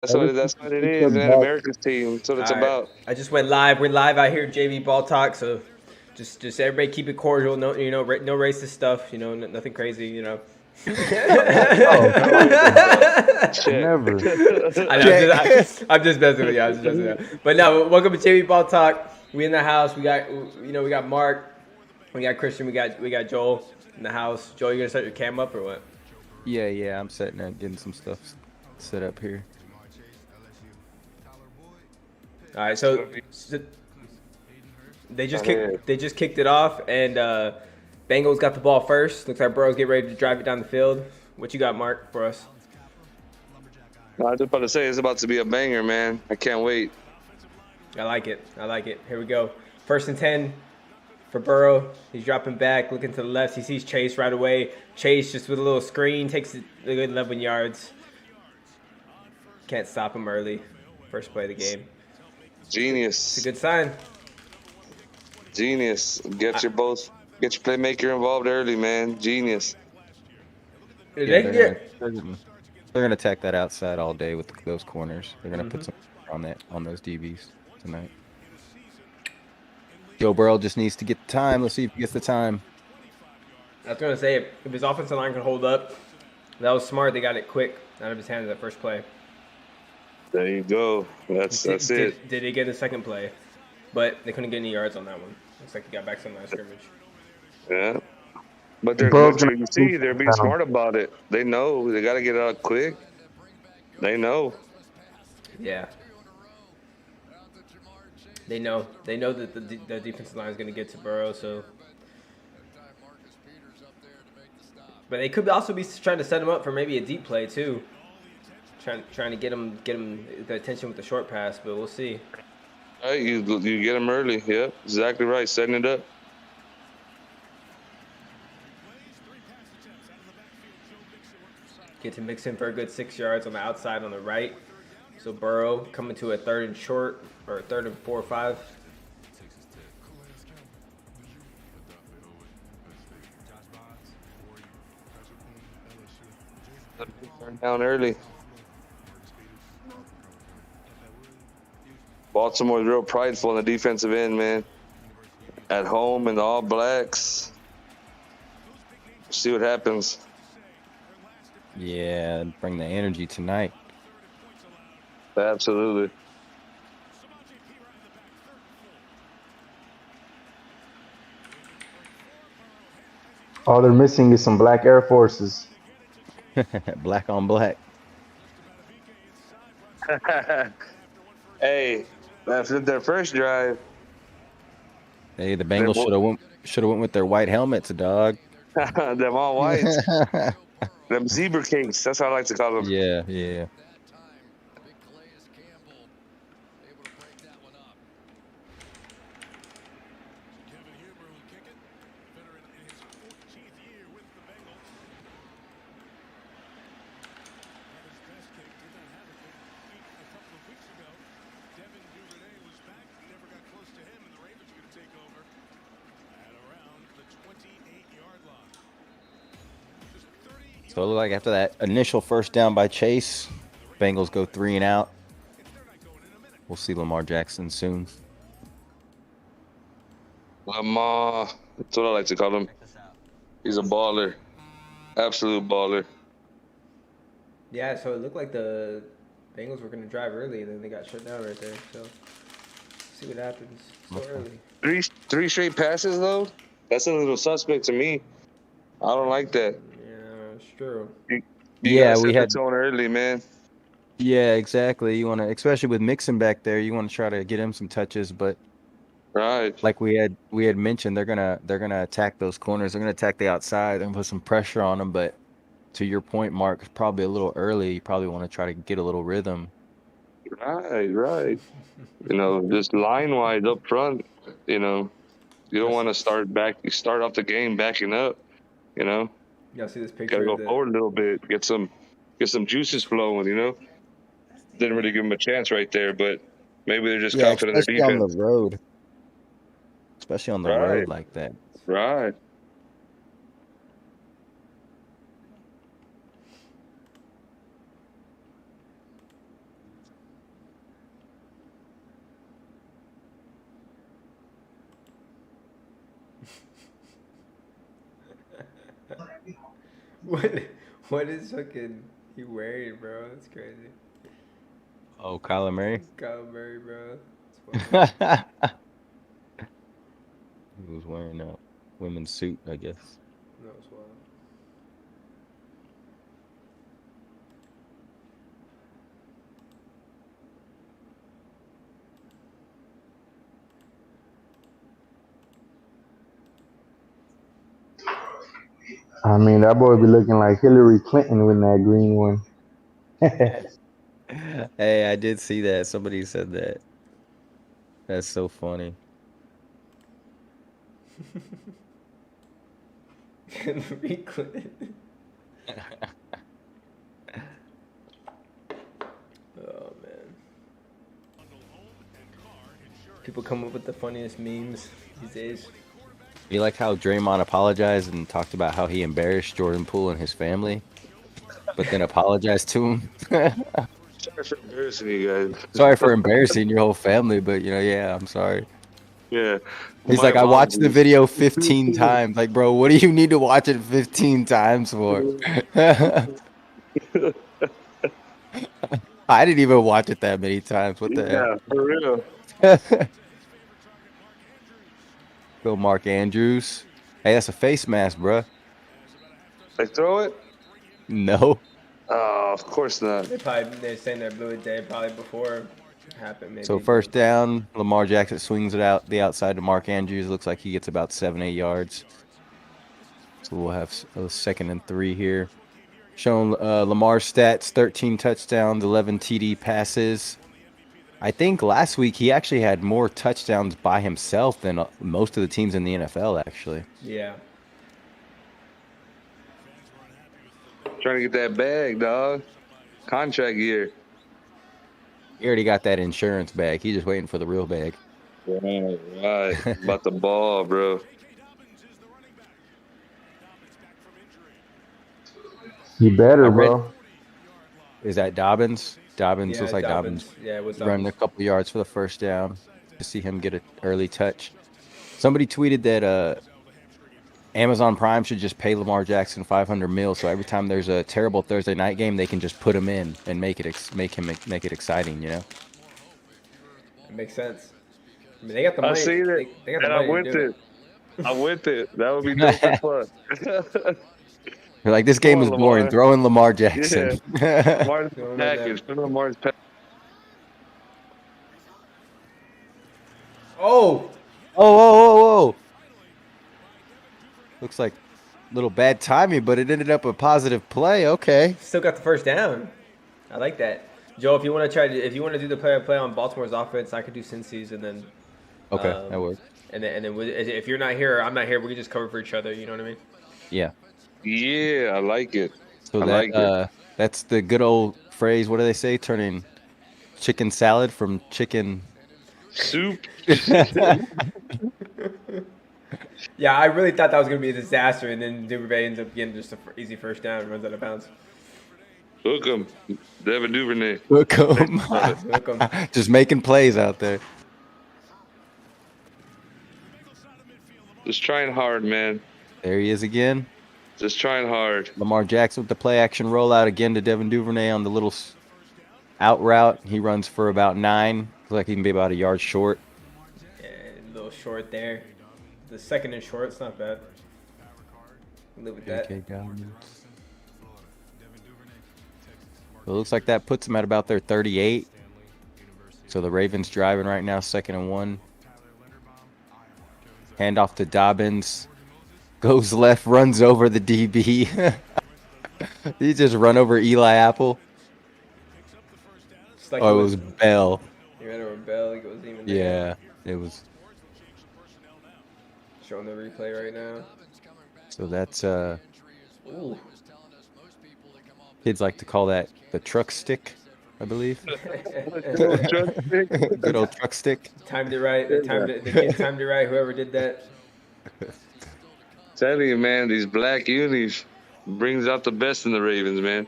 That's what it Get is, them man. back. America's team. That's what All it's right, about. I just went live. We're live out here, JV BallTalk. So, just everybody keep it cordial. No, no racist stuff. Nothing crazy. Oh, I like it though. Shit. never. I know. Check. I'm just messing with you. I'm just messing with you. But no, welcome to JV BallTalk. We in the house. We got Mark. We got Christian. We got Joel in the house. Joel, you gonna set your cam up or what? Yeah, I'm setting up, getting some stuff set up here. All right. It's gonna be So they just ahead. kicked it off, and Bengals got the ball first. Looks like Burrow's getting ready to drive it down the field. What you got, Mark, for us? I was just about to say it's about to be a banger, man. I can't wait. I like it. I like it. Here we go. 1st and 10 for Burrow. He's dropping back, looking to the left. He sees Chase right away. Chase just with a little screen takes it a good 11 yards. Can't stop him early. First play of the game. It's a Genius. good sign. Genius. I, Get your playmaker involved early, man. Genius. Yeah, they can get. they're gonna attack that outside all day with those corners. They're gonna put Mhm. some on those DBs tonight. Joe Burrow just needs to get the time. Let's see if he gets the time. I was gonna say if his offensive line can hold up, that was smart. They got it quick out of his hands that first play. There you go. That's it. Did they get the second play? But they couldn't get any yards on that one. Looks like he got back some line scrimmage. Yeah. But Burrow's gonna you move see, they're being down. smart about it. They know they got to get it out quick. They know. Yeah. They know. They know that the defensive line is going to get to Burrow. So, but they could also be trying to set him up for maybe a deep play too. Trying to get him the attention with the short pass. But we'll see. Right, you get them early. Yep, exactly right. Setting it up. Get to mix in for a good 6 yards on the outside on the right. So Burrow coming to a 3rd and short or a 3rd and 4 or 5. Turn down early. Baltimore's real prideful in the defensive end, man. At home in the All Blacks. See what happens. Yeah, bring the energy tonight. Absolutely. All they're missing is some black Air Forces. Black on black. Hey, after their first drive, Hey, the they Bengals should have went with their white helmets, dog. them all whites, them zebra cakes. That's how I like to call them. Yeah. So it looked like after that initial first down by Chase, Bengals go 3-and-out. We'll see Lamar Jackson soon. Lamar, that's what I like to call him. He's a baller, absolute baller. Yeah, so it looked like the Bengals were going to drive early, and then they got shut down right there. So, see what happens. So early. Three straight passes though. That's a little suspect to me. I don't like that. Yeah, it's true. You Yeah, gotta we set the had. tone early, man. Yeah, exactly. You want to, especially with Mixon back there, you want to try to get him some touches. But Right. like we had mentioned, they're gonna attack those corners. They're gonna attack the outside. They're gonna put some pressure on them. But to your point, Mark, it's probably a little early. You probably want to try to get a little rhythm. Right. Just line wise up front. You don't want to start back. You start off the game backing up. You know, Y'all see this gotta picture of go the forward a little bit. Get some juices flowing. Didn't really give them a chance right there, but maybe they're just Yeah, confident in their especially on the defense. road. Especially on the Right. road like that. Right. What? What is fucking he wearing, bro? That's crazy. Oh, Kyler Murray. Kyle Murray, bro. It's funny. He was wearing a women's suit, I guess. That was wild. I mean, that boy be looking like Hillary Clinton with that green one. Hey, I did see that. Somebody said that. That's so funny. Hillary Clinton. Oh man. People come up with the funniest memes these days. You like how Draymond apologized and talked about how he embarrassed Jordan Poole and his family, but then apologized to him? Sorry for embarrassing you guys. Sorry for embarrassing your whole family, but yeah, I'm sorry. Yeah. He's My like, I watched the apologies. video 15 times. Like, bro, what do you need to watch it 15 times for? I didn't even watch it that many times. What the Yeah, for real. heck? Go Mark Andrews. Hey, that's a face mask, bruh. Like throw it? No. Oh, of course not. They're saying they blew it dead probably before it happened maybe. So But first down, Lamar Jackson swings it out the outside to Mark Andrews. Looks like he gets about 7-8 yards. So we'll have a 2nd and 3 here. Showing Lamar's stats: 13 touchdowns, 11 TD passes. I think last week he actually had more touchdowns by himself than most of the teams in the NFL, actually. yeah. Trying to get that bag, dog. Contract year. He already got that insurance bag. He's just waiting for the real bag. Right. About the ball, bro. You I better, read, bro. is that Dobbins? Dobbins Yeah, looks like Dobbins Yeah, it was running a Dobbins. couple yards for the first down. To see him get an early touch. Somebody tweeted that Amazon Prime should just pay Lamar Jackson 500 mil, so every time there's a terrible Thursday night game, they can just put him in and make it exciting. It makes sense. I mean, they got the I money. seen it, They got the and I'm money to with do it. it. I'm with it. That would be dope as fuck. They're like, this Come game on, is boring. Lamar. Throw in Lamar Jackson. Yeah. oh, Lamar's Throw 'em in there. package. Put Lamar's package. Oh, whoa, whoa, whoa! Looks like a little bad timing, but it ended up a positive play. Okay. still got the first down. I like that. Joe, if you want to do the play on Baltimore's offense, I could do Cincy's, and then Okay, Um, that works. and then if you're not here, or I'm not here, we can just cover for each other. You know what I mean? Yeah. Yeah, I like it. So I like it. that's the good old phrase. What do they say? Turning chicken salad from chicken. Soup. Yeah, I really thought that was gonna be a disaster, and then Duvernay ends up getting just an easy first down and runs out of bounds. Hook 'em. Devin Duvernay. Hook 'em. Hook 'em. Just making plays out there. Just trying hard, man. There he is again. Just trying hard. Lamar Jackson with the play action rollout again to Devin Duvernay on the little out route. He runs for about 9. Looks like he can be about a yard short. Yeah, a little short there. The second and short, it's not bad. Live with that. Okay, so it looks like that puts him at about their 38. So the Ravens driving right now, 2nd and 1. Hand off to Dobbins. Goes left, runs over the DB. He just run over Eli Apple. Just like Oh, it was Bell. He ran over Bell. It wasn't even Yeah, it was. showing the replay right now. So that's Ooh. kids like to call that the truck stick, I believe. Good Good old truck stick. Timed it right. The kid timed it right. Whoever did that. Telling you, man, these black unis brings out the best in the Ravens, man.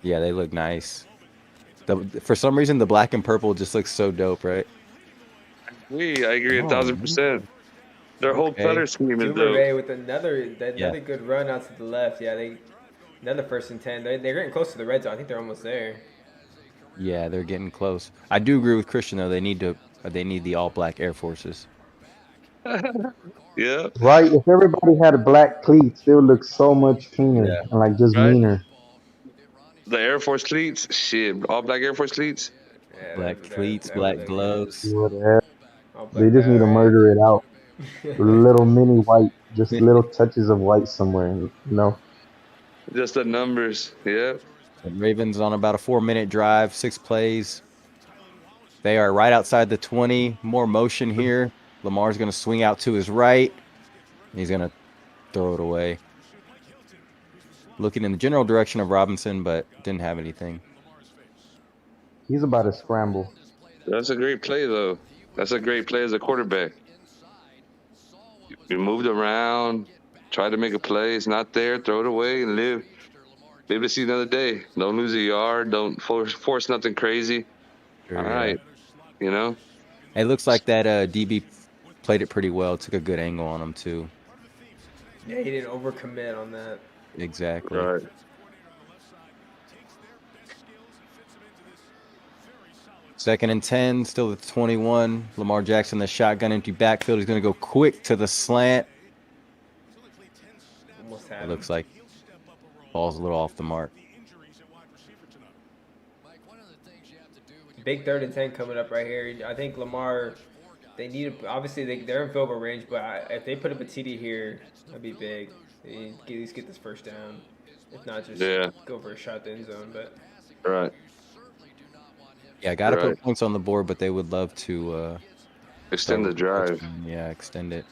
Yeah, they look nice. For some reason, the black and purple just looks so dope, right? I agree 1,000%. Their whole Okay. color scheme is dope. Duvernay with another Yeah. good run out to the left. Yeah, they Another first and 10. They're getting close to the red zone. I think they're almost there. Yeah, they're getting close. I do agree with Christian though. They need the all black Air Forces. Yeah, Right? If everybody had a black cleats, they would look so much cleaner Yeah. and like just right. meaner. The Air Force cleats, shit, all black Air Force cleats. Yeah, Black cleats, that would black look good. You gloves. would have. All They black just need to beret. murder it out. Little mini white, just little touches of white somewhere. You know. Just the numbers. Yeah. The Ravens on about a 4-minute drive, 6 plays. They are right outside the 20. More motion here. Lamar's going to swing out to his right. He's going to throw it away. Looking in the general direction of Robinson, but didn't have anything. He's about to scramble. That's a great play, though. That's a great play as a quarterback. You moved around, tried to make a play. It's not there. Throw it away and live. Be able to see another day. Don't lose a yard. Don't force nothing crazy. Sure, All yeah. right. You know? It looks like that DB played it pretty well. Took a good angle on him, too. Yeah, he didn't overcommit on that. Exactly. Right. Second and 10, still at 21. Lamar Jackson, the shotgun, empty backfield. He's going to go quick to the slant. Almost had It him. looks like ball's a little off the mark. Big 3rd and 10 coming up right here. I think Lamar, they need to, obviously they're in field goal range, but if they put up a TD here, that'd be big. They need to at least get this first down. If not, just go for a shot at the end zone. But Right. Yeah, got to Right. put points on the board, but they would love to Extend the drive. Yeah, extend it.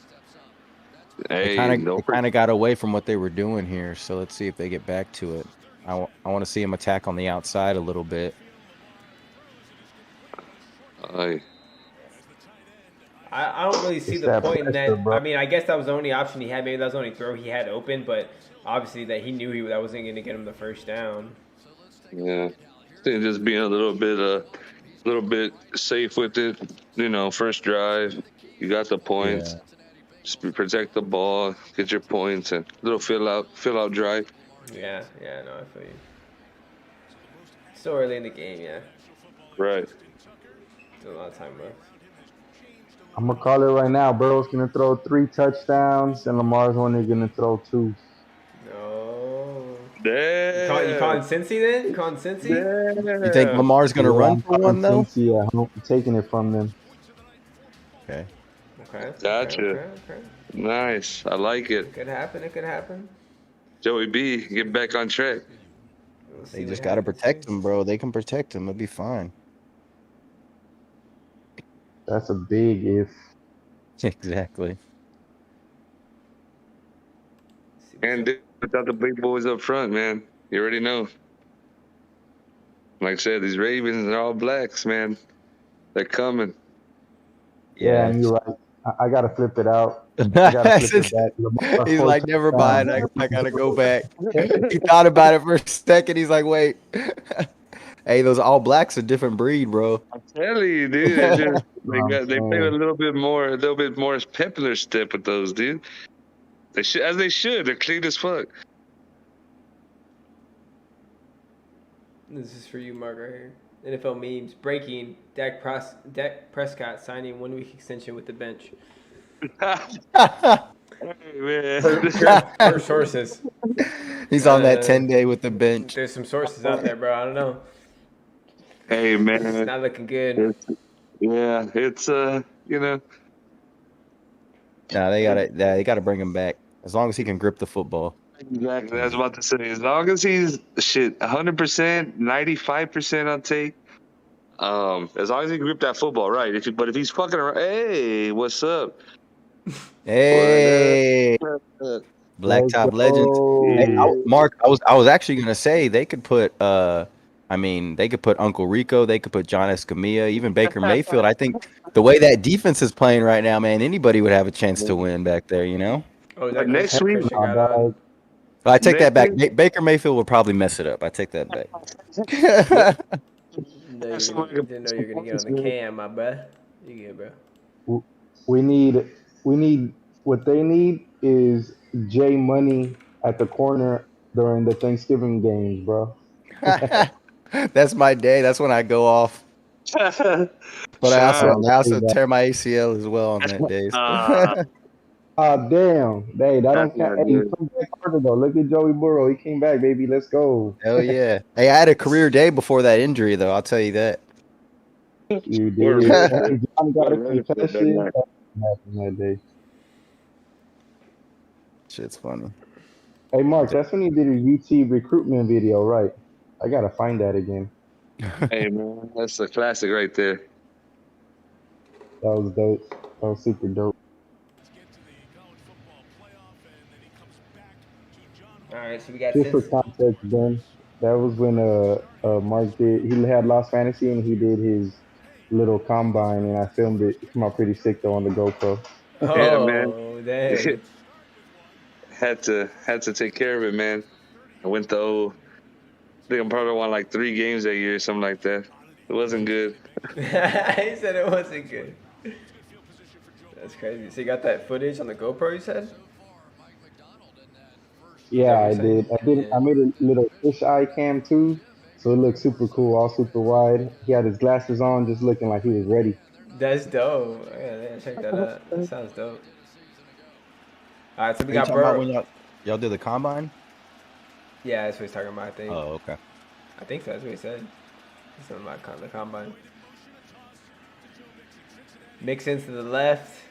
Hey, They kind of got away from what they were doing here, so let's see if they get back to it. I want to see them attack on the outside a little bit. I don't really see It's the that point in pressure, that. bro. I mean, I guess that was the only option he had. Maybe that was the only throw he had open, but obviously that he knew that wasn't going to get him the first down. Yeah. I think just being a little bit safe with it. You know, first drive, you got the points. Yeah. Just protect the ball, get your points, and little fill out drive. Yeah, no, I feel you. Still early in the game, yeah. Right. Still a lot of time left. I'm gonna call it right now. Burrow's gonna throw 3 touchdowns, and Lamar's only gonna throw 2. No. Damn. You calling Cincy then? You calling Cincy? Damn. You think Lamar's going to run for one, though? Yeah, I'm taking it from them. Okay. Okay. Gotcha. Okay. Nice. I like it. It could happen. Joey B, get back on track. We'll see They what just got to happens protect here. him, bro. They can protect him. It'll be fine. That's a big if. Exactly. See what And Joe- without the big boys up front, man. You already know. Like I said, these Ravens are all blacks, man. They're coming. Yeah, and you're right. I gotta flip it out. I gotta flip it back. Lamar, He's 4 like, never mind. touchdowns. I got to go back. He thought about it for a second. He's like, wait. Hey, those all blacks a different breed, bro. I'm telling you, dude. They just they play saying. a little bit more pep in their step with those, dude. They should, as they should. They're clean as fuck. This is for you, Mark, right here. NFL memes breaking. Dak Prescott signing 1-week extension with the bench. Hey, man. Per sources. He's on that 10-day with the bench. There's some sources out there, bro. I don't know. Hey, It's man. not looking good. It's you know. Nah, they gotta bring him back. As long as he can grip the football. Exactly. I was about to say, as long as he's 100%, 95% on take. As long as he can grip that football, right? But if he's fucking around, hey, what's up? Hey, Blacktop Let's Legends. go. Hey, Mark, I was actually gonna say they could put they could put Uncle Rico, they could put John Escamilla, even Baker Mayfield. I think the way that defense is playing right now, man, anybody would have a chance to win back there, you know? Oh, But next week, Christian got on. But I take that back. Next Baker Mayfield will probably mess it up. I take that back. Didn't know you were gonna get on the cam, my bruh. You good, bro? We need what they need is Jay Money at the corner during the Thanksgiving games, bro. That's my day. That's when I go off. But I also Son, I also tear my ACL as well on that day. uh, Ah, damn. Hey, that that's don't count. not Hey, you good. come back harder though. Look at Joey Burrow. He came back, baby. Let's go. Hell yeah. Hey, I had a career day before that injury, though. I'll tell you that. You We're did. ready. Hey, John got We're a ready for that concussion. night. That happened that day. Shit's funny. Hey, Mark, that's when you did a UT recruitment video, right? I gotta find that again. Hey man, that's a classic right there. That was dope. That was super dope. All right, so we got Just for since. context, Ben, that was when Mark did. He had Lost Fantasy and he did his little combine, and I filmed it. It came out pretty sick though on the GoPro. Yeah, man. Oh, dang. had to take care of it, man. I went to I think I probably won like 3 games that year, something like that. It wasn't good. He said it wasn't good. That's crazy. So you got that footage on the GoPro, you said? Is that Yeah, what you're I saying? did. I did. Yeah. I made a little fisheye cam too, so it looked super cool, all super wide. He had his glasses on, just looking like he was ready. That's dope. Yeah, check that out. That sounds dope. All right, so we Are you got talking about Burrow. when y'all did the combine? Yeah, that's what he's talking about, I think. Oh, okay. I think so. That's what he said. Something about the combine. Mixon's to the left.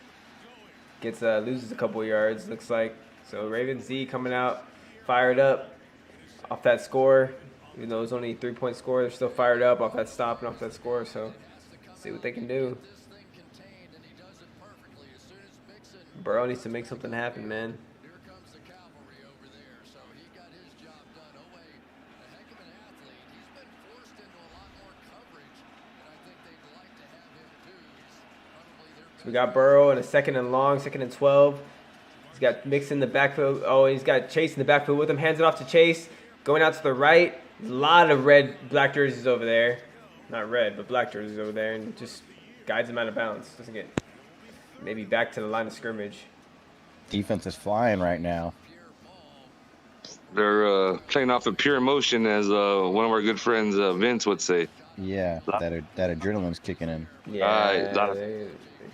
Loses a couple yards, looks like. So Ravens Z coming out, fired up off that score. Even though it was only a 3-point score, they're still fired up off that stop and off that score. So see what they can do. Burrow needs to make something happen, man. So we got Burrow in a second and long, second and 12. He's got Mixon in the backfield. Oh, he's got Chase in the backfield with him. Hands it off to Chase. Going out to the right. A lot of black jerseys over there. Not red, but black jerseys over there. And just guides him out of bounds. Doesn't get maybe back to the line of scrimmage. Defense is flying right now. They're playing off of pure emotion, as one of our good friends Vince would say. Yeah, that adrenaline's kicking in. Yeah, They're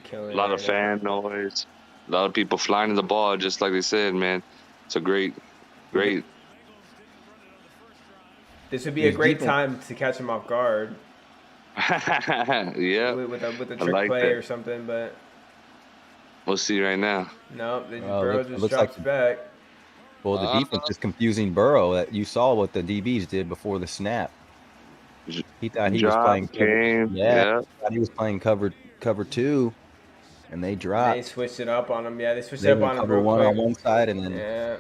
killing a lot it of right now. fan noise, a lot of people flying the ball, just like they said, man. It's a great. This would be a His great defense- time to catch him off guard Yeah, with a I trick like play that. or something, but We'll see right now. no, Oh, Burrow it just looks drops like- back. Well, the defense is confusing Burrow. That you saw what the DBs did before the snap. He thought he was Drop playing cover. game. Yeah, Yeah. he thought he was playing cover 2, and they They dropped. switched it up on him. Yeah, they switched They it up went on him cover real 1 quick. on one side, and then Yeah.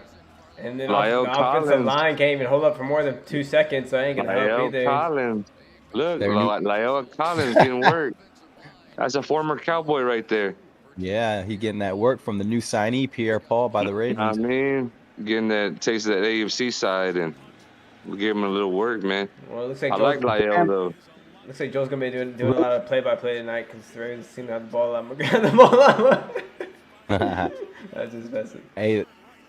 And then Lyle the offensive Collins. line can't even hold up for more than 2 seconds, so I ain't going to help Lyle either. Collins. Look, Their new- Lyle Collins getting work. That's a former Cowboy right there. yeah, he getting that work from the new signee Pierre Paul by the I Ravens. mean, getting that taste of that AFC side, and we'll give him a little work, man. Well, it looks like I like Lyle though. Looks like Joe's gonna be doing a lot of play-by-play tonight because the Ravens seem to have the ball a lot more. The ball a lot more. That's just messing. Hey,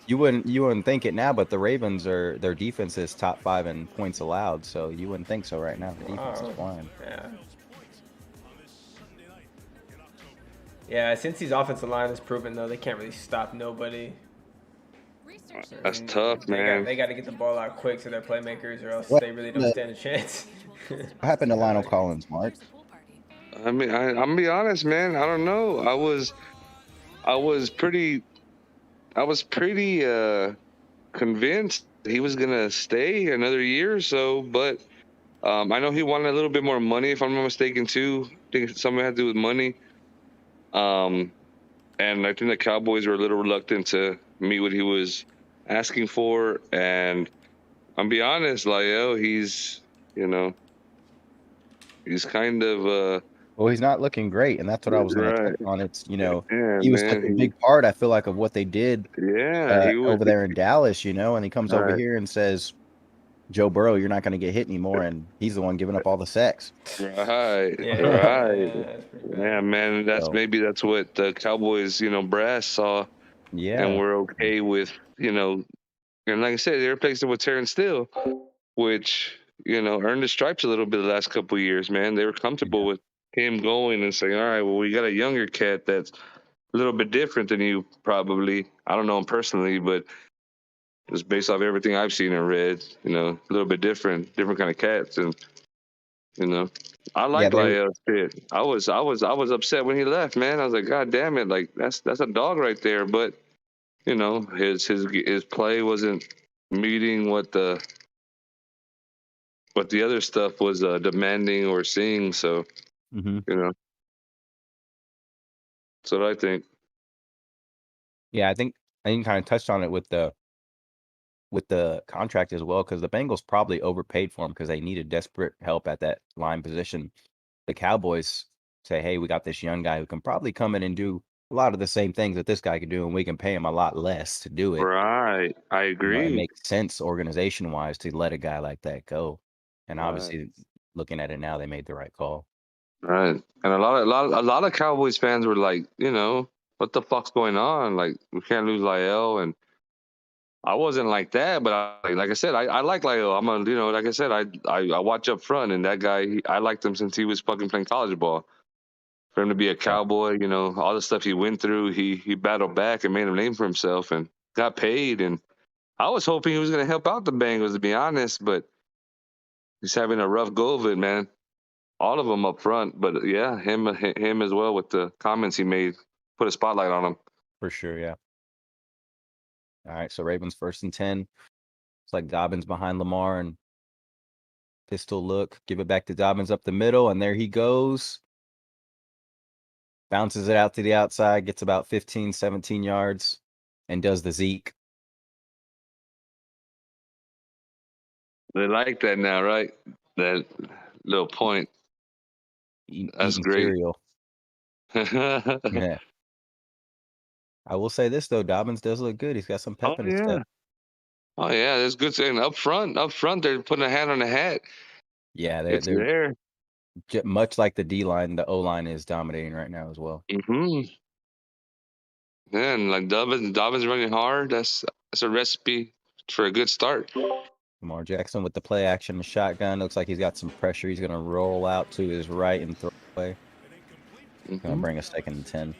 you wouldn't think it now, but the Ravens their defense is top 5 in points allowed, so you wouldn't think so right now. The defense is flying. Yeah. Yeah, since these offensive line has proven though they can't really stop nobody. That's tough, They man. got to get the ball out quick so they're playmakers, or else What? they really don't stand a chance. What happened to Lionel Collins, Mark? I mean, I'm gonna be honest, man. I don't know. I was pretty convinced he was gonna stay another year or so, but I know he wanted a little bit more money, if I'm not mistaken, too. I think something had to do with money. And I think the Cowboys were a little reluctant to meet what he was asking for. And I'm be honest, Lyle, he's kind of Well, he's not looking great, and that's what I was going to touch on. It's yeah, he was man, such a big part, I feel like, of what they did he was over there in Dallas, and he comes over Right. here and says, Joe Burrow, you're not going to get hit anymore, and he's the one giving up all the sacks. right, Yeah, right. that's pretty bad. Yeah, man, So- maybe that's what the Cowboys, brass saw, Yeah. and we're okay with, And like I said, they replaced him with Terrence Steele, which earned the stripes a little bit the last couple of years. Man, they were comfortable with him going and saying, "All right, well, we got a younger cat that's a little bit different than you, probably. I don't know him personally, but just based off everything I've seen and read, a little bit different kind of cats." And I Yeah, like Lyell shit. I was upset when he left, man. I was like, God damn it, like that's a dog right there. But his play wasn't meeting what the other stuff was demanding or seeing. So hmm that's what I think. Yeah, I think you kind of touched on it with the contract as well, because the Bengals probably overpaid for him because they needed desperate help at that line position. The Cowboys say, "Hey, we got this young guy who can probably come in and do a lot of the same things that this guy can do, and we can pay him a lot less to do it." Right, I It agree. makes sense organization wise to let a guy like that go. And Right, obviously, looking at it now, they made the right call. right. And a lot of Cowboys fans were like, what the fuck's going on? Like, we can't lose Lyell. And I wasn't like that, but like I said, I like Lyell. I'm a, like I said, I watch up front, and that guy, I liked him since he was fucking playing college ball. For him to be a Yeah, Cowboy, all the stuff he went through, he battled back and made a name for himself and got paid. And I was hoping he was going to help out the Bengals, to be honest, but he's having a rough go of it, man. All of them up front, but yeah, him as well with the comments he made, put a spotlight on him. for sure. Yeah. All right. So Ravens 1st and 10. It's like Dobbins behind Lamar and pistol look. Give it back to Dobbins up the middle, and there he goes. Bounces it out to the outside, gets about 15, 17 yards, and does the Zeke. They like that now, right? That little point. That's Eating great. cereal. Yeah. I will say this though, Dobbins does look good. He's got some Oh pep in his yeah. step. Oh yeah, that's good saying up front they're putting a hat on the hat. Yeah, they're It's they're there. much like the D line, the O line is dominating right now as well. Mm-hmm. Man, like Dobbins running hard. That's a recipe for a good start. Lamar Jackson with the play action, the shotgun. Looks like he's got some pressure. He's gonna roll out to his right and throw away. Gonna Mm-hmm. bring a 2nd and 10.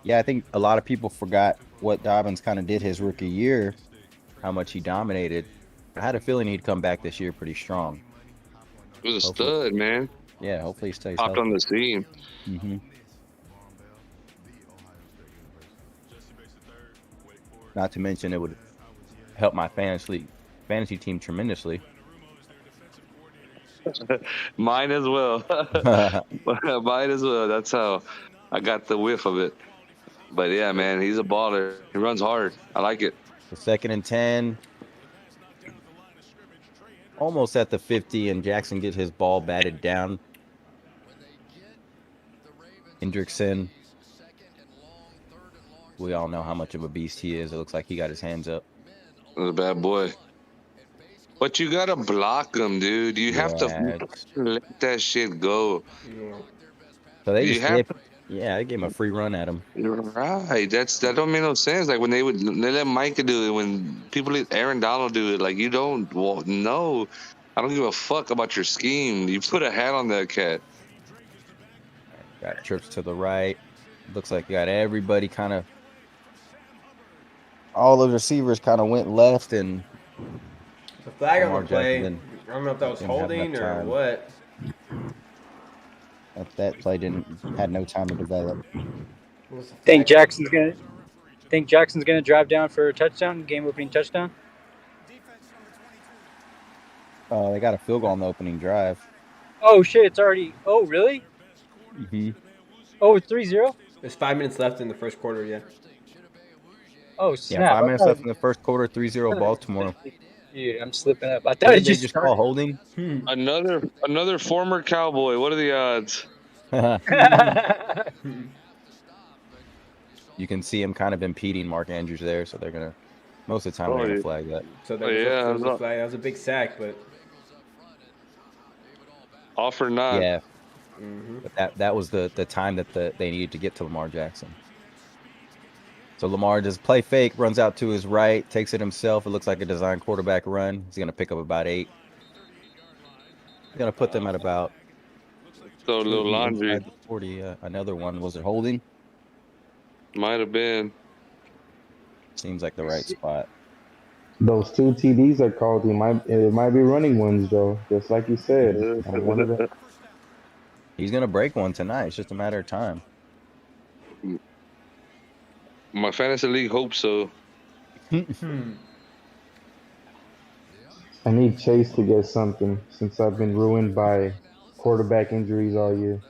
Yeah, I think a lot of people forgot what Dobbins kind of did his rookie year, how much he dominated. I had a feeling he'd come back this year pretty strong. He was a Hopefully, stud, man. yeah, hopefully he stays Popped on healthy. the scene. hmm Not to mention it would help my fantasy team tremendously. Mine as well. The Mine as well. That's how I got the whiff of it. But yeah, man, he's a baller. He runs hard. I like it. 2nd and 10, almost at the 50, and Jackson gets his ball batted down. Hendrickson, we all know how much of a beast he is. It looks like he got his hands up. That's a bad boy. But you gotta block him, dude. You have to Yeah. let that shit go. So they You just have. they gave him a free run at him. You're right. That don't make no sense. Like when they let Micah do it, when people let Aaron Donald do it, like you don't. Well, no, I don't give a fuck about your scheme. You put a hat on that cat. Got trips to the right. Looks like you got everybody kind of. All the receivers kind of went left, and The flag on Lamar the play. Jackson I don't know if that was didn't have enough holding or time. what. That play had no time to develop. Was the Think flag- Jackson's gonna drive down for a touchdown, game opening touchdown. They got a field goal on the opening drive. Oh shit! It's already. Oh really? Mm-hmm. Oh, it's 3-0. There's 5 minutes left in the first quarter. Yeah. Oh Yeah, snap! 5 minutes left in the first quarter. 3-0 Baltimore. Dude, I'm slipping up. I What thought it did they just just call holding? Another former Cowboy. What are the odds? started. You can see him kind of impeding Mark Andrews there, so they're gonna most of the time they're gonna flag that. So that Oh, was, yeah, that was a flag. That was a big sack, but Off or not? Yeah, but that was the time that they needed to get to Lamar Jackson. So Lamar just play fake, runs out to his right, takes it himself. It looks like a design quarterback run. He's gonna pick up about 8. He's gonna put them at about So a should little be laundry. inside the 40. Another one. Was it holding? Might have been. Seems like the right spot. Those 2 TDs are called. It might be running ones though, just like you said. On one of the He's gonna break one tonight. It's just a matter of time. My fantasy league hopes so. I need Chase to get something since I've been ruined by quarterback injuries all year.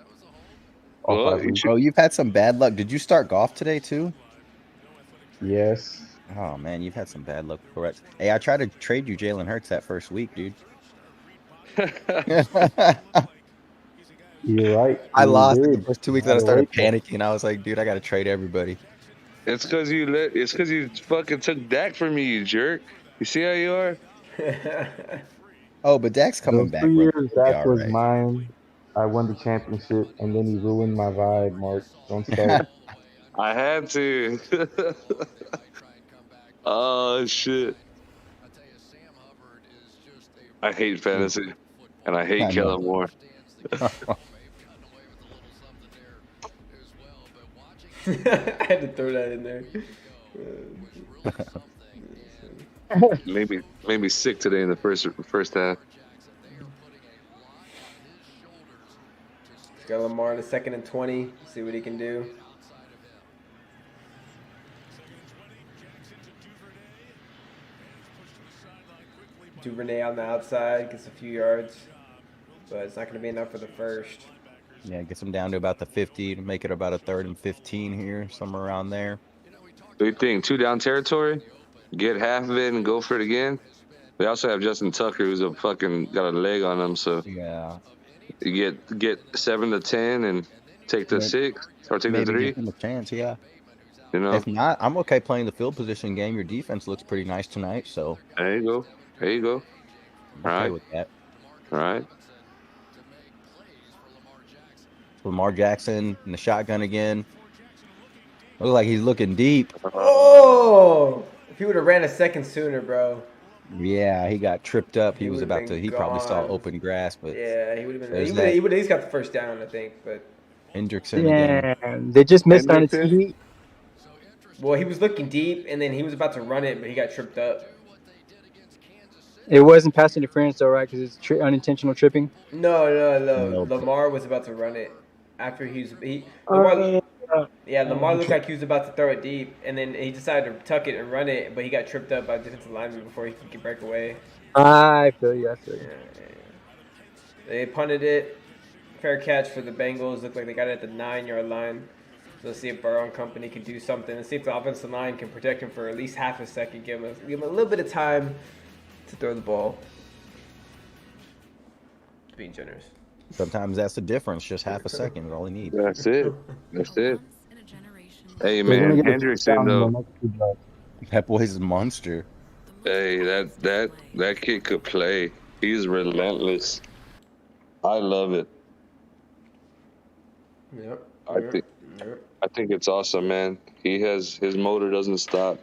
All Well, 5 you weeks. should. Oh, you've had some bad luck. Did you start golf today too? Yes. Oh man, you've had some bad luck. Correct. Hey, I tried to trade you Jalen Hurts that first week, dude. You're right. I You lost in the did. first 2 You weeks, had and I a started wake up. panicking. I was like, dude, I gotta trade everybody. It's because you fucking took Dak from me, you jerk. You see how you are? Oh, but Dak's coming Those back, 3 bro. years He'll be Dak all was right. mine. I won the championship, and then he ruined my vibe. Mark, don't start. I had to. Oh shit! I hate fantasy, and I hate I know. Kellen Moore. I had to throw that in there. Made me sick today in the first half. Got Lamar in the 2nd and 20. See what he can do. Duvernay on the outside gets a few yards, but it's not going to be enough for the first. Yeah, gets him down to about the 50 to make it about a 3rd and 15 here, somewhere around there. Big thing, 2 down territory. Get half of it and go for it again. They also have Justin Tucker, who's a fucking got a leg on him. So Yeah, you get 7 to 10 and take the Maybe- 6 or take the maybe 3. give him a chance. Yeah. You know, If not, I'm okay playing the field position game. Your defense looks pretty nice tonight, so there you go. There you go. I'm okay Right. with that. All right. Lamar Jackson in the shotgun again. Looks like he's looking deep. Oh! If he would have ran a second sooner, bro. Yeah, he got tripped up. He was would've about to. been He probably saw gone. open grass, but Yeah, he would have been. There's He would that. have at least got the first down, I think. But Hendrickson again. Damn, they just missed on a Hendrickson? TD. well, he was looking deep, and then he was about to run it, but he got tripped up. It wasn't pass interference though, right? Because it's unintentional tripping. No. No. Lamar was about to run it after Lamar. Yeah, Lamar looked like he was about to throw it deep, and then he decided to tuck it and run it, but he got tripped up by a defensive lineman before he could break away. I feel you. Yeah. They punted it. Fair catch for the Bengals. Looked like they got it at the 9-yard line. So let's see if Burrow and company can do something. Let's see if the offensive line can protect him for at least half a second. Give him a little bit of time to throw the ball. Being generous. Sometimes that's the difference. Just half a second is all he needs. That's it. That's it. Hey They're gonna man, get a Hendrickson touchdown in the though. next 2 drives. That boy's a monster. Hey, that kid could play. He's relentless. I love it. Yep. I think it's awesome, man. His motor doesn't stop.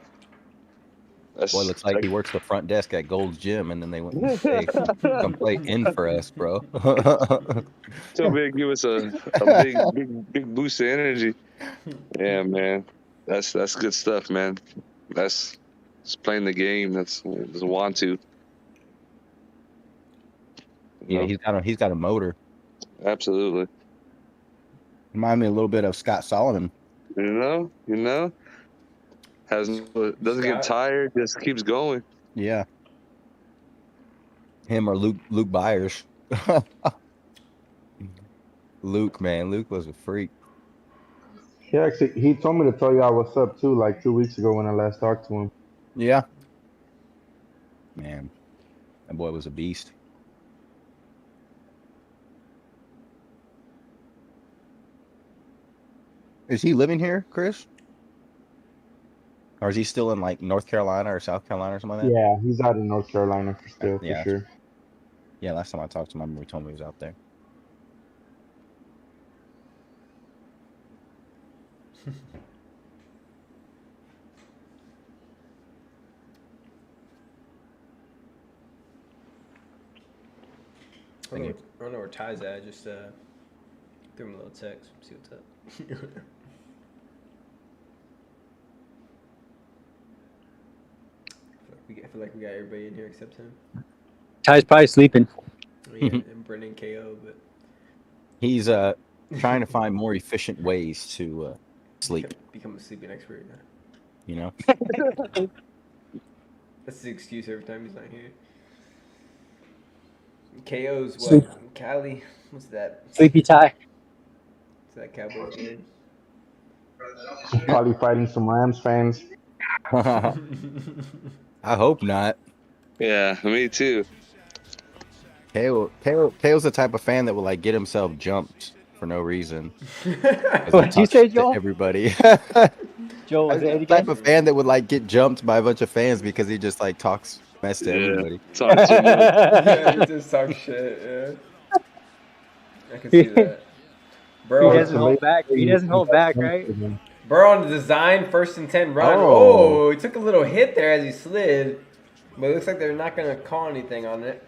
That's, Boy, looks like he works the front desk at Gold's Gym, and then they went, hey, come play in for us, bro. so big. Give us a big boost of energy. Yeah, man. That's good stuff, man. That's just playing the game. That's want to. Yeah, he's got a motor. Absolutely. Remind me a little bit of Scott Solomon. You know, doesn't get Scott. tired, just keeps going. Yeah. Him or Luke Byers. Luke, man. Luke was a freak. He told me to tell y'all what's up too, like 2 weeks ago when I last talked to him. Yeah. Man, that boy was a beast. Is he living here, Chris? Or is he still in like North Carolina or South Carolina or something like that? Yeah, he's out in North Carolina for Yeah. sure. Yeah, last time I talked to him, he told me he was out there. I don't know where Ty's at. I just threw him a little text. See what's up. I feel like we got everybody in here except him. Ty's probably sleeping. Yeah, and Brennan KO, but He's trying to find more efficient ways to sleep. become a sleeping expert now. You know. That's the excuse every time he's not here. KO's what? Sleep. Cali? What's that? Sleepy Ty. Is that Cowboys game? Probably fighting some Rams fans. I hope not. Yeah, me too. KO's the type of fan that will like get himself jumped for no reason. What'd you say, Joel? Everybody. Joel, was it the type again? of fan that would like get jumped by a bunch of fans because he just like talks mess to everybody. Talk too much. Yeah, he just talks shit. Yeah, I can see that. He Burrow, doesn't hold back. He doesn't hold back, right? Burrow on the design, 1st and 10 run. Oh. Oh, he took a little hit there as he slid, but it looks like they're not gonna call anything on it.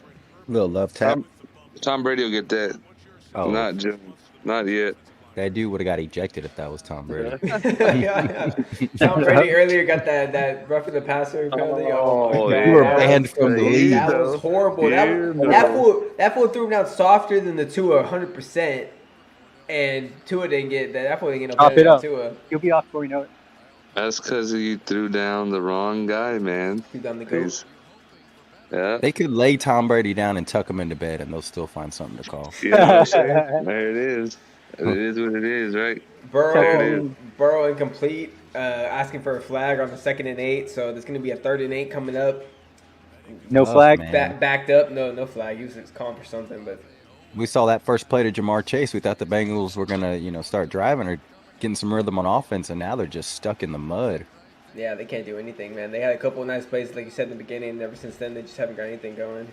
Little love tap. Tom Brady will get that. Oh, Not yet. that dude would have got ejected if that was Tom Brady. Yeah. Tom Brady earlier got that roughing the passer penalty. Oh my God. You were That banned was from the crazy. league. That was horrible. That fool threw him down softer than the Tua 100%, and Tua didn't get that. That fool didn't get no Chop better it than up. Tua. He'll be off before you know it. That's because you threw down the wrong guy, man. He's on the goat. Yeah. They could lay Tom Brady down and tuck him into bed, and they'll still find something to call. You know what I'm saying? There it is. It is what it is, right? There it is. Burrow incomplete, asking for a flag on the 2nd and 8, so there's going to be a 3rd and 8 coming up. No Tough, flag. man. Backed up, no flag. He was calling for something, but We saw that first play to Jamar Chase. We thought the Bengals were gonna, start driving or getting some rhythm on offense, and now they're just stuck in the mud. yeah, they can't do anything, man. They had a couple of nice plays, like you said in the beginning, and ever since then, they just haven't got anything going.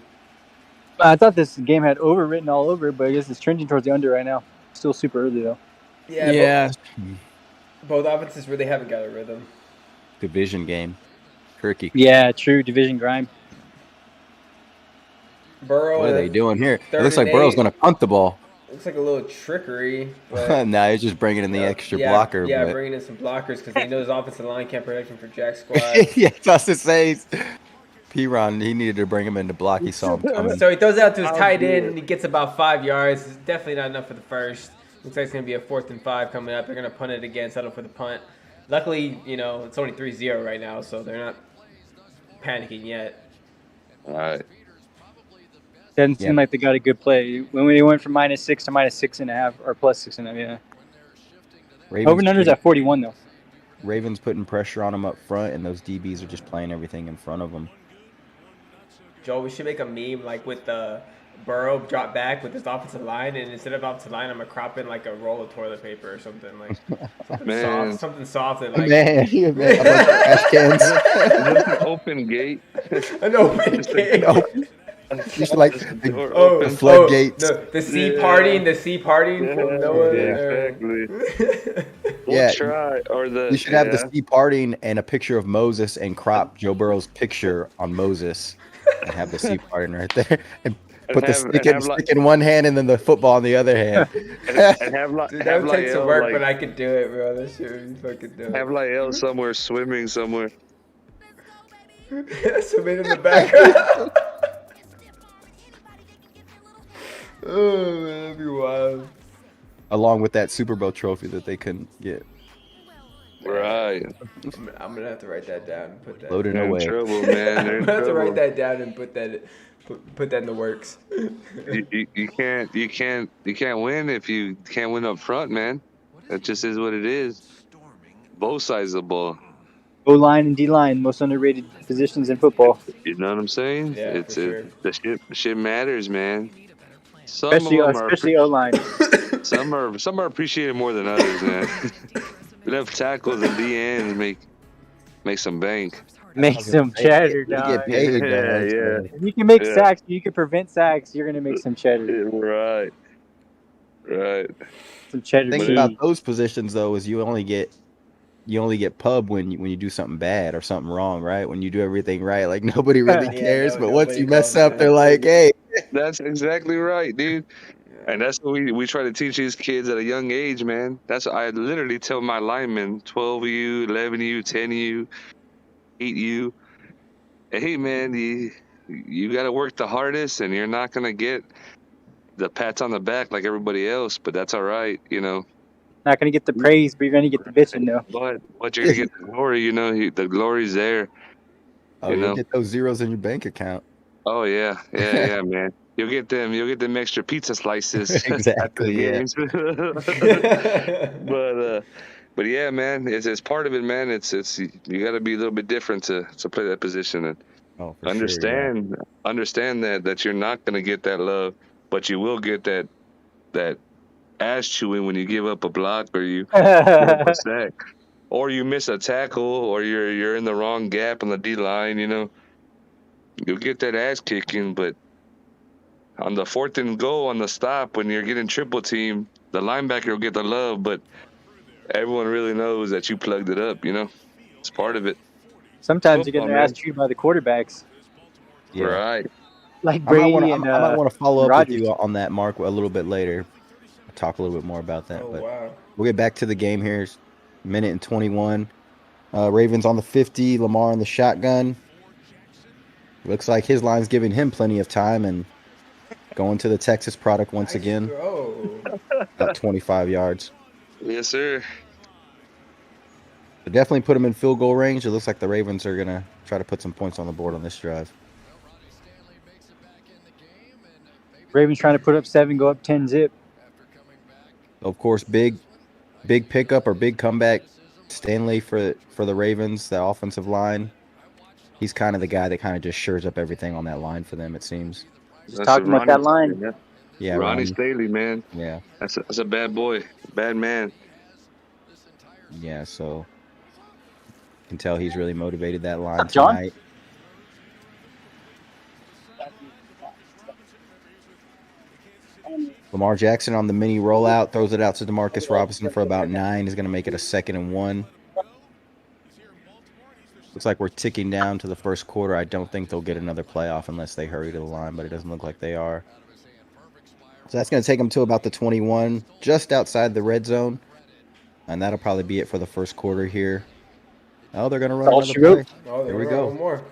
I thought this game had overwritten all over, but I guess it's trending towards the under right now. Still super early though. Yeah. Both offenses really haven't got a rhythm. Division game. Tricky. Yeah, true division grime. Burrow. What are they doing here? It 3rd looks like and Burrow's 8. gonna punt the ball. Looks like a little trickery. But Nah, he's just bringing in the extra blocker. Yeah, but... bringing in some blockers because he knows offensive line can't protect him for jack squad. yeah, that's to say. P-Ron, he needed to bring him in to block. He saw him coming. So he throws out to his tight end, and he gets about 5 yards. It's definitely not enough for the first. Looks like it's going to be a 4th and 5 coming up. They're going to punt it again, settle for the punt. Luckily, it's only 3-0 right now, so they're not panicking yet. All right. Doesn't seem like they got a good play. When we went from -6 to -6.5 or +6.5, yeah. Over and under's at 41 though. Ravens putting pressure on them up front, and those DBs are just playing everything in front of them. Joe, we should make a meme like with the Burrow drop back with his offensive line, and instead of offensive line, I'm gonna crop in like a roll of toilet paper or something like something soft and like Man, a bunch of trash cans. Open gate. an open gate. Just like the floodgates. The sea parting from Noah. Exactly. Yeah. We'll try. Or You should have the sea parting and a picture of Moses and crop Joe Burrow's picture on Moses and have the sea parting right there. And put the stick in one hand and then the football in the other hand. and have Dude, that would take some work, but I could do it, bro. That shit would be fucking dope. Have Lyle somewhere swimming somewhere. Swimming in the background. Oh, man, that'd be wild. Along with that Super Bowl trophy that they couldn't get. Right. I'm gonna have to write that down and put that. Loading They're in away. trouble, man. I'm They're in gonna have to write trouble. that down and put that in the works. You can't win if you can't win up front, man. That just is what it is. Both sides of the ball. O-line and D-line, most underrated positions in football. You know what I'm saying? Yeah, for sure. The shit matters, man. Some Especially of them O-line. some are appreciated more than others, man. Enough tackles and DNs make some bank. Make some cheddar, You dog. get paid, Yeah, dog. yeah. If you can make Yeah. sacks, you can prevent sacks, you're going to make some cheddar. Right. Some cheddar. The thing tea. about those positions, though, is you only get you only get pub when you do something bad or something wrong, right? When you do everything right, like nobody really Yeah, cares. But once nobody you mess calls up, it. they're like, "Hey." That's exactly right, dude. And that's what we try to teach these kids at a young age, man. That's I literally tell my linemen, 12U, 11U, 10U, 8U, hey man, you got to work the hardest, and you're not gonna get the pats on the back like everybody else, but that's all right, you know. Not gonna get the praise, but you're gonna get the bitching though. But you're gonna get the glory, you know. The glory's there, Oh, you you'll know. get those zeros in your bank account. Oh yeah, man. You'll get them extra pizza slices after the Exactly. Yeah. games. But yeah, man, it's part of it, man. It's you got to be a little bit different to play that position and Oh, for sure. Yeah. understand that you're not gonna get that love, but you will get that ass chewing when you give up a block or you give up a sack or you miss a tackle or you're in the wrong gap on the D line. You know, you'll get that ass kicking, but on the 4th and goal on the stop when you're getting triple team, the linebacker will get the love, but everyone really knows that you plugged it up. You know, it's part of it. It's Sometimes you get football, their ass man. chewed by the quarterbacks, Yeah. Right. like I might want Brady to. and I might want to follow up with Rodgers. you on that, Mark, a little bit later. Talk a little bit more about that, Oh but wow. we'll get back to the game here. It's minute and 21. Ravens on the 50. Lamar in the shotgun. Looks like his line's giving him plenty of time and going to the Texas product once Nice again. throw. About 25 yards. Yes, sir. But definitely put him in field goal range. It looks like the Ravens are going to try to put some points on the board on this drive. Ravens trying to put up 7, go up 10 zip. Of course, big pickup or big comeback. Stanley for the Ravens, the offensive line. He's kind of the guy that kind of just shores up everything on that line for them, it seems. Just That's talking about that line. Yeah. Yeah, Ronnie Ronnie. Staley, man. Yeah. That's a bad boy, bad man. Yeah, so you can tell he's really motivated that line What's up, John? tonight. Lamar Jackson on the mini rollout, throws it out to Demarcus Robinson for about 9. He's going to make it a 2nd and 1. Looks like we're ticking down to the first quarter. I don't think they'll get another playoff unless they hurry to the line, but it doesn't look like they are. So that's going to take them to about the 21, just outside the red zone. And that'll probably be it for the first quarter here. Oh, they're going to run All another she wrote. play. Oh, Here we one go. more.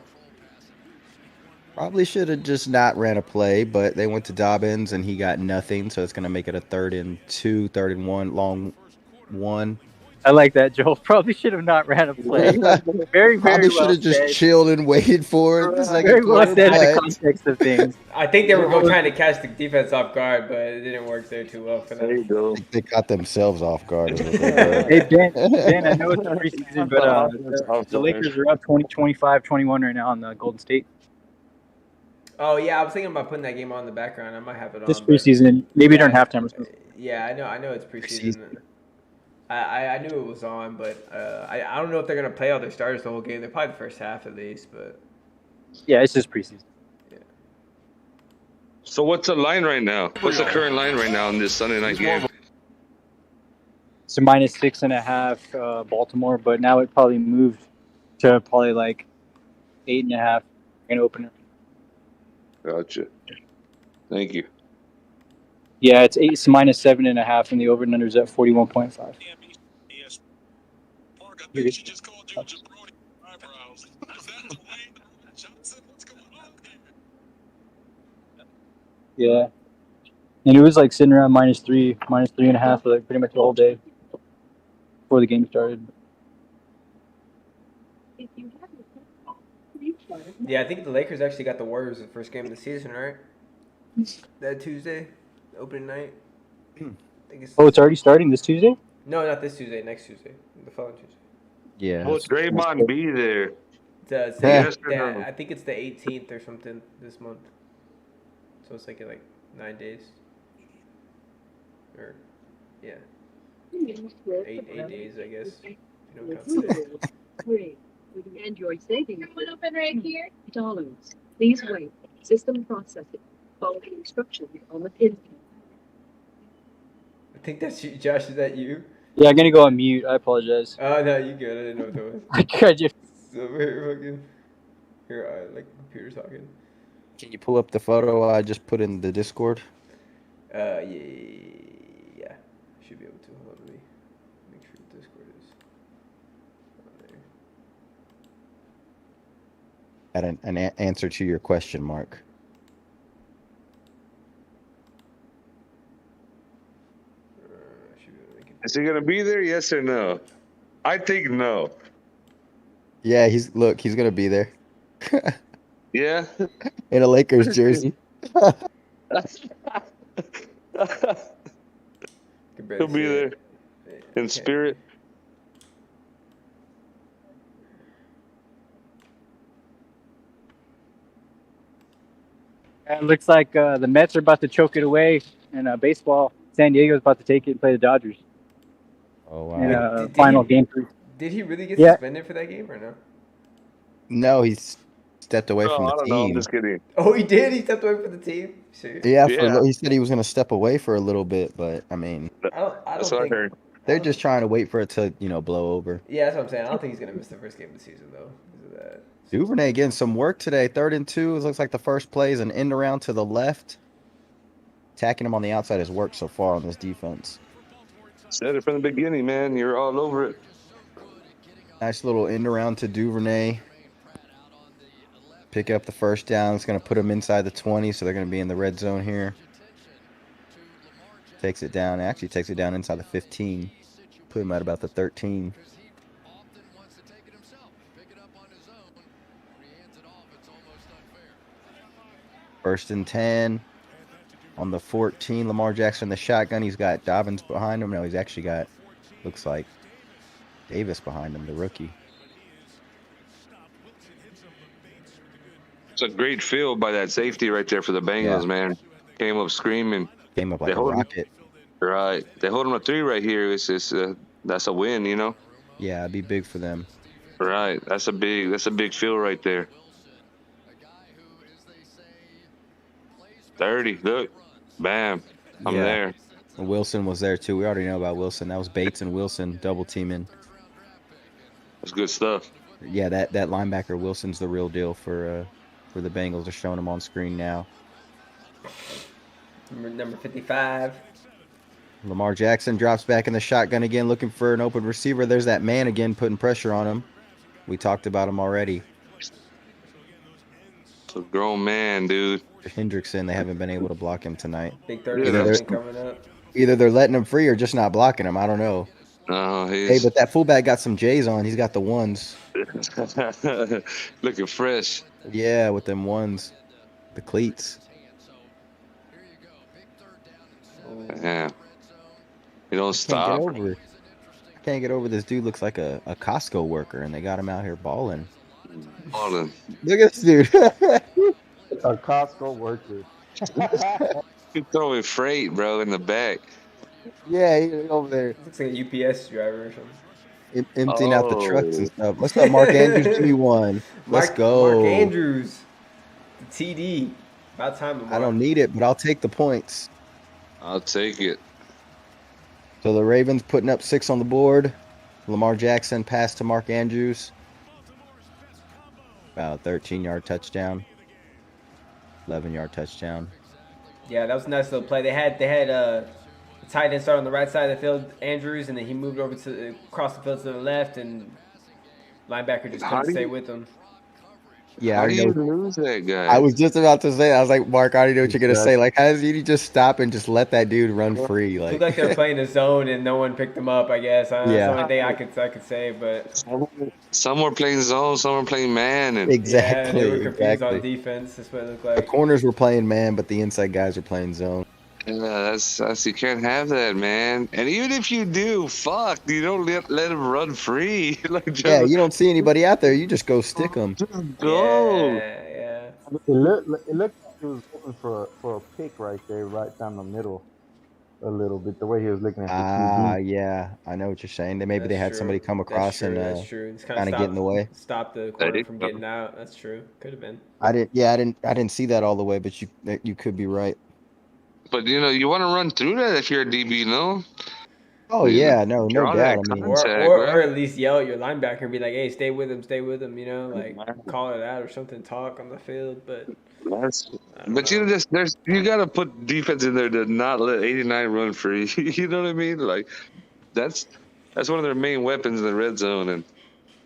Probably should have just not ran a play, but they went to Dobbins and he got nothing. So it's going to make it a 3rd and 2, 3rd and 1, long 1. I like that, Joel. Probably should have not ran a play. Very, very Probably should well have just said. chilled and waited for it. The second Very well quarter, said in the but context of things. I think they were trying to catch the defense off guard, but it didn't work there too well for There them. you go. I think they caught themselves off guard. Is what they did. Hey, Ben, I know it's preseason, but the Lakers are up 20, 25, 21 right now on the Golden State. Oh yeah, I was thinking about putting that game on in the background. I might have it on. This but- preseason, maybe during Yeah. halftime or something. Yeah, I know it's preseason. I knew it was on, but I don't know if they're gonna play all their starters the whole game. They're probably the first half at least, but Yeah, it's just preseason. So what's the line right now? What's the current line right now on this Sunday night game? It's a -6.5 Baltimore, but now it probably moved to probably like 8.5 in opener. Gotcha. Thank you. Yeah, it's -7.5, and the over and under's at 41.5. You're good. Yeah, and it was like sitting around -3, -3.5 for like pretty much the whole day before the game started. yeah, I think the Lakers actually got the Warriors the first game of the season, right? That Tuesday, opening night. I think it's Oh, it's already starting this Tuesday? no, not this Tuesday. Next Tuesday, the following Tuesday. Yeah. Will Draymond be there? It's Yes or no? I think it's the 18th or something this month. So it's like in 9 days. Or yeah, 8 days, I guess. If you don't count today. Great. With the Android saving open right here. $. Please wait. System processing. Follow the instructions on the pin. I think that's you, Josh. Is that you? Yeah, I'm gonna go on mute. I apologize. Oh no, you good? I didn't know what that was. I just So here, fucking here, like the computer's talking. Can you pull up the photo I just put in the Discord? Yeah, should be able to. Hold on, let me make sure Discord is on there. At an answer to your question, Mark. Should be able to make it. Is he gonna be there? Yes or no? I think no. Yeah, he's gonna be there Yeah. in a Lakers jersey. Can barely He'll be see there it. in Okay. spirit. it looks like the Mets are about to choke it away in baseball. San Diego's about to take it and play the Dodgers Oh in wow. a final game 3. Did he really get Yeah. suspended for that game or no? No, he's stepped away Oh, from the I don't know. I'm team. just kidding. Oh, he did. He stepped away from the team. Serious? Yeah, Yeah. he said he was gonna step away for a little bit, but I mean, I That's don't what think. I heard. they're just trying to wait for it to blow over. Yeah, that's what I'm saying. I don't think he's gonna miss the first game of the season though. Because of that. Duvernay getting some work today. 3rd and 2. It looks like the first play is an end around to the left. Attacking him on the outside has worked so far on this defense. Said it from the beginning, man. You're all over it. Nice little end around to Duvernay. Pick up the first down. It's going to put him inside the 20, so they're going to be in the red zone here. Takes it down. Actually takes it down inside the 15. Put him at about the 13. First and 10. On the 14, Lamar Jackson, the shotgun. He's got Dobbins behind him. No, he's actually got, looks like, Davis behind him, the rookie. It's a great field by that safety right there for the Bengals, Yeah. man. Came up screaming. Came up like They a hold him. rocket. Right. They hold him to 3 right here. It's just that's a win, you know. Yeah, it'd be big for them. Right. That's a big field right there. 30. Look. Bam. I'm Yeah. there. Wilson was there too. We already know about Wilson. That was Bates and Wilson double teaming. That's good stuff. Yeah, that linebacker Wilson's the real deal for the Bengals. They're showing him on screen now. Number 55. Lamar Jackson drops back in the shotgun again, looking for an open receiver. There's that man again, putting pressure on him. We talked about him already. It's a grown man, dude. Hendrickson, they haven't been able to block him tonight. Big Yeah, 37 coming up. Either they're letting him free or just not blocking him. I don't know. Oh, Hey, he's but that fullback got some J's on. He's got the ones. looking fresh. Yeah, with them ones. The cleats. Yeah. You don't Can't stop. get over it. I can't get over this dude looks like a Costco worker, and they got him out here balling. Balling. Look at this dude. A Costco worker. You throwing freight, bro, in the back. Yeah, he's over there Looks like a UPS driver or something. emptying out the trucks and Oh. stuff. Let's go, Mark Andrews. Give me one. Let's go. Mark Andrews. The TD. About time, Lamar. I don't need it, but I'll take the points. I'll take it. So the Ravens putting up 6 on the board. Lamar Jackson pass to Mark Andrews. About a 13-yard touchdown. 11-yard touchdown. Yeah, that was a nice little play. They had the tight end start on the right side of the field, Andrews, and then he moved over to across the field to the left, and linebacker just How couldn't do stay you- with him. Yeah, How I do know. you lose that guy? I was just about to say, I was like, Mark, I already know what you're going to say. Like, how does he just stop and just let that dude run free? It Like, looked like they were playing a zone and no one picked them up, I guess. That's Yeah. the only thing I could say, but Some were playing zone, some were playing man, and exactly. yeah, they were confused on exactly. defense. That's what it looked The like. corners were playing man, but the inside guys were playing zone. yeah, that's you can't have that, man. And even if you do, fuck, you don't let him run free. Like just, Yeah, you don't see anybody out there. You just go stick them. just go. Yeah. It looked like he was looking for a pick right there, right down the middle, a little bit. The way he was looking at the Ah, QB. yeah. I know what you're saying. Maybe they That's had true. somebody come That's across true. and That's true. Just kind of get in the way. Stop the corner Hey, from getting out. That's true. Could have been. I didn't see that all the way, but you could be right. But you know, you want to run through that if you're a DB, no? Oh You know, yeah, no draw doubt. that I mean, Or, contact, or or right? at least yell at your linebacker and be like, "Hey, stay with him," you know, like call it out or something, talk on the field. But That's, I don't but you know. just you got to put defense in there to not let 89 run free. You know what I mean? Like that's one of their main weapons in the red zone, and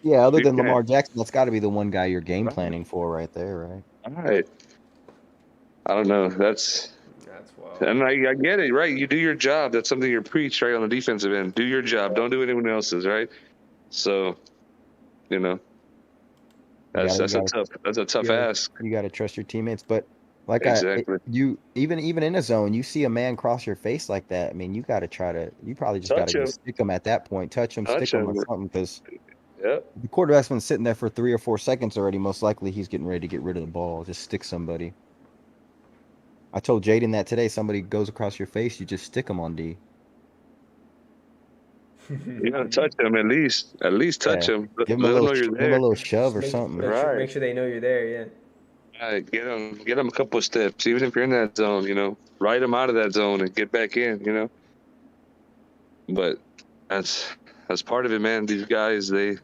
yeah. Other you than can't. Lamar Jackson, that's got to be the one guy you're game Right. planning for right there, right? All right. I don't know. That's That's wild. and I get it, right? You do your job. That's something you're preach right on the defensive end. Do your job. Don't do anyone else's, right? So you know You that's gotta, you gotta, that's a you tough gotta, ask. you gotta trust your teammates. But like Exactly. you even in a zone, you see a man cross your face like that. I mean, you got to try to. You probably just got to Touch go him. stick him at that point, touch him, Touch stick him, or him. something. Because Yep. the quarterback's been sitting there for 3 or 4 seconds already. Most likely, he's getting ready to get rid of the ball. Just stick somebody. I told Jaden that today. Somebody goes across your face, you just stick them on D. You gotta touch him at least. At least touch Yeah, him. Let them know you're give him a there. little shove Just or make something. make sure Right. make sure they know you're there. Yeah. Right. Get them a couple of steps, even if you're in that zone. You know, ride them out of that zone and get back in. You know, but that's part of it, man. These guys, you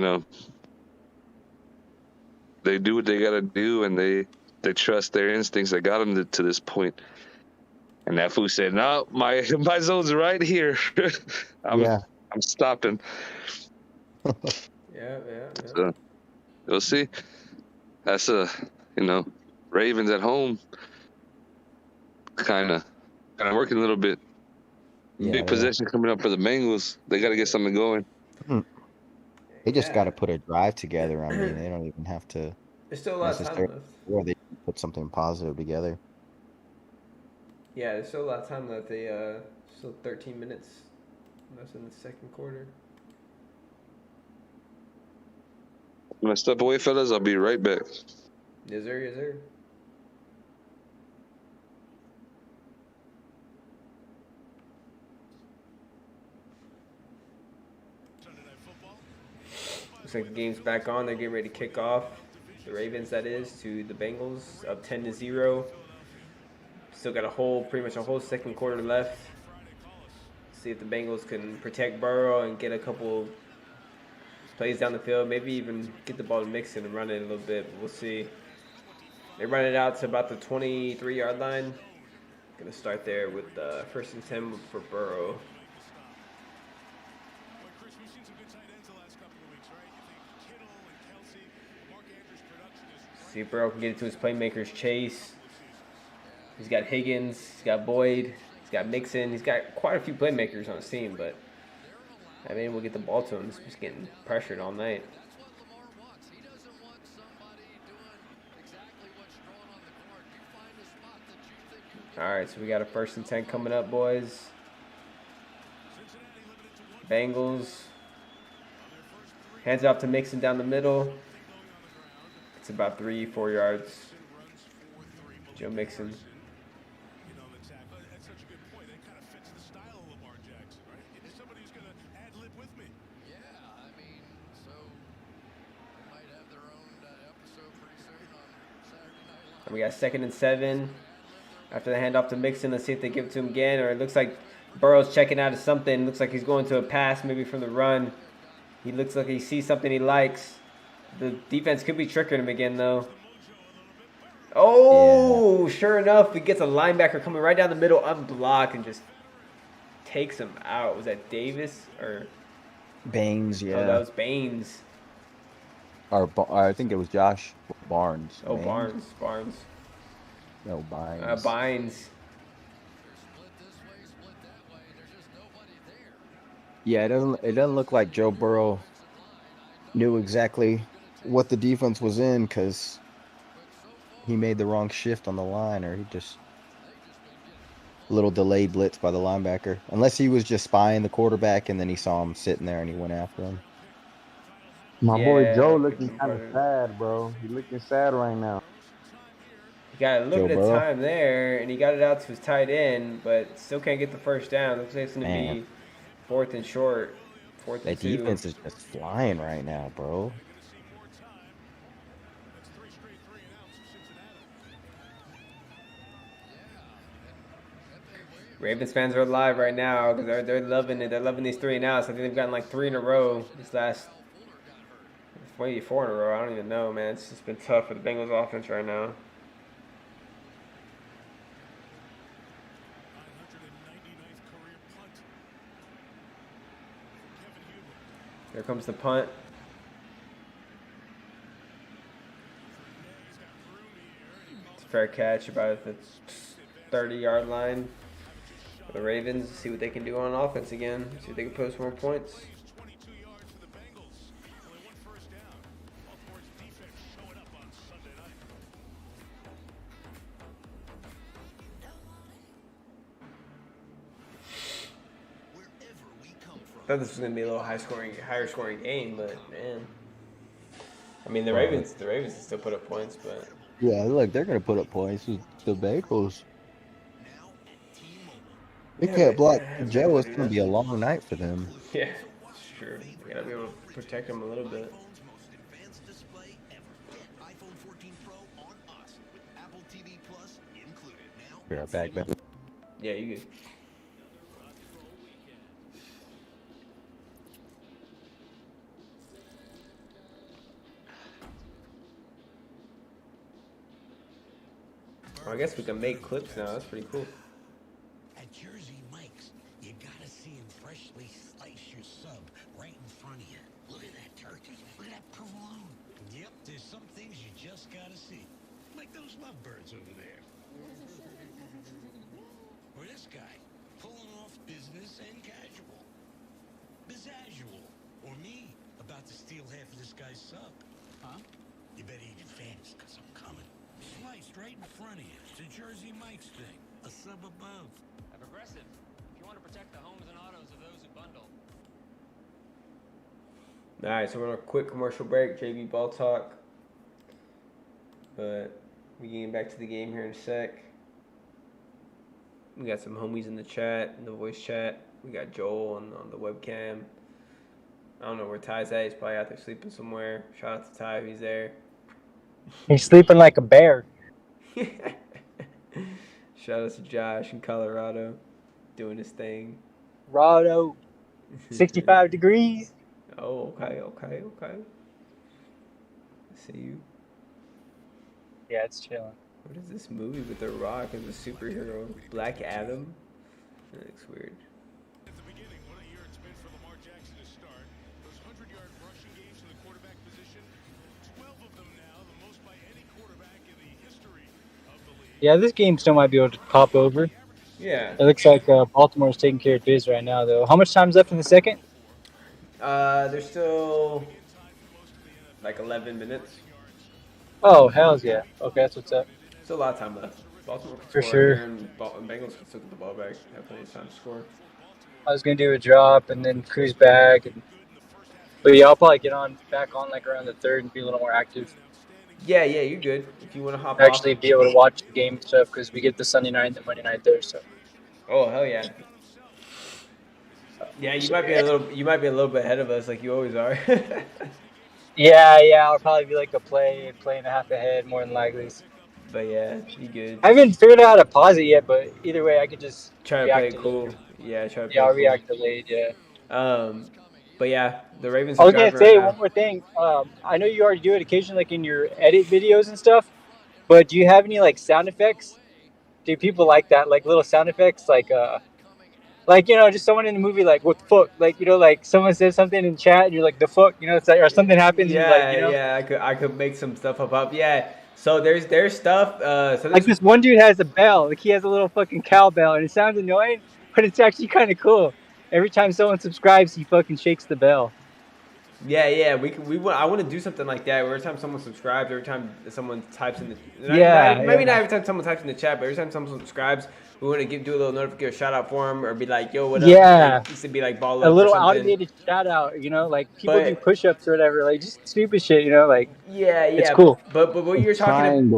know, they do what they gotta do, and they trust their instincts that got them to this point. And that fool said, "No, my my zone's right here. I'm Yeah, I'm stopping." Yeah. So we'll see. That's you know, Ravens at home, kind of working a little bit. yeah. Big possession coming up for the Bengals. They got to get something going. They just got Yeah. to put a drive together. I mean, they don't even have to There's still a lot of time necessarily, left. or they can put something positive together. Yeah, there's still a lot of time left. They still 13 minutes left in the second quarter. I'm gonna step away, fellas. I'll be right back. Yes, sir. Yes, sir. Looks like the game's back on. They're getting ready to kick off. The Ravens, that is, to the Bengals, up 10-0. Still got pretty much a whole second quarter left. See if the Bengals can protect Burrow and get a couple plays down the field. Maybe even get the ball to Mixon and run it a little bit. But we'll see. They run it out to about the 23-yard line. Gonna start there with 1st and 10 for Burrow. See if Burrow can get it to his playmakers. Chase. He's got Higgins. He's got Boyd. He's got Mixon. He's got quite a few playmakers on his team, but I mean, we'll get the ball to him. He's just getting pressured all night. All right, so we got a 1st and 10 coming up, boys. Bengals. Hands off to Mixon down the middle. It's about 3-4 yards. Joe Mixon. And we got 2nd and 7. After the handoff to Mixon, let's see if they give it to him again. Or it looks like Burrow's checking out of something. Looks like he's going to a pass, maybe from the run. He looks like he sees something he likes. The defense could be tricking him again, though. Oh, yeah. Sure enough, he gets a linebacker coming right down the middle, unblocked, and just takes him out. Was that Davis or Baines? Yeah. Oh, that was Baines. Or I think it was Josh Barnes. Oh, Baines? Barnes. No, Bynes. Bynes. Yeah, it doesn't look like Joe Burrow knew exactly what the defense was in because he made the wrong shift on the line, or he just a little delayed blitz by the linebacker. Unless he was just spying the quarterback and then he saw him sitting there and he went after him. My boy Joe looking kind of sad, bro. He looking sad right now. He got a little bit of Burrow. time there, and he got it out to his tight end, but still can't get the first down. Looks like it's going to be 4th and short. 4th and 2. That defense is just flying right now, bro. Ravens fans are alive right now because they're loving it. They're loving these 3 now. So I think they've gotten like 3 in a row this last, maybe 4 in a row. I don't even know, man. It's just been tough for the Bengals offense right now. Here comes the punt. It's a fair catch about the 30-yard line. The Ravens, see what they can do on offense again. See if they can post more points. I thought this was gonna be a little higher scoring game, but man, I mean the Ravens can still put up points, but Yeah, look, they're gonna put up points. The Bengals. They can't block Joe. It's gonna be a long night for them. yeah, it's true. We gotta be able to protect them a little bit. Be right back, man. Yeah, you good. Well, I guess we can make clips now. That's pretty cool. At Jersey Mike's, you gotta see him freshly slice your sub right in front of you. Look at that turkey. Look at that provolone. Yep, there's some things you just gotta see. Like those lovebirds over there. Or this guy, pulling off business and casual. Bizasual. Or me, about to steal half of this guy's sub. Huh? You better eat it fast, because I'm coming. Sliced right in front of you. It's a Jersey Mike's thing. A sub above. A Progressive. If you want to protect the homes and autos of those who bundle. All right, so we're on a quick commercial break. JB BallTalk. But we getting back to the game here in a sec. We got some homies in the chat, in the voice chat. We got Joel on the webcam. I don't know where Ty's at. He's probably out there sleeping somewhere. Shout out to Ty if he's there. He's sleeping like a bear. Shout out to Josh in Colorado, doing his thing. Rado, 65 degrees. Oh, okay. I see you. Yeah, it's chilling. What is this movie with The Rock as a superhero? Black Adam? That looks weird. At the beginning, what a year it's been for Lamar Jackson to start. Those 100-yard rushing games in the quarterback position, 12 of them now, the most by any quarterback in the history of the league. Yeah, this game still might be able to pop over. Yeah. It looks like Baltimore's taking care of biz right now, though. How much time's left in the second? There's still like 11 minutes. Oh, hells yeah. Okay, that's what's up. Still a lot of time left. Baltimore can For score sure. here, and Bengals can still get the ball back. Have plenty of time to score. I was going to do a drop and then cruise back. But yeah, I'll probably get back on like around the third and be a little more active. Yeah, you're good. If you want to hop Actually off. be able to watch the game and stuff because we get the Sunday night and the Monday night there. So. Oh, hell yeah. Yeah, you might be a little bit ahead of us like you always are. Yeah, I'll probably be like a play and a half ahead more than likely. But yeah, you good. I haven't figured out how to pause it yet, but either way, I could just Try to play it cool. Yeah, try to play it I'll cool. react delayed, yeah. But yeah, the Ravens I are was going to driving say right one more thing. I know you already do it occasionally like in your edit videos and stuff, but do you have any like sound effects? Do people like that? Like little sound effects like, you know, just someone in the movie, like, what the fuck? Like, you know, like, someone says something in chat, and you're like, the fuck? You know, it's like, or something happens, and you're like, you know? Yeah, I could make some stuff up. Yeah, so there's stuff. So Like, this one dude has a bell. Like, he has a little fucking cowbell, and it sounds annoying, but it's actually kind of cool. Every time someone subscribes, he fucking shakes the bell. Yeah, I want to do something like that. Where every time someone subscribes, every time someone types in the not every time someone types in the chat, but every time someone subscribes, we want to do a little notification shout out for them or be like, yo, what up? Yeah, like, used to be like ball a up little or something. automated shout out. You know, like people do push-ups or whatever, like just stupid shit. You know, like it's cool. But what you're talking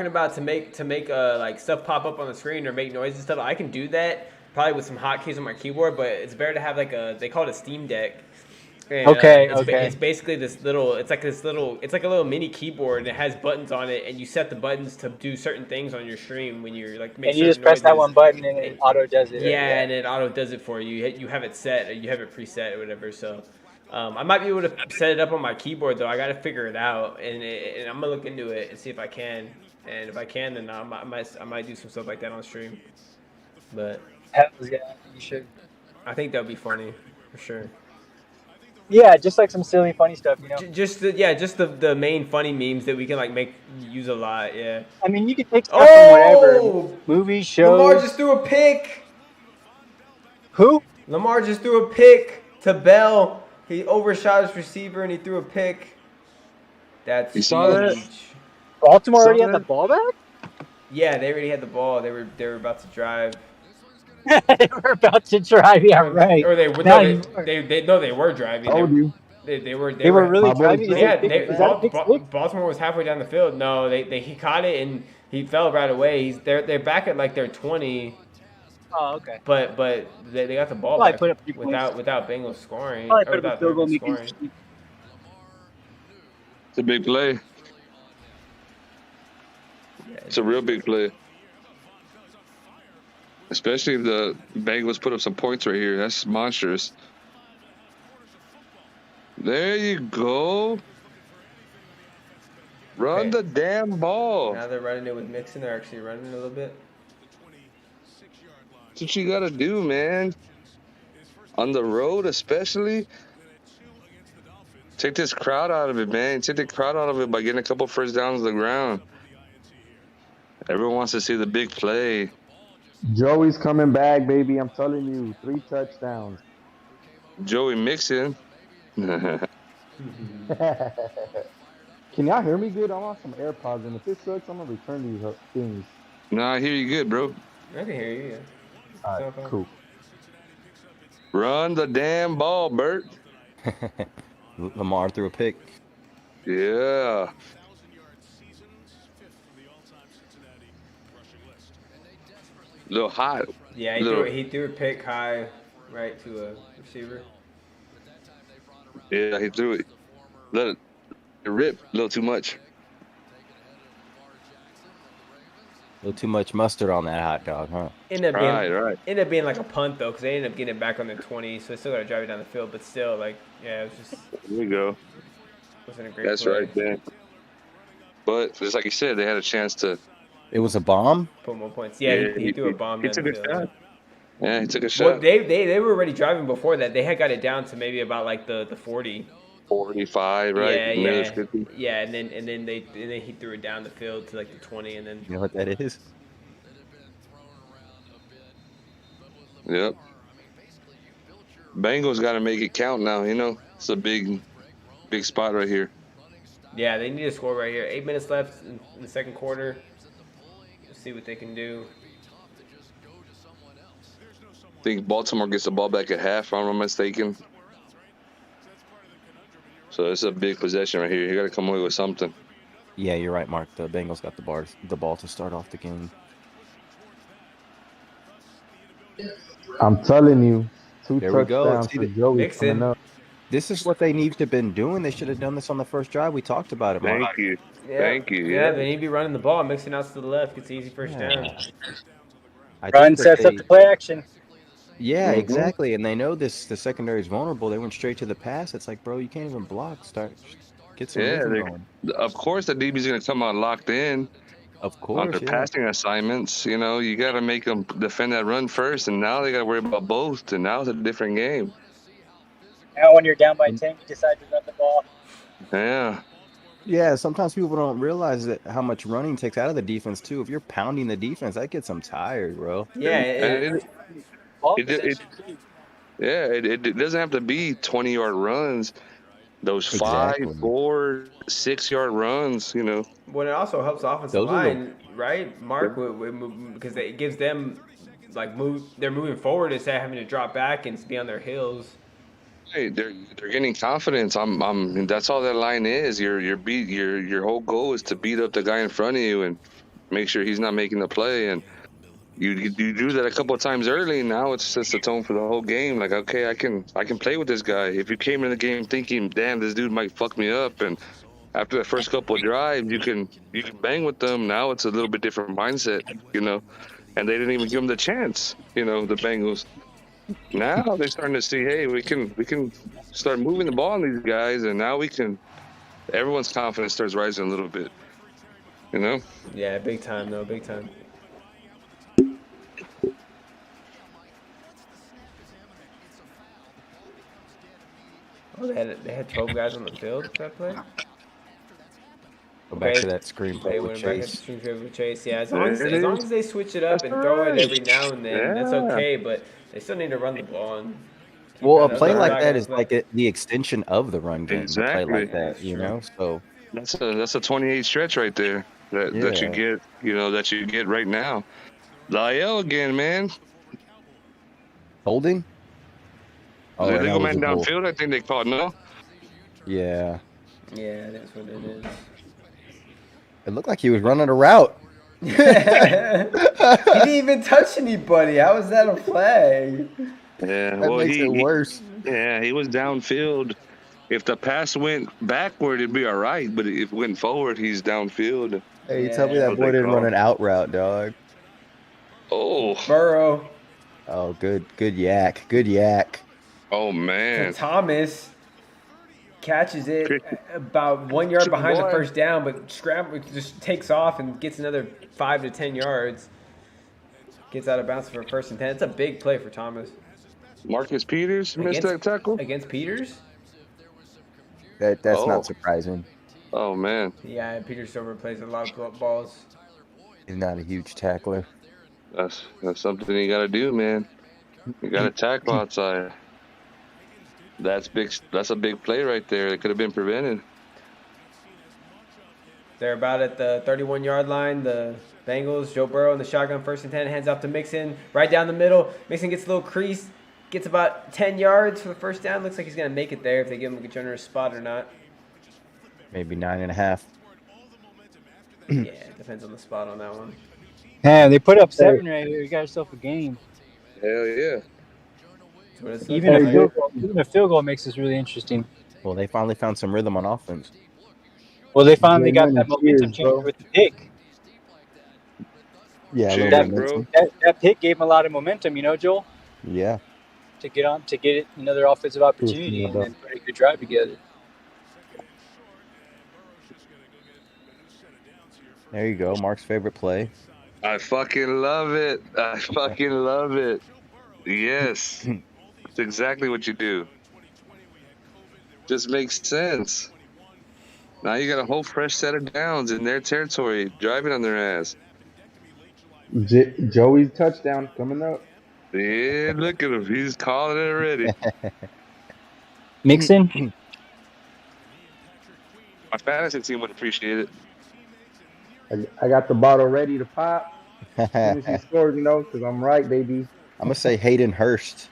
about to make like stuff pop up on the screen or make noise and stuff, I can do that probably with some hotkeys on my keyboard. But it's better to have like they call it a Steam Deck. And, Okay, it's, okay. it's basically this little. It's like a little mini keyboard, and it has buttons on it, and you set the buttons to do certain things on your stream when you're like make And you certain just press that noises. one button and it auto does it, right? Yeah, and it auto does it for you. You have it set, you have it preset or whatever. So, I might be able to set it up on my keyboard though. I got to figure it out, and I'm gonna look into it and see if I can. And if I can, then I might do some stuff like that on stream. But Hell yeah, you should. I think that would be funny for sure. Yeah, just like some silly, funny stuff, you know. Just the main funny memes that we can like make use a lot. Yeah. I mean, you can take stuff from whatever, Oh, movies, Lamar shows. just threw a pick. Who? Lamar just threw a pick to Bell. He overshot his receiver and he threw a pick. That's You saw that? huge. Baltimore already had Saw the ball back? Yeah, they already had the ball. They were about to drive. They were about to drive. Yeah, right. Or they were Now no, you are. they were driving. Told you. They were They were really My boy driving. Is Jay- that a pick? Is that a pick six? Baltimore was halfway down the field. No, he caught it and he fell right away. They're back at like their 20, Oh, okay. but they got the ball Probably back put up 3 points. without Bengals scoring Probably or put up a without field goal, Bengals making scoring. It's a big play. It's a real big play. Especially if the Bengals put up some points right here. That's monstrous. There you go. Run Okay. the damn ball. Now they're running it with Mixon. They're actually running it a little bit. That's what you got to do, man. On the road, especially. Take this crowd out of it, man. Take the crowd out of it by getting a couple first downs on the ground. Everyone wants to see the big play. Joey's coming back, baby. I'm telling you, 3 touchdowns. Joey Mixon. Can y'all hear me good? I'm on some AirPods, and if it sucks, I'm gonna return these things. Nah, I hear you good, bro. I can hear you. Yeah. All right, cool. Run the damn ball, Bert. Lamar threw a pick. Yeah. A little hot. Yeah, he threw a pick high right to a receiver. Yeah, he threw it. Let it rip a little too much. A little too much mustard on that hot dog, huh? Ended Right. up being like a punt though, because they ended up getting it back on their 20, so they still got to drive it down the field. But still, like, yeah, it was just There you go. wasn't a great. That's play. right, man. But just like you said, they had a chance to. It was a bomb? Put more points. Yeah, he threw a bomb He down took the a field. shot. Yeah, he took a Well, shot. they were already driving before that. They had got it down to maybe about like the 40. 45, right? Yeah, And then it was 50. yeah, and then he threw it down the field to like the 20, and then You know what that is? Yep. Bengals got to make it count now. You know, it's a big spot right here. yeah, they need to score right here. 8 minutes left in the second quarter. Let's see what they can do. I think Baltimore gets the ball back at half, if I'm not mistaken. So it's a big possession right here. You got to come away with something. Yeah, you're right, Mark. The Bengals got the ball to start off the game. I'm telling you, 2 There we go. touchdowns See for the- Joey Mixon. coming up. This is what they need to have been doing. They should have done this on the first drive. We talked about it, Mark. Thank you. Yeah. Thank you. Yeah, Yeah. they need to be running the ball, mixing outs to the left, gets the easy first down. I Run think that sets up the play action. Yeah, Mhm. exactly. And they know the secondary is vulnerable. They went straight to the pass. It's like, bro, you can't even block. Get some Yeah, rhythm they- going. Of course, the DB's going to come out locked in Of on course, their yeah. passing assignments. You know, you got to make them defend that run first, and now they got to worry about both. And now it's a different game. Now when you're down by 10, you decide to run the ball. Yeah. Yeah, sometimes people don't realize that how much running takes out of the defense too. If you're pounding the defense, that gets them tired, bro. Yeah, And Ball It- it- possession, too. it doesn't have to be 20-yard runs. Those 5, Exactly. 4, 6-yard runs, you know. Well, it also helps the offensive Those are the- line, right, Mark? Because it gives them like they're moving forward instead of having to drop back and be on their heels. Hey, they're getting confidence. That's all that line is. Your whole goal is to beat up the guy in front of you and make sure he's not making the play. And you do that a couple of times early, and now it sets the tone for the whole game. Like, okay, I can play with this guy. If you came in the game thinking, damn, this dude might fuck me up, and after the first couple of drives, you can bang with them. Now it's a little bit different mindset, you know. And they didn't even give them the chance, you know, the Bengals. Now they're starting to see, hey, we can start moving the ball on these guys, and now we can. Everyone's confidence starts rising a little bit, you know. Yeah, big time though, big time. Oh, they had 12 guys on the field for that play. Go back Okay. to that screen play They with went back at the Chase. screen play with Chase. Yeah, as There long it is. as they switch it up That's and throw it right. every now and then, that's Yeah. okay. But they still need to run the ball. And keep Well, a that play other like guy that gonna is play. like the extension of the run game. A play Exactly. like that, you know. So That's a 28 stretch right there that you Yeah. get, you know, that you get right now. Lyle again, man. holding. Oh, and that Illegal was man a goal. downfield. I think they called no. Yeah, Yeah, that's what it is. it looked like he was running a route. He didn't even touch anybody. How is that a flag? Yeah, That well, makes it worse. yeah, he was downfield. If the pass went backward, it'd be all right. But if it went forward, he's downfield. Hey, tell me Yeah. that What boy they didn't run call. an out route, dog. Oh, Burrow Oh, good yak, good yak. oh to man. Thomas catches it Christian- about 1 yard behind the boy. first down, but just takes off and gets another 5 to 10 yards. Gets out of bounds for a 1st and 10. It's a big play for Thomas. Marcus Peters missed that tackle. Against Peters? That's Oh. not surprising. Oh man, Yeah, Peters still plays a lot of balls. He's not a huge tackler. that's something you got to do, man. You got to tackle outside. That's big. That's a big play right there. It could have been prevented. They're about at the 31-yard line. The Bengals, Joe Burrow in the shotgun, 1st and 10, hands off to Mixon, right down the middle. Mixon gets a little crease, gets about 10 yards for the 1st down. Looks like he's going to make it there if they give him a generous spot or not. Maybe 9.5. Yeah, it depends on the spot on that one. Man, they put up 7 right here. You got yourself a game. Hell yeah. That's what it's Even looking a like. field goal makes this really interesting. Well, they finally found some rhythm on offense. Well, they finally got Money, that momentum cheers, change bro. with the pick. Yeah, a Cheers, little bro. momentum. That pick gave them a lot of momentum, you know, Joel, Yeah. to get another offensive opportunity and then put a good drive together. There you go. Mark's favorite play. I fucking love it. I fucking love it. Yes. It's exactly what you do. Just makes sense. Now you got a whole fresh set of downs in their territory, driving on their ass. Joey's touchdown coming up. Yeah, look at him. He's calling it already. Mixon? My fantasy team would appreciate it. I got the bottle ready to pop as soon as he I'm scores, you know, because I'm right, baby. gonna say Hayden Hurst.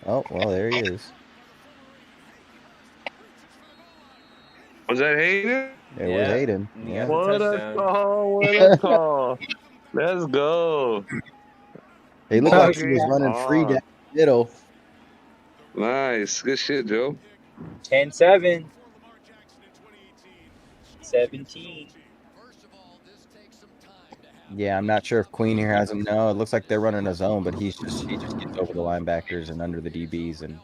Oh well, there he is. Was that Hayden? It was Yeah. Hayden. He Yeah. got the What a touchdown. call. What a call. Let's go. He looked Ball like he was game running free on. down the middle. Nice. Good shit, Joe. 10-7. 17. Yeah, I'm not sure if Queen here has him. No, it looks like they're running a zone, but he just gets over the linebackers and under the DBs, and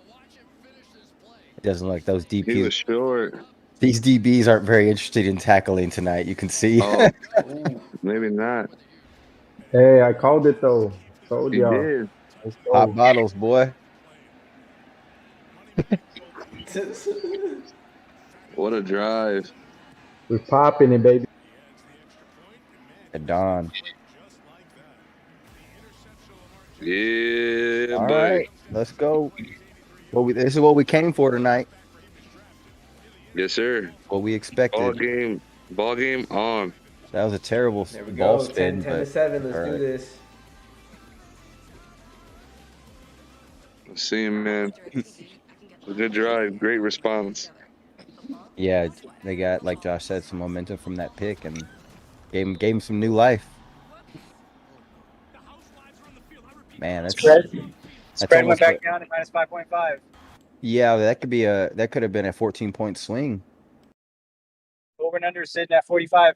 it doesn't look like those He was DBs. short. These DBs aren't very interested in tackling tonight. You can see. Oh, maybe not. Hey, I called it though. Told He y'all. did. Let's Pop go. bottles, boy. What a drive. We're popping it, baby. At dawn. Yeah, All buddy. right, let's go. This is what we came for tonight. Yes, sir. What we expected. Ball game on. That was a terrible There we ball go. spin. 10 to but 7. Let's all do right. this. Let's see him, man. A good drive. Great response. Yeah, they got, like Josh said, some momentum from that pick and gave him some new life. Man, Spread that's spread went almost back down to minus 5.5. yeah. That could have been a 14-point swing. Over and under is sitting at 45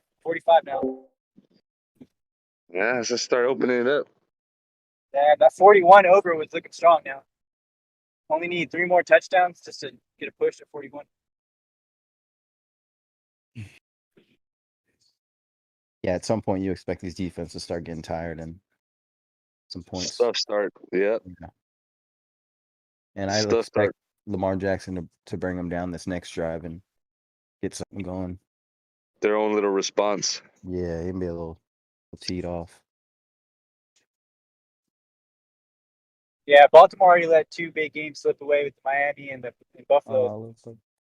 now. Yeah, let's just start opening it up. Yeah, that 41 over was looking strong now. Only need 3 more touchdowns just to get a push to 41. Yeah, at some point you expect these defenses to start getting tired and some points. Stuff start. Yep. Yeah. And I Stuff expect start. Lamar Jackson to bring them down this next drive and get something going. Their own little response. Yeah, he can be a little teed off. Yeah, Baltimore already let 2 big games slip away with Miami and Buffalo.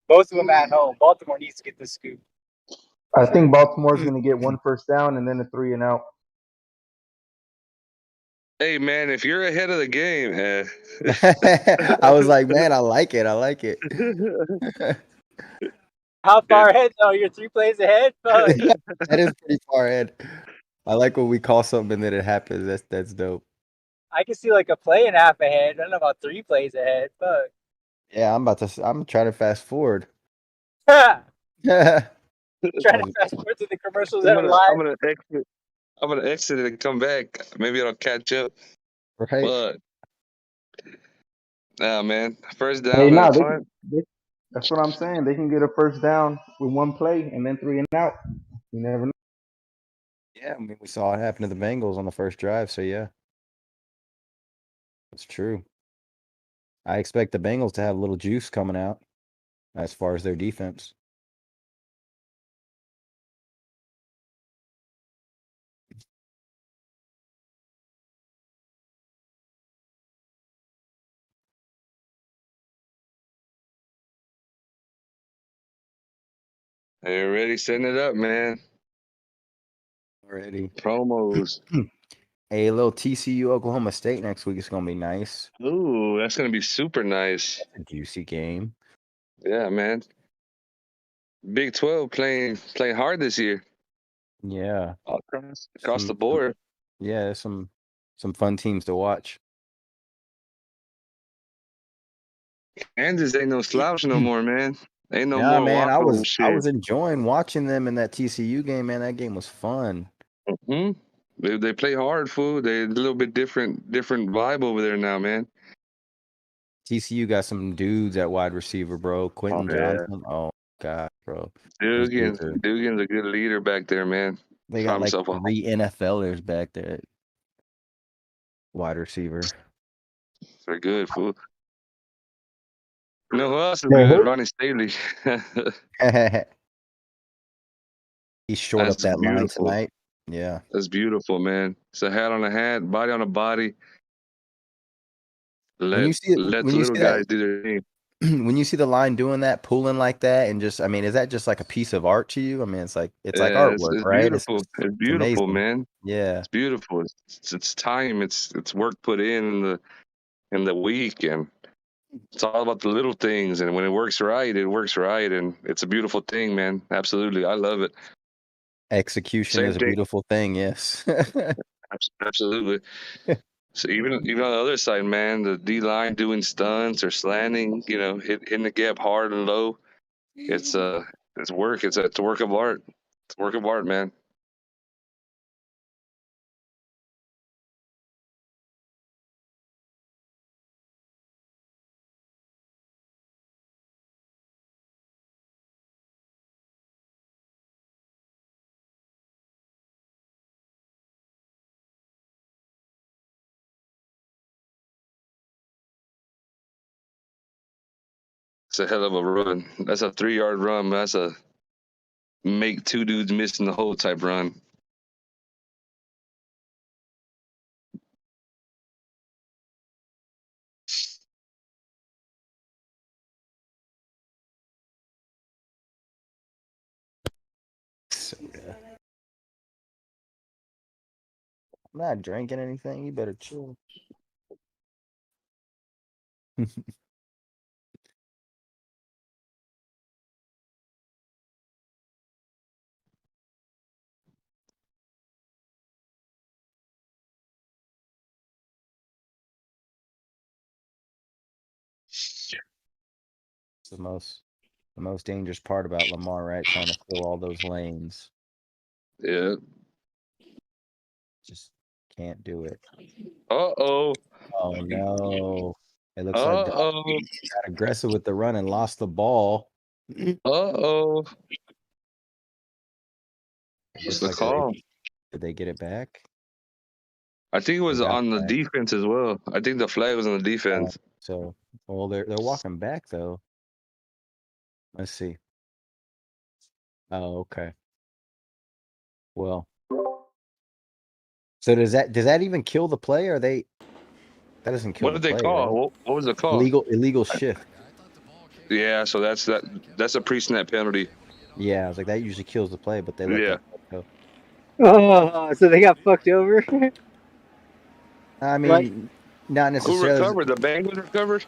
Both of them at home. Baltimore needs to get this scoop. I think Baltimore's going to get 1 first down and then a 3 and out. Hey man, if you're ahead of the game, I was like, man, I like it. I like it. How far ahead though? You're 3 plays ahead? Fuck. That is pretty far ahead. I like when we call something and then it happens. That's dope. I can see like a play and a half ahead. I don't know about 3 plays ahead. Fuck. Yeah, I'm trying to fast forward. Trying Right. to fast forward to the commercials that are live. I'm gonna exit it and come back. Maybe it'll catch up. But man, first down Hey, and a nah, punt. that's what I'm saying. They can get a first down with 1 play and then 3 and out. You never know. Yeah, I mean, we saw it happen to the Bengals on the first drive, so yeah. That's true. I expect the Bengals to have a little juice coming out as far as their defense. They're already setting it up, man. Already. Promos. A little TCU Oklahoma State next week is gonna be nice. Ooh, that's gonna be super nice. That's a juicy game. Yeah, man. Big 12 playing hard this year. Yeah. Across the board. Yeah, some fun teams to watch. Kansas ain't no slouch no more, man. Ain't no Nah, more man, I walkover was shit. enjoying watching them in that TCU game, man. That game was fun. Hmm. They play hard, fool. They a little bit different vibe over there now, man. TCU got some dudes at wide receiver, bro. Quentin yeah. Johnson. Oh God, bro. Those dudes Dugan's a good leader back there, man. They got like 3 NFLers back there at wide receiver. They're good, fool. You know who else is Man, good? who? Ronnie Staley. He shored up That's that line beautiful. tonight. Yeah. That's beautiful, man. It's a hat on a hat, body on a body. When you see Let the little guys do their thing. when you see the line doing that, pulling like that, and just, I mean, is that just like a piece of art to you? I mean, it's like artwork, It's right? beautiful. It's beautiful, amazing. man. Yeah. It's beautiful. It's time. It's work put in the week, and it's all about the little things. And when it works right, and it's a beautiful thing, man. Absolutely, I love it. Execution Same is a thing. beautiful thing. Yes. Absolutely. So even on the other side, man, the D line doing stunts or slanting, hitting the gap hard and low. It's work. It's a work of art. It's a work of art, man. It's a hell of a run. That's a 3-yard run. That's a make 2 dudes miss in the hole type run. Soda. I'm not drinking anything. You better chill. It's the most dangerous part about Lamar, right? Trying to fill all those lanes. Yeah. Just can't do it. Uh-oh. Oh no. It looks like Doc Uh-oh. got aggressive with the run and lost the ball. Uh-oh. What's Looks the like call? did they get it back? I think it was They got on the it back. defense as well. I think the flag was on the defense. So well they're walking back though. Let's see. Oh, okay. Well. So does that even kill the play, or that doesn't kill What the did they play, call? right? What was the call? Illegal shift. Yeah, so that's a pre-snap penalty. Yeah, I was like that usually kills the play, but they let Yeah. that go. Oh, so they got fucked over. I mean, Right. not Who necessarily. recovered? The Bengals recovered?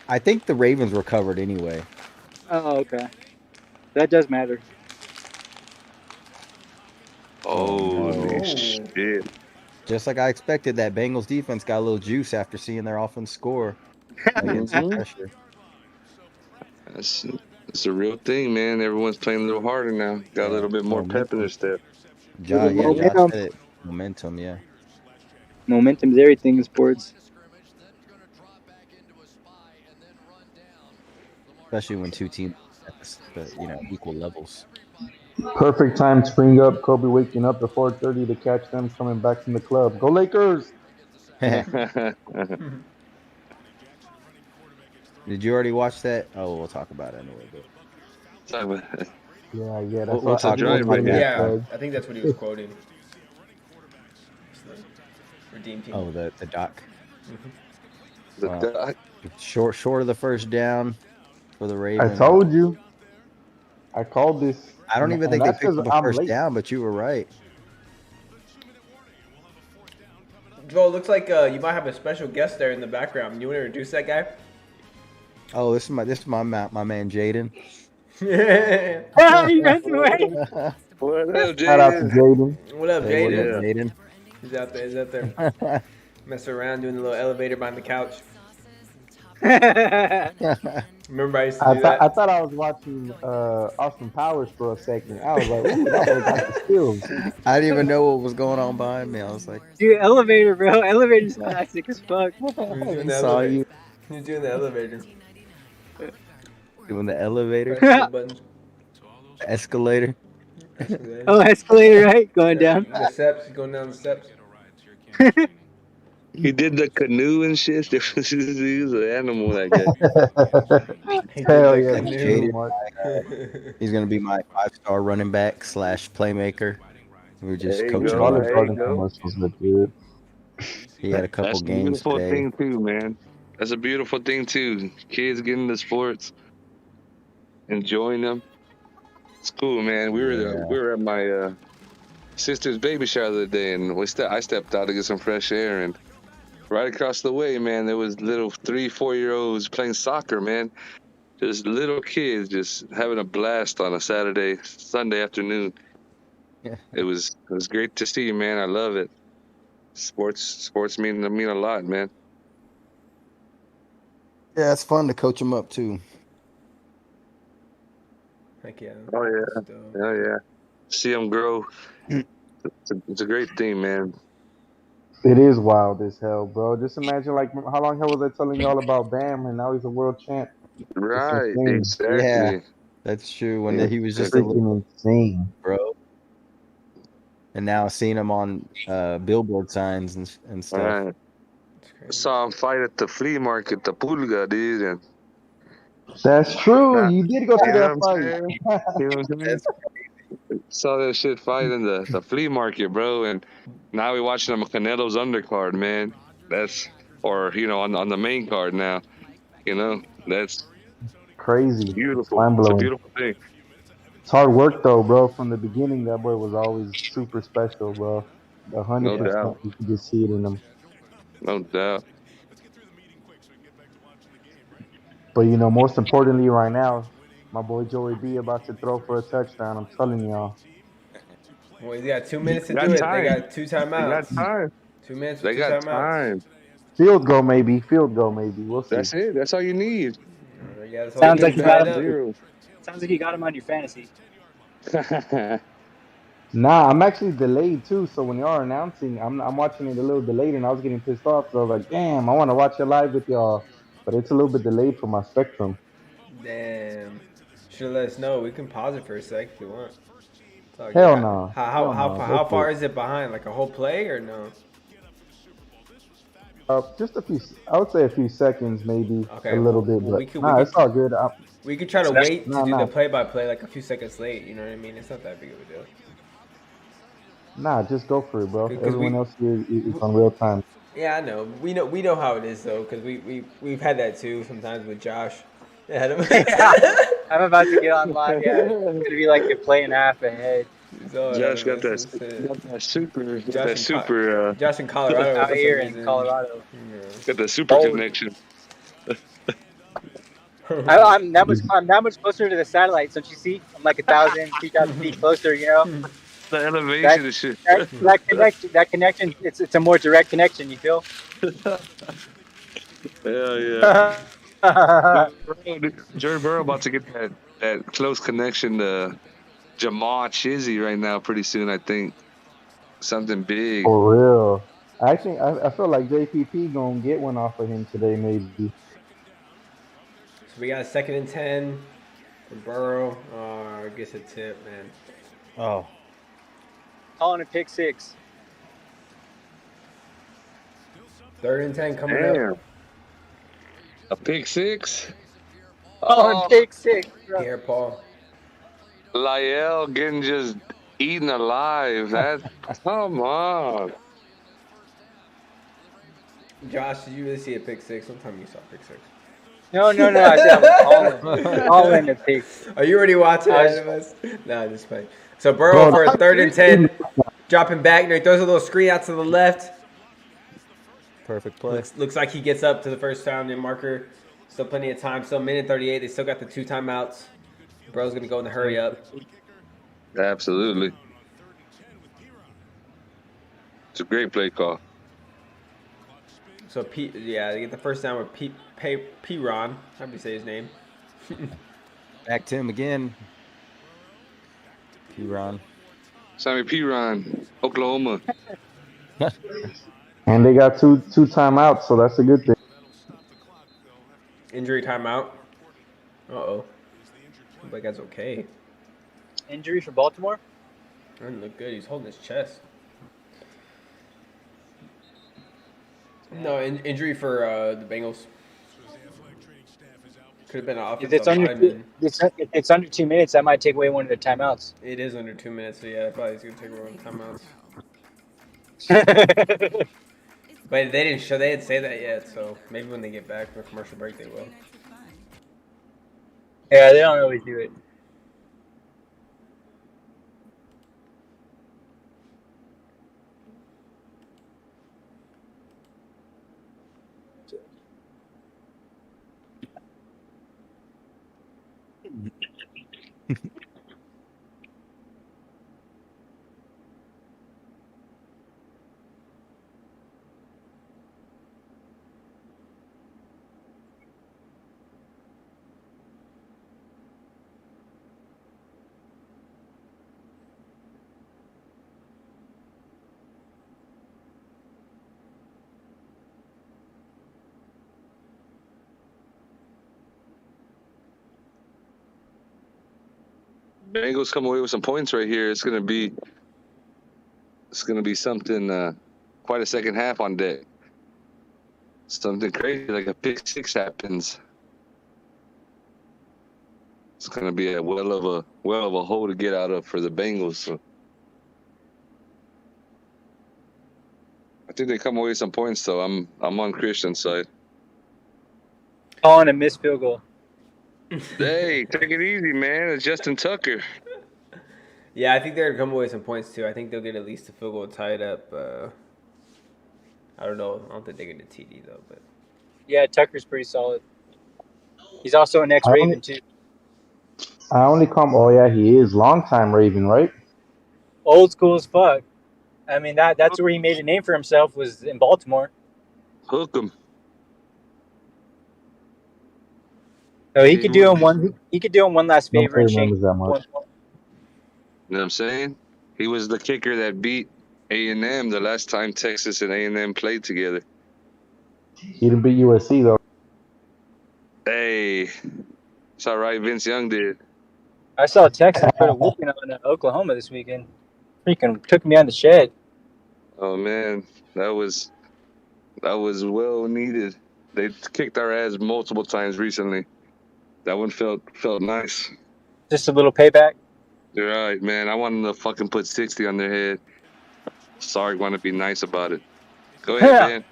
I think the Ravens recovered anyway. Oh, okay. That does matter. Holy no. shit. Just like I expected, that Bengals defense got a little juice after seeing their offense score against the Mhm. pressure. It's a real thing, man. Everyone's playing a little harder now. Got a little bit more pep in their step. Little Josh momentum. said it. Momentum, yeah. Momentum's everything in sports. Especially when two teams at equal levels. Perfect time to bring up Kobe waking up at 4:30 to catch them coming back from the club. Go Lakers! Did you already watch that? Oh, we'll talk about it in a little bit. Yeah. That's We'll what I talk didn't about even it. Yeah, thread. I think that's what he was quoting. Redeem team. Oh, the doc. The Short of the first down for the I Ravens. told you. I called this. I don't even think they that's picked 'cause up a I'm first late. down, but you were right. Joel, looks like you might have a special guest there in the background. You want to introduce that guy? Oh, this is my man Jaden. Ah, you ran away. What up, Shout out to Jaden? Jaden. What up, Hey, what up, Jaden? Jaden? He's out there. Messing around, doing a little elevator behind the couch. Remember I used to do that? I thought I was watching Austin Powers for a second. I was like, ooh, that boy got the skills. I didn't even know what was going on behind me. I was like, Dude, elevator, bro. Elevator's classic as fuck. He was doing I the saw elevator. you He was doing the elevator. doing the elevator, Press the buttons. escalator. Oh, escalator, right? Going Yeah, down. the steps. He's going down the steps. He did the canoe and shit. He was an animal, that guy. He did Hell the yeah, That's canoe. Jaden. He's gonna be my 5-star running back / playmaker. We were just There you coaching go. all him. the There you Jordan go. commercials look good. He had a couple That's a games beautiful today. thing too, man. That's a beautiful thing too. Kids getting into sports, enjoying them. It's cool, man. We were at my sister's baby shower the other day, and I stepped out to get some fresh air, and right across the way, man, there was little 3-4-year-olds playing soccer, man. Just little kids just having a blast on a Sunday afternoon. Yeah. It was great to see, man. I love it. Sports mean a lot, man. Yeah, it's fun to coach him up too. Heck yeah. Oh yeah, oh yeah. See them grow. It's a great thing, man. It is wild as hell, bro. Just imagine, like, how long was I telling y'all about Bam, and now he's a world champ? Right, insane. exactly. Yeah, that's true. When he was just a little Freaking insane. bro, and now seeing him on billboard signs and stuff. Right. I saw him fight at the flea market, the Pulga, dude, and That's true. Nah. You did go to you know that what I'm fight. saying? You know what I'm saying? Saw that shit fight in the flea market, bro, and now we're watching him Canelo's undercard, man. That's on the main card now. That's Crazy. beautiful. Mind It's a blowing. beautiful thing. It's hard work though, bro. From the beginning, that boy was always super special, bro. No 100%. doubt. You can just see it in him. No doubt. But most importantly, right now, my boy Joey B about to throw for a touchdown. I'm telling y'all. Well, he's got 2 minutes to Got do it. time. They got 2 They got timeouts. time. 2 minutes They with 2 got timeouts. time. Field goal maybe. We'll see. That's it. That's all you need. Yeah, this whole Sounds team's like you got tied him. up. Zero. Sounds like you got him on your fantasy. Nah, I'm actually delayed too. So when y'all are announcing, I'm watching it a little delayed, and I was getting pissed off. So I was like, damn, I want to watch it live with y'all, but it's a little bit delayed for my Spectrum. Damn. Should let us know. We can pause it for a sec if you want. It's all good. Hell no, hell no, How go for far it. is it behind? Like a whole play or no? Just a few. I would say a few seconds, maybe a Okay. little bit, Well, but nah, it's all good. we could try to Smash. wait to Nah, do the nah, play-by-play like a few seconds late. You know what I mean? It's not that big of a deal. nah. Just go for it, bro. Because Everyone else here is on real time. yeah, I know. We know how it is though. Because we've had that too sometimes with Josh. Ahead of Yeah, us. I'm about to get on live. Yeah, it's gonna be like a play and a half ahead. He's all ahead Josh of got us. that. That's it. Got that super. Got Josh that in super. Josh in Colorado Out for some here in reason. Colorado. Got that super Bold. connection. I'm that much closer to the satellite. Don't you see? I'm like 1,000, 2,000 feet closer. You know The that elevation and shit. connection. It's a more direct connection. You feel? Hell yeah. Yeah, Joe Burrow about to get that close connection to Jamal Chizzy right now pretty soon, I think. Something big. For real. I think I feel like JPP gonna get one off of him today, maybe. So we got a 2nd and 10 for Burrow. I guess a tip, man. Oh, calling a pick six. 3rd and 10 coming up. Damn. A pick six? Calling Oh, pick six. Bro. Pierre Paul. Lyell getting just eaten alive. That come on. Josh, did you really see a pick six? What time you saw pick six? No. I said I was calling a pick. Are you already watching I ahead was- of us? No, just playing. So Burrow Bro, for a that's 3rd and 10, dropping back. He throws a little screen out to the left. perfect play. Looks like he gets up to the first down and marker. Still plenty of time. Still minute 38. They still got the 2 timeouts. Burrow's gonna go in the hurry up. Absolutely. It's a great play call. So they get the first down with Ron. How do you say his name? Back to him again. P-Ron. Sammy Piron, Oklahoma. And they got two timeouts, so that's a good thing. Injury timeout. Uh-oh. Hope that guy's okay. Injury for Baltimore. Doesn't look good. He's holding his chest. No, injury for the Bengals. Could have been an If offensive lineman. it's under 2 minutes, that might take away one of the timeouts. It is under 2 minutes, so yeah, probably he's gonna take one timeouts. But they didn't say that yet, so maybe when they get back from the commercial break they will. Yeah, they don't always do it. Bengals come away with some points right here. It's gonna be something quite a second half on deck. Something crazy like a pick six happens. It's gonna be a well of a hole to get out of for the Bengals. So I think they come away with some points though. I'm on Christian's side. Calling a missed field goal. Hey, take it easy, man. It's Justin Tucker. Yeah, I think they're gonna come away with some points too. I think they'll get at least a field goal tied up. I don't know. I don't think they get a TD though, but Yeah, Tucker's pretty solid. He's also an ex-Raven too. I only come. Oh yeah, he is long time Raven, right? Old school as fuck. I mean that's where he made a name for himself was in Baltimore. Hook 'em. No, he He could do would. him one. He could do him one last favor Nobody and shake remembers that much. 1 point. You know what I'm saying? He was the kicker that beat A&M the last time Texas and A&M played together. He didn't beat USC though. Hey, it's all right. Vince Young did. I saw Texas put a whooping on Oklahoma this weekend. Freaking took me on the shed. Oh man, that was well needed. They kicked our ass multiple times recently. That one felt nice. Just a little payback. You're right, man. I want them to fucking put 60 on their head. Sorry, want to be nice about it. Go ahead, man.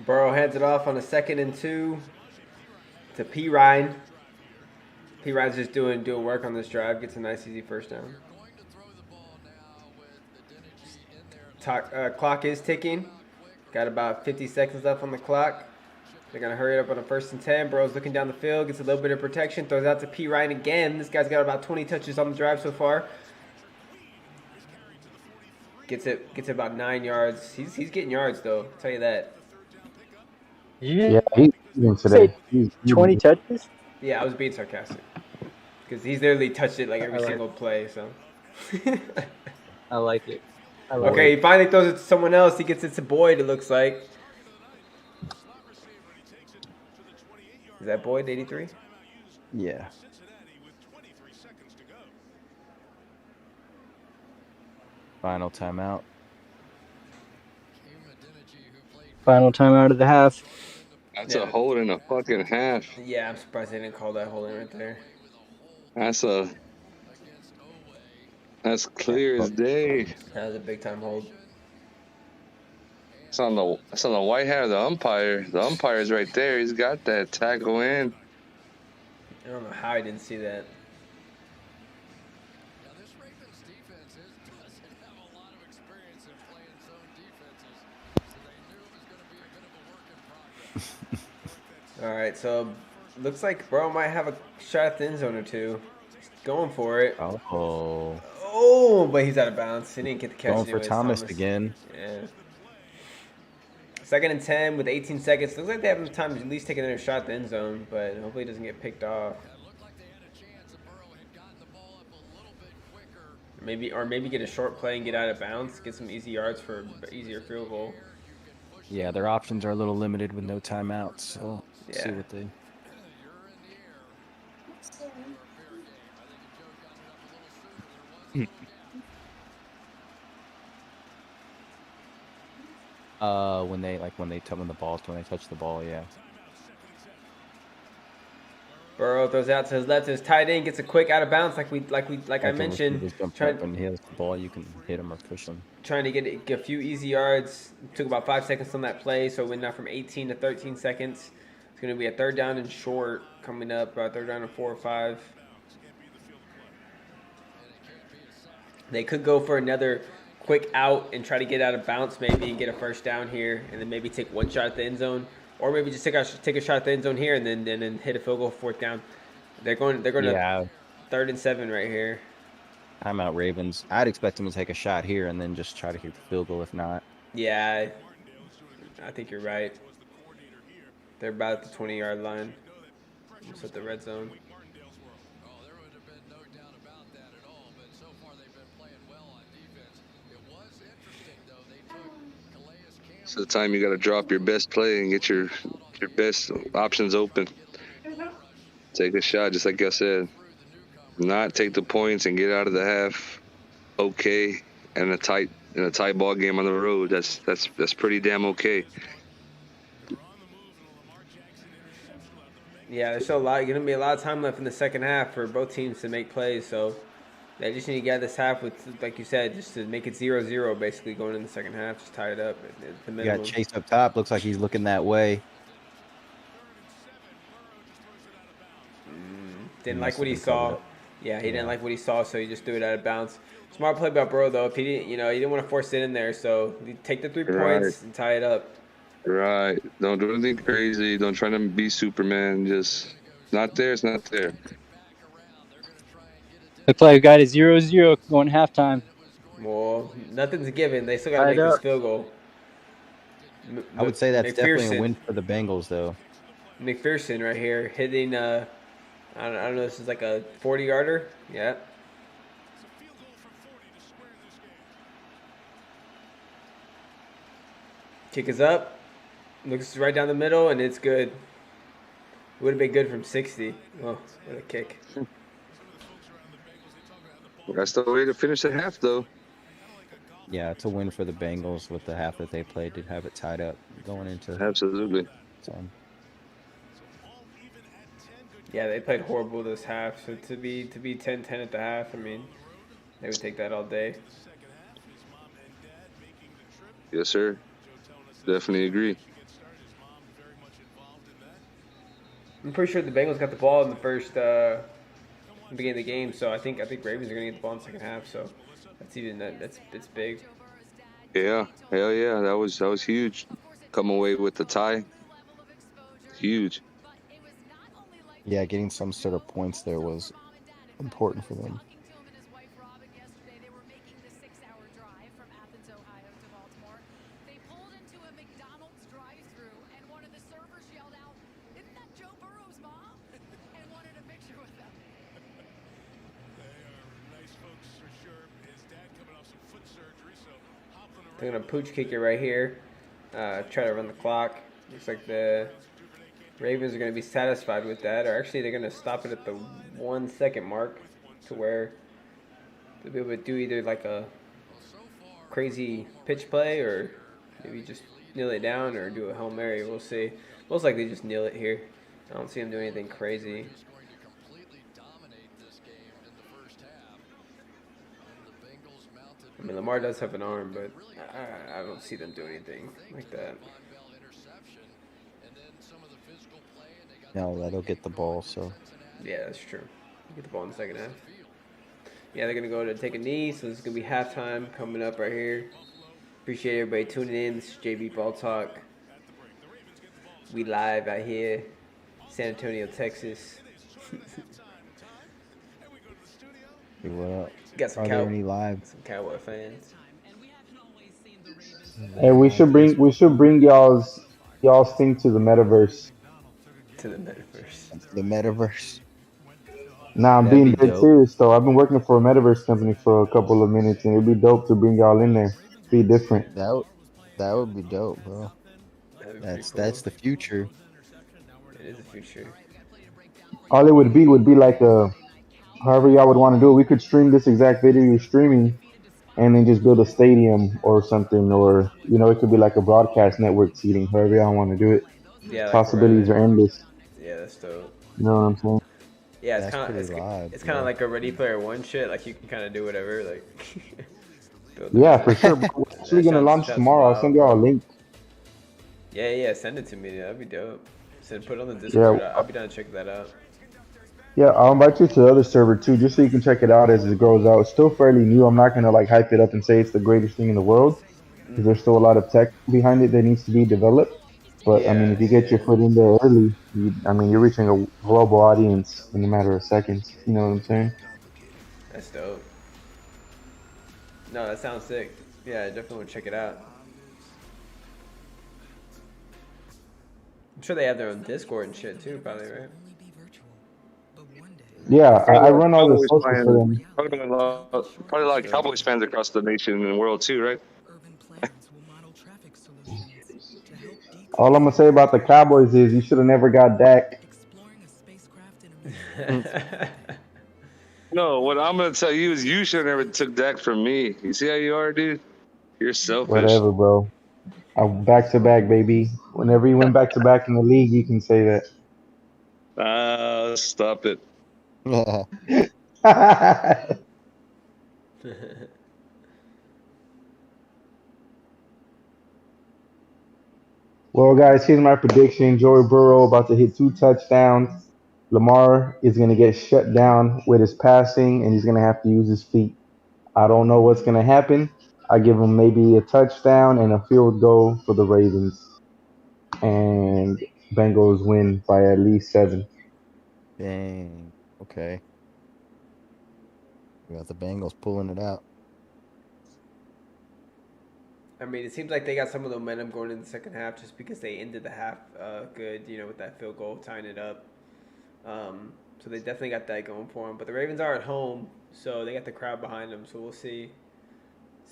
Burrow hands it off on a 2nd and 2 to P. Ryan. P. Ryan's just doing work on this drive. Gets a nice, easy first down. Clock is ticking. Got about 50 seconds left on the clock. They're going to hurry it up on a 1st and 10. Burrow's looking down the field. Gets a little bit of protection. Throws out to P. Ryan again. This guy's got about 20 touches on the drive so far. Gets it about 9 yards. He's getting yards, though. I'll tell you that. Yeah, he's eating today. He's 20 touches? Yeah, I was being sarcastic. Because he's literally touched it like every single play, so. I like it. Okay, he finally throws it to someone else. He gets it to Boyd, it looks like. Is that Boyd, 83? Yeah. Final timeout. Final timeout of the half. That's a hold in a fucking half. Yeah, I'm surprised they didn't call that hold in right there. That's clear as day. That was a big time hold. It's on the white hat of the umpire. The umpire's right there. He's got that tackle in. I don't know how I didn't see that. All right, so looks like Burrow might have a shot at the end zone or two. He's going for it. Oh, But he's out of bounds. He didn't get the catch. going for anyways, Thomas again. Yeah. 2nd and 10 with 18 seconds. Looks like they have enough time to at least take another shot at the end zone, but hopefully it doesn't get picked off. Maybe get a short play and get out of bounds. Get some easy yards for an easier field goal. Yeah, their options are a little limited with no timeouts, so Yeah. see what they. When they touch the ball, yeah. Burrow throws out to his left. His tight end gets a quick out of bounds, like I mentioned. When he has the ball, you can hit him or push him. Trying to get a few easy yards. Took about 5 seconds on that play, so it went now from 18 to 13 seconds. It's going to be a 3rd down and short coming up. 3rd down and 4 or 5. They could go for another quick out and try to get out of bounds maybe and get a 1st down here, and then maybe take one shot at the end zone. Or maybe just take a shot at the end zone here and then hit a field goal 4th down. They're going to 3rd and 7 right here. Timeout Ravens. I'd expect them to take a shot here and then just try to hit the field goal if not. Yeah, I think you're right. They're about at the 20-yard line. Just at the red zone. It's the time you got to drop your best play and get your best options open. Take a shot, just like I said. Not take the points and get out of the half. Okay, and a tight ball game on the road. That's pretty damn okay. Yeah, there's still going to be a lot of time left in the second half for both teams to make plays. So they just need to get this half with, like you said, just to make it 0-0 basically going in the second half. Just tie it up at the minimum. You got Chase up top. Looks like he's looking that way. Didn't like what he saw. Yeah, he didn't like what he saw, so he just threw it out of bounds. Smart play by Burrow, though. If he didn't, he didn't want to force it in there, so you take the 3 points and tie it up. Right. Don't do anything crazy. Don't try to be Superman. Just not there. It's not there. Looks like we got a 0-0 going halftime. Well, nothing's given. They still got to make this field goal. I would say that's definitely a win for the Bengals, though. McPherson right here hitting I don't know. This is like a 40-yarder. Yeah. It's a field goal from 40 to square this game. Kick is up. Looks right down the middle, and it's good. Would have been good from 60. Oh, what a kick. Some of the folks around the Bengals, they talk about how the ball That's the way to finish the half, though. kind of like a golf. Yeah, it's a win for the Bengals with the half that they played to have it tied up going into Absolutely. time. So all even at 10. Good Yeah, they played horrible this half. So to be 10-10 at the half, I mean, they would take that all day. second half. His mom and dad making the trip. Yes, sir. Joe telling us Definitely agree. to get started. His mom very much involved in that. I'm pretty sure the Bengals got the ball in the first beginning of the game. So I think Ravens are gonna get the ball in the second half. So that's big. Yeah. Hell yeah. That was huge. Come away with the tie. Huge. Yeah, getting some sort of points there was important for them. They're gonna pooch kick it right here. Try to run the clock. Looks like the Ravens are gonna be satisfied with that, or actually they're gonna stop it at the 1 second mark, to where they'll be able to do either like a crazy pitch play or maybe just kneel it down or do a Hail Mary. We'll see. Most likely just kneel it here. I don't see him doing anything crazy. I mean, Lamar does have an arm, but I don't see them doing anything like that. No, that'll get the ball, so Yeah, that's true. Get the ball in the second half. Yeah, they're going to go to take a knee, so this is going to be halftime coming up right here. Appreciate everybody tuning in. This is JB BallTalk. We live out here, San Antonio, Texas. hey, what up? Got some Are there any live? some Cowboy fans. Hey, we should bring y'all's thing to the metaverse. To the metaverse. The metaverse. Nah, I'm That'd being be dead dope. serious though. I've been working for a metaverse company for a couple of minutes, and it'd be dope to bring y'all in there. Be different. That would be dope, bro. That'd be pretty That's cool. the future. It is the future. All it would be like a however y'all would want to do it. We could stream this exact video you're streaming, and then just build a stadium or something, or it could be like a broadcast network seating. However y'all want to do it. Yeah, like run Possibilities it. are endless. Yeah, that's dope. You know what I'm saying? Yeah, That's pretty live, it's kind of bro. like a Ready Player One shit. Like you can kind of do whatever. Like build Yeah, the- for sure. Bro. We're actually That gonna launch sounds tomorrow. I'll wild, send y'all a bro. link. Yeah, send it to me. That'd be dope. Put it on the Yeah, Discord. I'll be down to check that out. yeah. I'll invite you to the other server too, just so you can check it out as it grows out. It's still fairly new. I'm not gonna like hype it up and say it's the greatest thing in the world because there's still a lot of tech behind it that needs to be developed. But I mean, Yeah, if you get your yeah. foot in there early, you're reaching a global audience in a matter of seconds. You know what I'm saying? That's dope. No, that sounds sick. Yeah, I definitely want to check it out. I'm sure they have their own Discord and shit too, probably, right? Yeah, I Probably a lot of run all the Cowboys socials for fans. them. Probably a lot of Cowboys fans across the nation and the world too, right? All I'm gonna say about the Cowboys is you should have never got Dak. No, what I'm gonna tell you is you should have never took Dak from me. You see how you are, dude? You're selfish. Whatever, bro. Back to back, baby. Whenever you went back to back in the league, you can say Stop it. that. Well, guys, here's my prediction. Joey Burrow about to hit 2 touchdowns. Lamar is going to get shut down with his passing, and he's going to have to use his feet. I don't know what's going to happen. I give him maybe a touchdown and a field goal for the Ravens. And Bengals win by at least 7. Dang. Okay. We got the Bengals pulling it out. I mean, it seems like they got some of the momentum going in the second half just because they ended the half good, with that field goal tying it up. So they definitely got that going for them. But the Ravens are at home, so they got the crowd behind them. So we'll see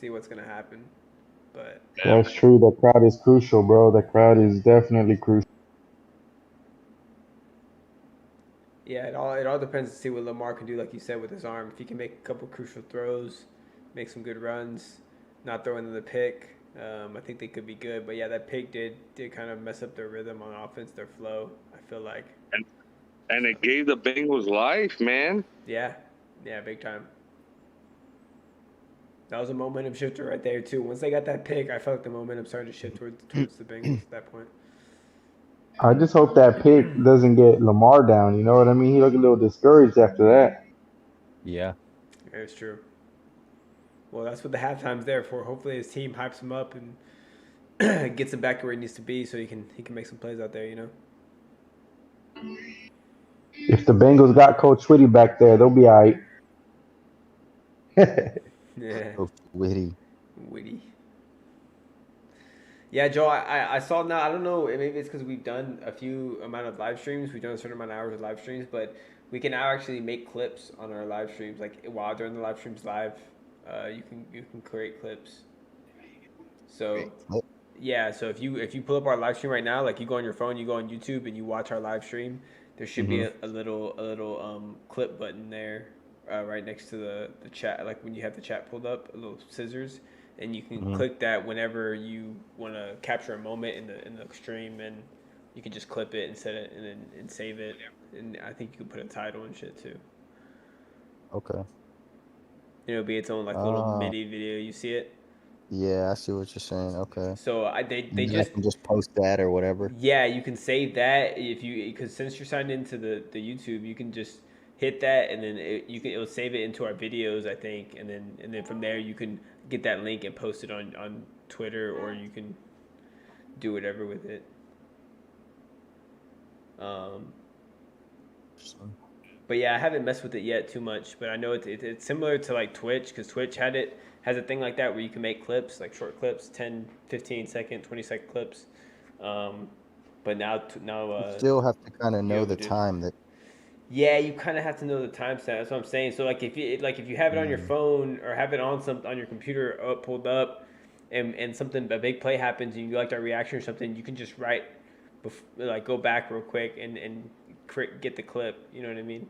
what's gonna happen. But That's true. The crowd is crucial, bro. The crowd is definitely crucial. yeah, it all depends to see what Lamar can do, like you said, with his arm. If he can make a couple crucial throws, make some good runs, not throw into the pick, I think they could be good. But yeah, that pick did kind of mess up their rhythm on offense, their flow. I feel like. And it gave the Bengals life, man. Yeah, big time. That was a momentum shifter right there too. Once they got that pick, I felt like the momentum started to shift towards the Bengals at that point. I just hope that pick doesn't get Lamar down. You know what I mean? He looked a little discouraged after that. Yeah. Yeah, it's true. Well, that's what the halftime's there for. Hopefully, his team hypes him up and gets him back to where he needs to be, so he can make some plays out there. You know. If the Bengals got Coach Twitty back there, they'll be all right. Yeah. So witty. Witty. Yeah, Joe. I saw now. I don't know. Maybe it's because we've done a few amount of live streams. We've done a certain amount of hours of live streams, but we can now actually make clips on our live streams. Like while during the live streams live, you can create clips. So yeah, so if you pull up our live stream right now, like you go on your phone, you go on YouTube, and you watch our live stream, there should be a little clip button there, right next to the chat. Like when you have the chat pulled up, a little scissors, and you can click that whenever you want to capture a moment in the stream, and you can just clip it and set it and save it. And I think you can put a title and shit too. Okay. It'll be its own like little mini video. You see it? Yeah, I see what you're saying. Okay. So they And then I just can just post that or whatever. yeah, you can save that if you because since you're signed into the YouTube, you can just hit that and then it'll save it into our videos, I think, and then from there you can get that link and post it on Twitter, or you can do whatever with it. But yeah, I haven't messed with it yet too much, but I know it's similar to like Twitch, because Twitch has a thing like that where you can make clips, like short clips, 10, 15 second, 20-second clips. But now You still have to kind of know the time that. yeah, you kind of have to know the timestamp. That's what I'm saying. So like if you have it on your phone or have it on your computer pulled up, and something a big play happens and you liked our reaction or something, you can just like go back real quick and get the clip. You know what I mean?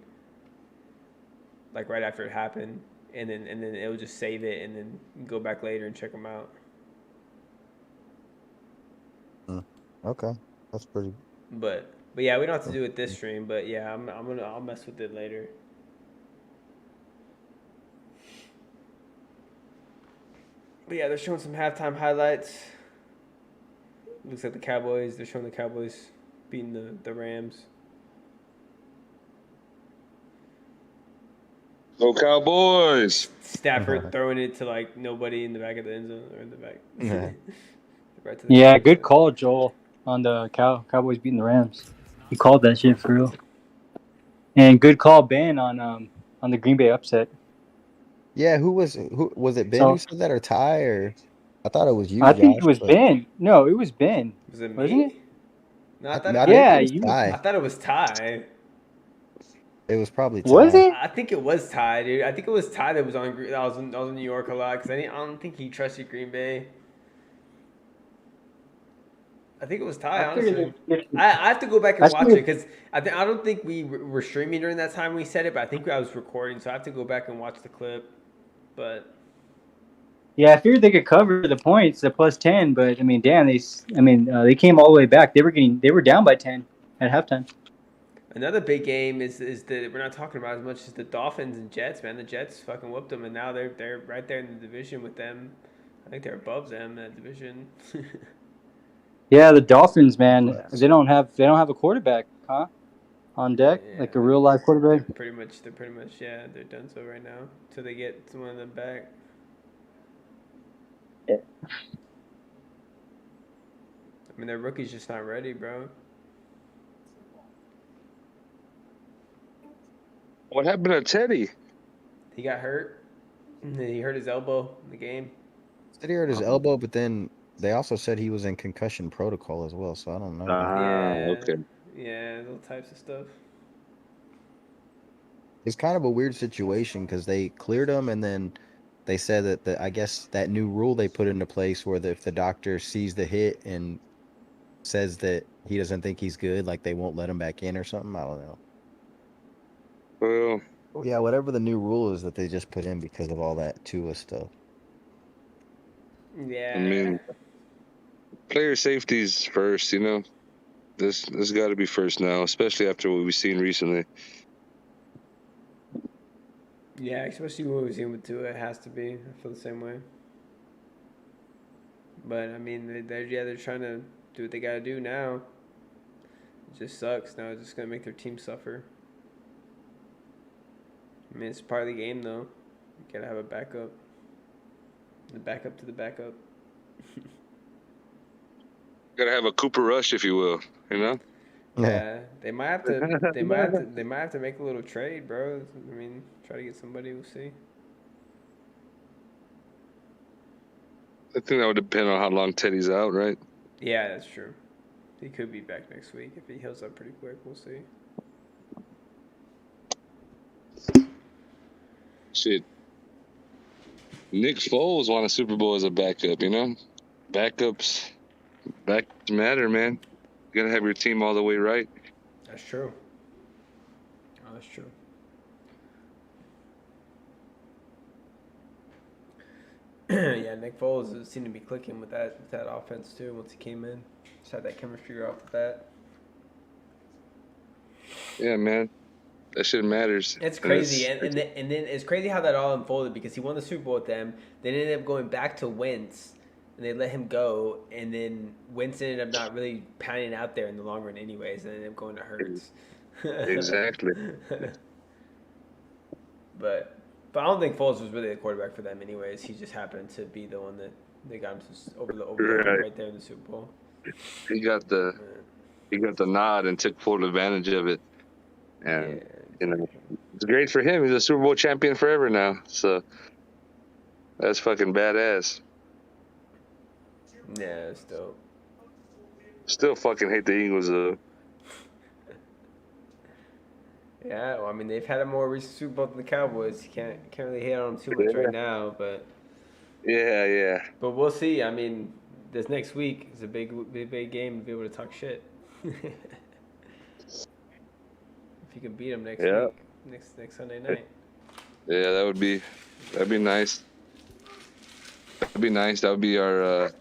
Like right after it happened, and then it'll just save it and then go back later and check them out. Okay, that's pretty. But yeah, we don't have to do it this stream. But yeah, I'll mess with it later. But yeah, they're showing some halftime highlights. Looks like they're showing the Cowboys beating the Rams. Go Cowboys! Stafford throwing it to like nobody in the back of the end zone or in the back. Right to the Yeah, Cowboys good side. call, Joel, on the Cowboys beating the Rams. He called that shit for real. And good call, Ben, on the Green Bay upset. Yeah, who was it? Ben So- who said that, or Ty, or I thought it was you, I Josh. think it was but Ben. No, it was Ben. Was it me? Wasn't it? No, I I thought think Yeah, it was you. I Ty. thought it was Ty. It was probably Ty. Was it? I think it was Ty, dude. I think it was Ty that was on. I was in New York a lot because I don't think he trusted Green Bay. I think it was Ty, honestly. I have to go back and watch it because I don't think we were streaming during that time we said it, but I think I was recording, so I have to go back and watch the clip. But Yeah, I figured they could cover the points, the +10, but I mean, damn, they came all the way back. They were down by 10 at halftime. another big game is that we're not talking about as much as the Dolphins and Jets, man. The Jets fucking whooped them, and now they're right there in the division with them. I think they're above them in that division. Yeah, the Dolphins, man, they don't have a quarterback, huh? On deck, like a real live quarterback. They're pretty much they're done so right now until they get one of them back. Yeah. I mean, their rookie's just not ready, bro. What happened to Teddy? He got hurt. He hurt his elbow in the game. Said he hurt his elbow, but then they also said he was in concussion protocol as well. So I don't know. Okay. Yeah, those types of stuff. It's kind of a weird situation because they cleared him, and then they said that I guess that new rule they put into place where if the doctor sees the hit and says that he doesn't think he's good, like they won't let him back in or something. I don't know. Well, Yeah, whatever the new rule is that they just put in because of all that Tua stuff. I Yeah. mean, player safety's first. This got to be first now, especially after what we've seen recently. Yeah, especially what we've seen with Tua, it has to be. I feel the same way. But I mean, they're trying to do what they gotta do now. It just sucks. Now it's just gonna make their team suffer. I mean, it's part of the game, though. You gotta have a backup. The backup to the backup. Gotta have a Cooper Rush, if you will. Yeah, they might have to. They might have to. They might have to make a little trade, bro. I mean, try to get somebody. We'll see. I think that would depend on how long Teddy's out, right? Yeah, that's true. He could be back next week if he heals up pretty quick. We'll see. Shit. Nick Foles won a Super Bowl as a backup, Backups matter, man. You gotta have your team all the way right. That's true. Oh, that's true. Yeah, Nick Foles seemed to be clicking with that offense too once he came in. Just had that chemistry off the bat. Yeah, man. That shit matters. It's crazy, and then it's crazy how that all unfolded because he won the Super Bowl with them. Then ended up going back to Wentz, and they let him go. And then Wentz ended up not really panning out there in the long run, anyways, and ended up going to Hurts. Exactly. But I don't think Foles was really the quarterback for them, anyways. He just happened to be the one that they got him over the right there in the Super Bowl. He got the nod and took full advantage of it, and it's great for him. He's a Super Bowl champion forever now, so that's fucking badass. Yeah, it's dope. Still fucking hate the Eagles though. Yeah, well, I mean they've had a more recent Super Bowl than the Cowboys. You can't really hate on them too much right now, but yeah. But we'll see. I mean, this next week is a big game to be able to talk shit. If you can beat them next week, next Sunday night. Yeah, that'd be nice. That'd be nice. That would be our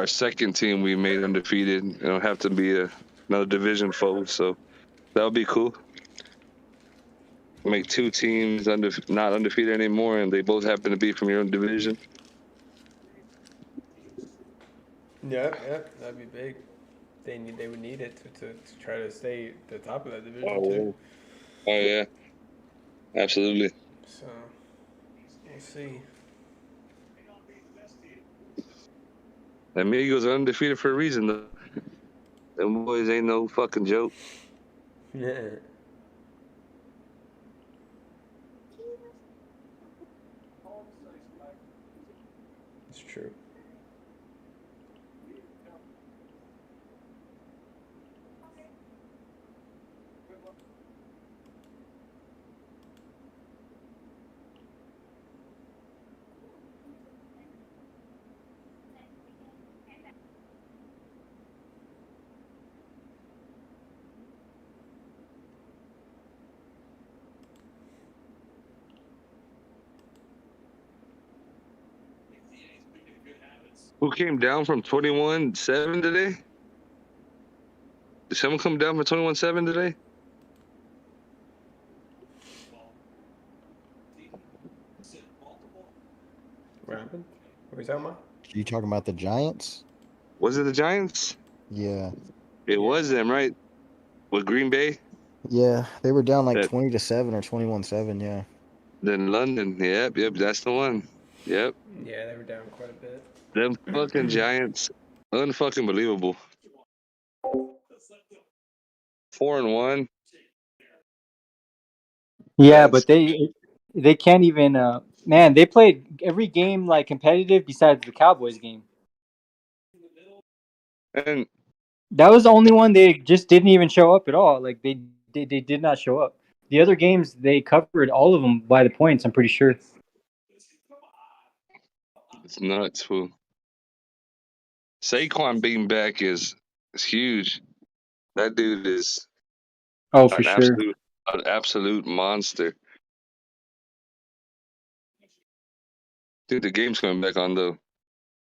second team we made undefeated. It'll have to be another division foe, so that would be cool. Make two teams not undefeated anymore, and they both happen to be from your own division. Yeah, that'd be big. They would need it to try to stay at the top of that division too. Oh yeah, absolutely. So we'll see. The Amigos are undefeated for a reason, though. Them boys ain't no fucking joke. Yeah. It's true. Who came down from 21-7 today? Did someone come down from 21-7 today? What happened? What are you talking about? You talking about the Giants? Was it the Giants? Yeah. It was them, right? With Green Bay? Yeah, they were down like 20-7 or 21-7. Yeah. Then London. Yep, that's the one. Yep. Yeah, they were down quite a bit. Them fucking Giants. Unfucking believable. 4-1. Yeah, but they can't even. Man, they played every game like competitive besides the Cowboys game. And that was the only one they just didn't even show up at all. Like they did not show up. The other games they covered all of them by the points. I'm pretty sure. It's nuts, fool. Saquon being back is huge. That dude is Oh, for an sure. absolute monster. Dude, the game's coming back on though.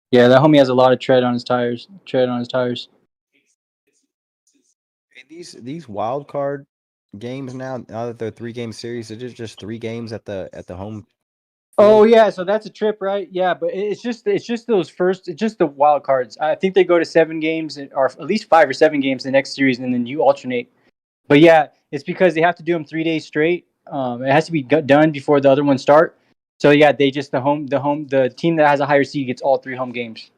Yeah, that homie has a lot of tread on his tires. Hey, these wild card games now that they're 3-game series, it is just 3 games at the home Oh field. yeah, so that's a trip, right? Yeah, but it's just those first, it's just the wild cards. I think they go to 7 games or at least 5 or 7 games the next series, and then you alternate. But yeah, it's because they have to do them 3 days straight. It has to be done before the other ones start. So yeah, they just the team that has a higher seed gets all 3 home games.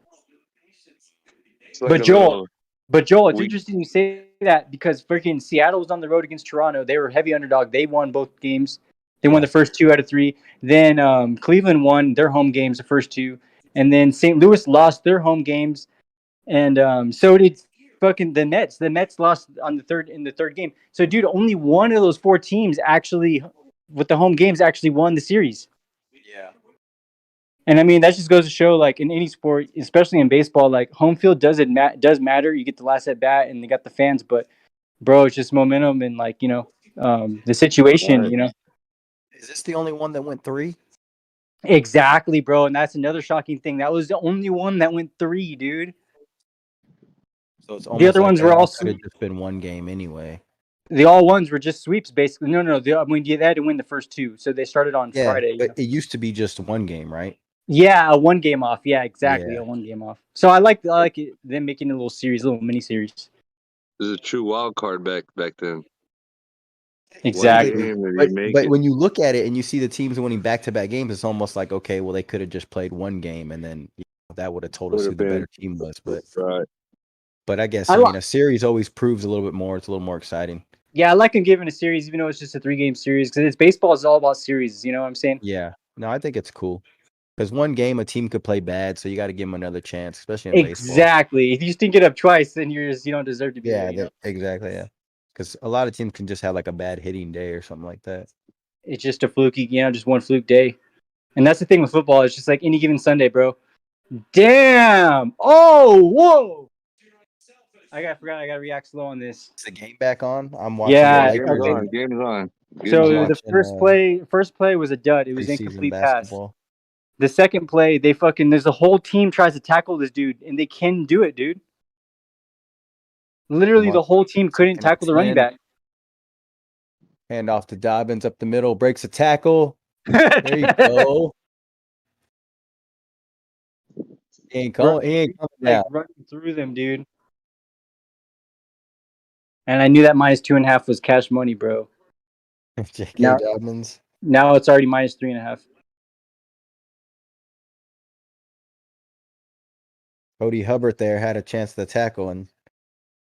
It's like But a Joel, little it's week. interesting you say that because freaking Seattle was on the road against Toronto. They were heavy underdog. They won both games. They won Yeah. the first 2 out of 3. Then Cleveland won their home games, the first 2, and then St. Louis lost their home games, and so did fucking the Nets. The Nets lost on the third game. So, dude, only one of those 4 teams actually, with the home games, actually won the series. Yeah. And I mean, that just goes to show, like in any sport, especially in baseball, like home field does matter. You get the last at bat, and they got the fans, but bro, it's just momentum and like the situation. Right. Is this the only one that went 3? Exactly, bro. And that's another shocking thing. That was the only one that went 3, dude. So it's The almost other like ones they were all all could have just been 1 game anyway. the all ones were just sweeps, basically. No, they had to win the first 2, so they started on Yeah, Friday. but it used to be just 1 game, right? Yeah, a 1 game off. Yeah, exactly, Yeah. a 1 game off. So I like it, them making a little series, a little mini series. There's a true wild card back then. Exactly. 1 game and you But make but it. when you look at it and you see the teams winning back-to-back games, it's almost like, okay, well, they could have just played 1 game, and then that would have told us Would who have the been better team was. right. But I guess I I mean li- a series always proves a little bit more. It's a little more exciting. Yeah, I like him giving a series, even though it's just a 3 game series, because it's baseball is all about series. You know what I'm saying? Yeah. No, I think it's cool because 1 game a team could play bad, so you got to give them another chance, especially in baseball. Exactly. If you stink it up twice, then you don't deserve to be Yeah, there. You know? exactly. Yeah, because a lot of teams can just have like a bad hitting day or something like that. It's just a fluky, just one fluke day. And that's the thing with football. It's just like any given Sunday, bro. Damn. Oh, whoa. Forgot I got to react slow on this. Is the game back on? I'm watching Yeah, Yeah. game's Okay. on. Game's on. Game's I'm So the on. watching first play was a dud. It was preseason incomplete pass. basketball. The second play, there's a whole team tries to tackle this dude, and they can do it, dude. Literally, I'm the on whole team couldn't 2nd tackle the and running 10. back. Hand off to Dobbins up the middle, breaks a tackle. There you go. He ain't coming Like down. running through them, dude. And I knew that -2.5 was cash money, bro. J.K. Dobbins. Now it's already -3.5. Cody Hubbard there had a chance to tackle and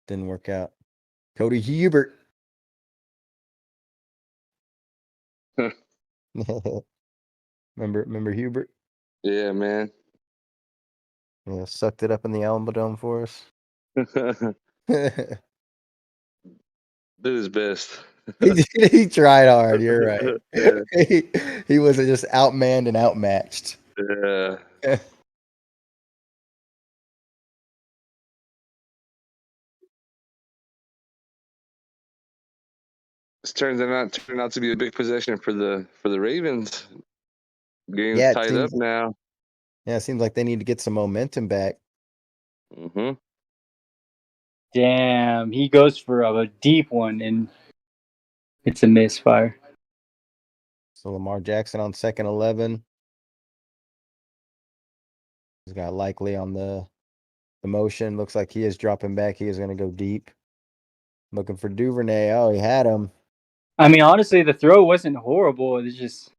didn't work out. Cody Hubert. remember Hubert? Yeah, man. Yeah, sucked it up in the Alamo Dome for us. Did his best. he tried hard. You're right. Yeah. he wasn't just outmanned and outmatched. Yeah. This turns out to be a big possession for the Ravens. Game's Yeah, tied up now. it seems like they need to get some momentum back. Mm-hmm. Damn, he goes for a deep one, and it's a misfire. So Lamar Jackson on 2nd 11. He's got Likely on the motion. Looks like he is dropping back. He is going to go deep. Looking for Duvernay. Oh, he had him. I mean, honestly, the throw wasn't horrible. It's just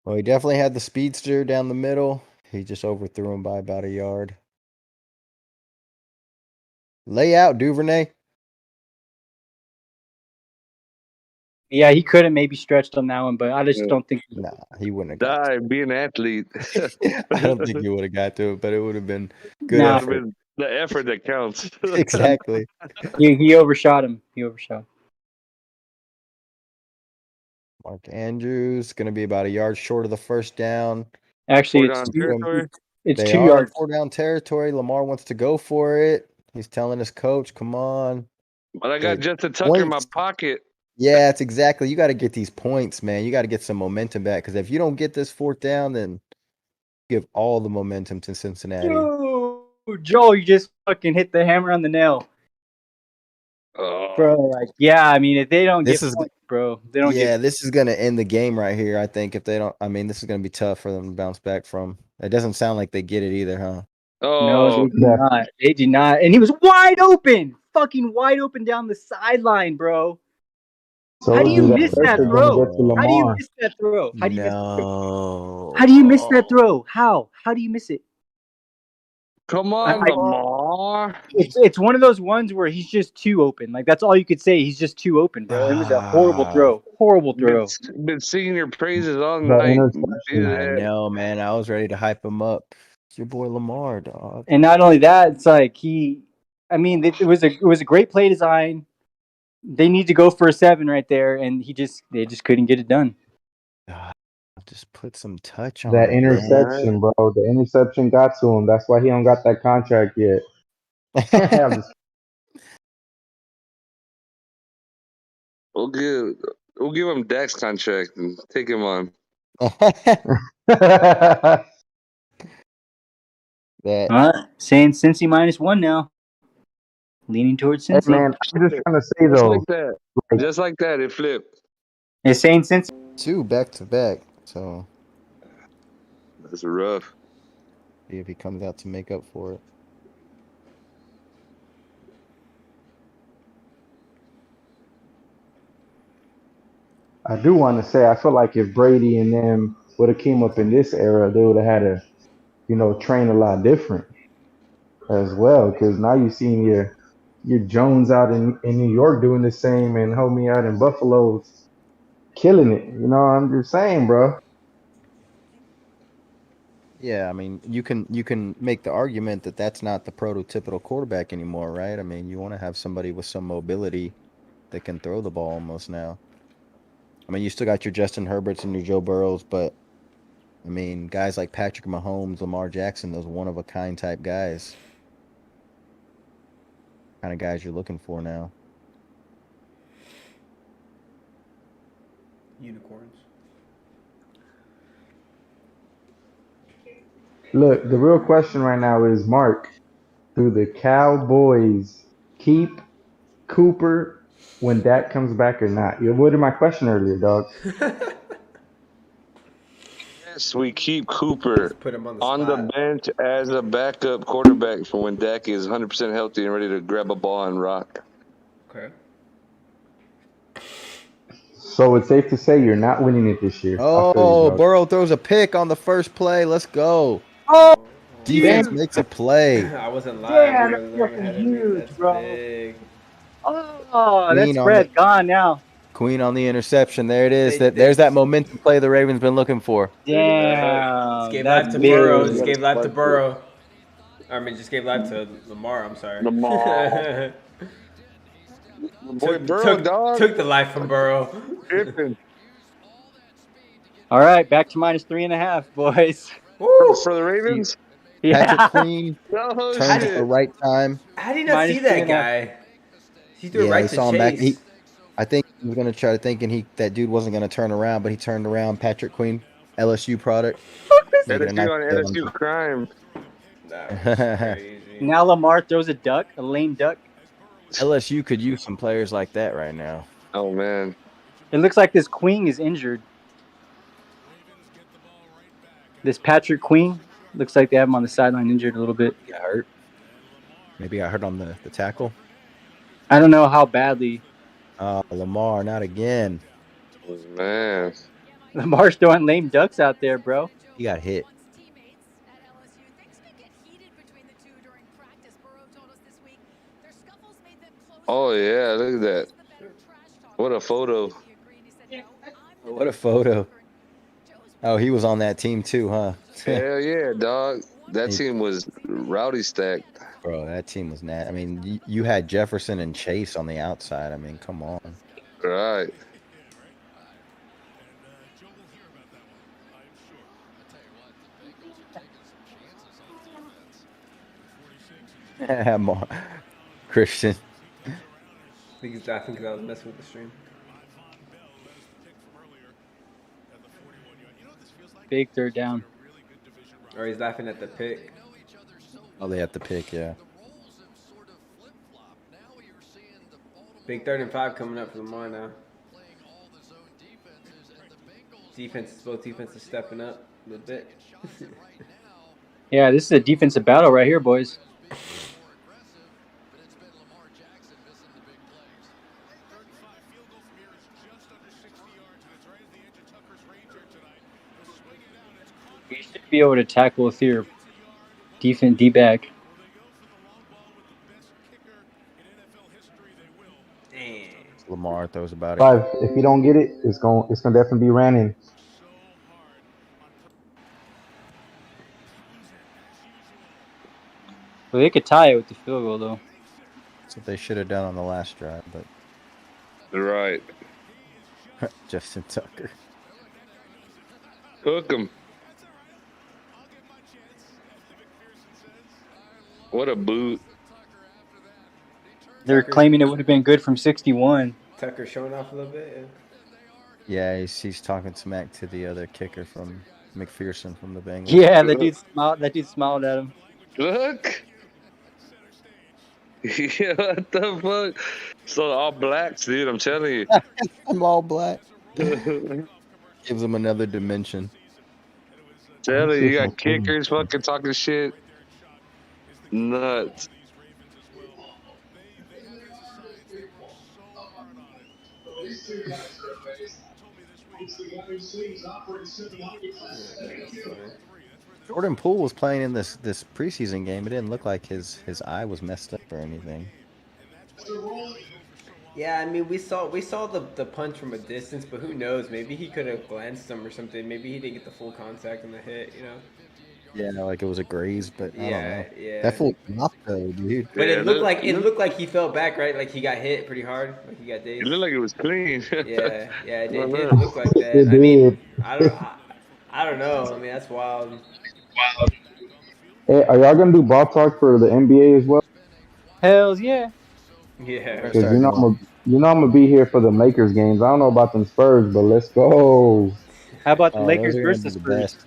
Well, he definitely had the speedster down the middle. He just overthrew him by about a yard. Lay out, Duvernay. yeah, he could have maybe stretched on that one, but I just don't think. Nah, he wouldn't have got Die, be an athlete. it. I don't think he would have got to it, but it would have been good Nah. Would've effort. been the effort that counts. Exactly. He overshot him. Mark Andrews going to be about a yard short of the first down. Actually, Four it's down two, territory. it's They 2 are in yards. 4-down territory. Lamar wants to go for it. He's telling his coach, "Come on." But I got Hey, Justin Tucker in my points. pocket. Yeah, it's exactly. You got to get these points, man. You got to get some momentum back because if you don't get this 4th down, then give all the momentum to Cincinnati. Dude, Joel, you just fucking hit the hammer on the nail, Oh, bro. Like, yeah, I mean, if they don't This get is points, bro, they don't Yeah, get. this is going to end the game right here. I think if they don't, I mean, this is going to be tough for them to bounce back from. It doesn't sound like they get it either, huh? No, they oh, do not. They do not. And he was wide open, fucking wide open down the sideline, bro. So How do you is that miss that pressure going to throw? get to How do you Lamar? miss that throw? How do you miss? No. How do you miss that throw? How? How do you miss it? come on, Lamar. It's one of those ones where he's just too open. Like that's all you could say. He's just too open, bro. It was a horrible throw. Horrible Been, throw. been singing your praises all That night. interception. I know, man. I was ready to hype him up. It's your boy Lamar, dog. And not only that, it's like he. I mean, it was a great play design. They need to go for a 7 right there, and they just couldn't get it done. God, just put some touch on That it, man. interception, bro. The interception got to him. That's why he don't got that contract yet. I'm just- We'll give him Dak's contract and take him on. That All right, saying Cincy -1 now. Leaning towards Hey Cincy. man, I'm just trying to say Just though, like that. like, Just like that, it flipped. It's saying Cincy. 2 back to back. So That's rough. see if he comes out to make up for it. I do want to say I feel like if Brady and them would have came up in this era, they would have had to, train a lot different as well. Because now you've seen your Jones out in New York doing the same, and homie out in Buffalo killing it. I'm just saying, bro. Yeah, I mean, you can make the argument that that's not the prototypical quarterback anymore, right? I mean, you want to have somebody with some mobility that can throw the ball almost now. I mean, you still got your Justin Herberts and your Joe Burrows, but I mean, guys like Patrick Mahomes, Lamar Jackson, those one-of-a-kind type guys. Kind of guys you're looking for now. Unicorns. Look, the real question right now is, Mark, do the Cowboys keep Cooper when Dak comes back or not? You avoided my question earlier, dog. Yes, we keep Cooper Just put him on the on the spot. bench as a backup quarterback for when Dak is 100% healthy and ready to grab a ball and rock. Okay. So it's safe to say you're not winning it this year. I feel Oh, you, dog. Burrow throws a pick on the first play. Let's go. Oh, Defense dude. makes a play. I wasn't live. Damn, We that's were fucking ahead of me. huge, That's bro. big. Oh, that Queen on spread gone now. Queen on the interception. There it is. They- There's that momentum play the Ravens been looking for. Damn, Just gave that's life to big. Burrow. Just gave life to Burrow. I mean, just gave life to Lamar. I'm sorry. Lamar. Boy, Burrow, dog. took the life from Burrow. Tripping. All right, back to -3.5, boys. Woo! For the Ravens? Patrick Yeah. Queen Oh, turns at the shit. right time. How did he not see -3.5. that guy? He threw it Yeah, right he to saw him back. Chase. I think he was gonna try thinking that dude wasn't gonna turn around, but he turned around. Patrick Queen, LSU product. Making a nice LSU on play LSU crime. That was crazy. Now Lamar throws a duck, a lame duck. LSU could use some players like that right now. Oh, man. It looks like this Queen is injured. This Patrick Queen looks like they have him on the sideline injured a little bit. He got hurt. Maybe got hurt on the tackle. I don't know how badly. Lamar, not again. Man. Lamar's throwing lame ducks out there, bro. He got hit. Oh, yeah, look at that. What a photo. What a photo. Oh, he was on that team too, huh? Hell yeah, dog. That team was rowdy stacked. Bro, that team was I mean, you had Jefferson and Chase on the outside. I mean, come on. Right. Christian. I think he's laughing because I was messing with the stream. Big third down. Or he's laughing at the pick. Oh, they have to pick, yeah. Big 3rd and 5 coming up for Lamar now. Both defenses stepping up a little bit. Yeah, this is a defensive battle right here, boys. You should be able to tackle with your defense D-back. Damn. Lamar throws about it. 5. If you don't get it, it's gonna definitely be ran in. Well, they could tie it with the field goal, though. That's what they should have done on the last drive, but Right. Justin Tucker. Hook him. What a boot. They're claiming it would have been good from 61. Tucker showing off a little bit. Yeah, he's talking smack to the other kicker from McPherson from the Bengals. Yeah, that dude smiled. That dude smiled at him. Look. Yeah, what the fuck? So all blacks, dude. I'm telling you. I'm all black. Gives them another dimension. Telling you, you got kickers fucking talking shit. Nuts. Jordan Poole was playing in this preseason game. It didn't look like his eye was messed up or anything. Yeah, I mean we saw the punch from a distance, but who knows? Maybe he could have glanced him or something. Maybe he didn't get the full contact on the hit, you know? Yeah, like it was a graze, but I don't know. Yeah. That fool dropped though, dude. But Yeah, it looked like he fell back, right? Like he got hit pretty hard, like he got It dazed. looked like it was clean. Yeah, it did Uh-huh. look like that. It I mean, did. I don't know. I mean, that's wild. Hey, are y'all gonna do ball talk for the NBA as well? Hells yeah. Yeah. Because you know I'm gonna be here for the Lakers games. I don't know about them Spurs, but let's go. How about the Oh, Lakers those are gonna versus be the Spurs? best.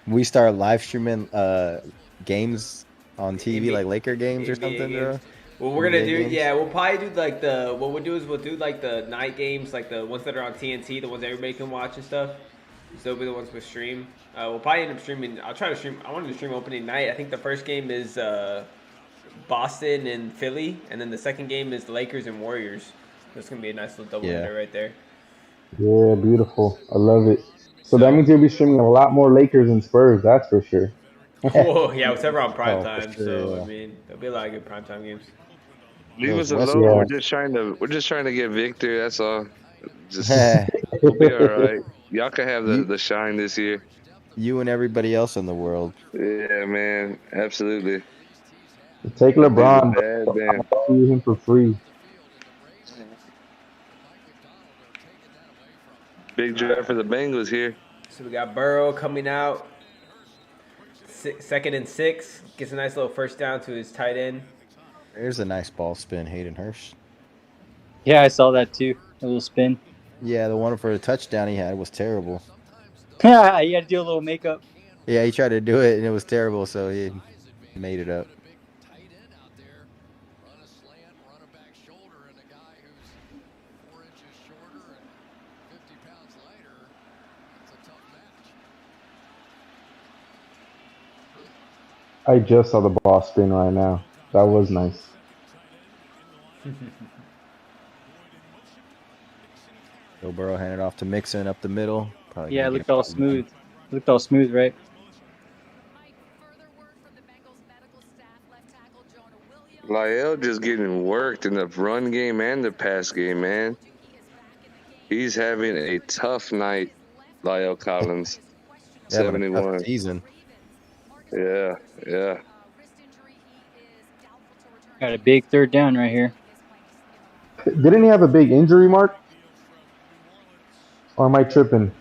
We start live streaming games on TV, NBA like Laker games or NBA something, bro. games. Well, we're gonna NBA do. games? Yeah, we'll probably do like what we'll do is we'll do like the night games, like the ones that are on TNT, the ones everybody can watch and stuff. So they'll be the ones we stream. We'll probably end up streaming. I'll try to stream. I wanted to stream opening night. I think the first game is Boston and Philly, and then the second game is the Lakers and Warriors. That's gonna be a nice little double hitter right there. Yeah, beautiful. I love it. So that means you'll be streaming a lot more Lakers and Spurs. That's for sure. Whoa, yeah, it's ever on prime Oh, for time. sure, So yeah. I mean, there'll be a lot of good prime time games. Leave Those us West alone. Coast. We're just trying to get Victor. That's all. Just we'll be all right. Y'all can have the shine this year. You and everybody else in the world. Yeah, man. Absolutely. Take LeBron. Bad man. I'll see him for free. Big drive for the Bengals here. So we got Burrow coming out. 2nd and 6. Gets a nice little first down to his tight end. There's a nice ball spin, Hayden Hurst. Yeah, I saw that too. A little spin. Yeah, the one for the touchdown he had was terrible. You had to do a little makeup. Yeah, he tried to do it and it was terrible, so he made it up. I just saw the ball spin right now. That was nice. Joe Burrow handed off to Mixon up the middle. Probably Yeah, it gonna looked get all a- smooth. Looked all smooth, right? Lyle just getting worked in the run game and the pass game, man. He's having a tough night, Lyle Collins. Yeah, but a 71. tough season. Yeah. Got a big third down right here. Didn't he have a big injury, Mark? Or am I tripping?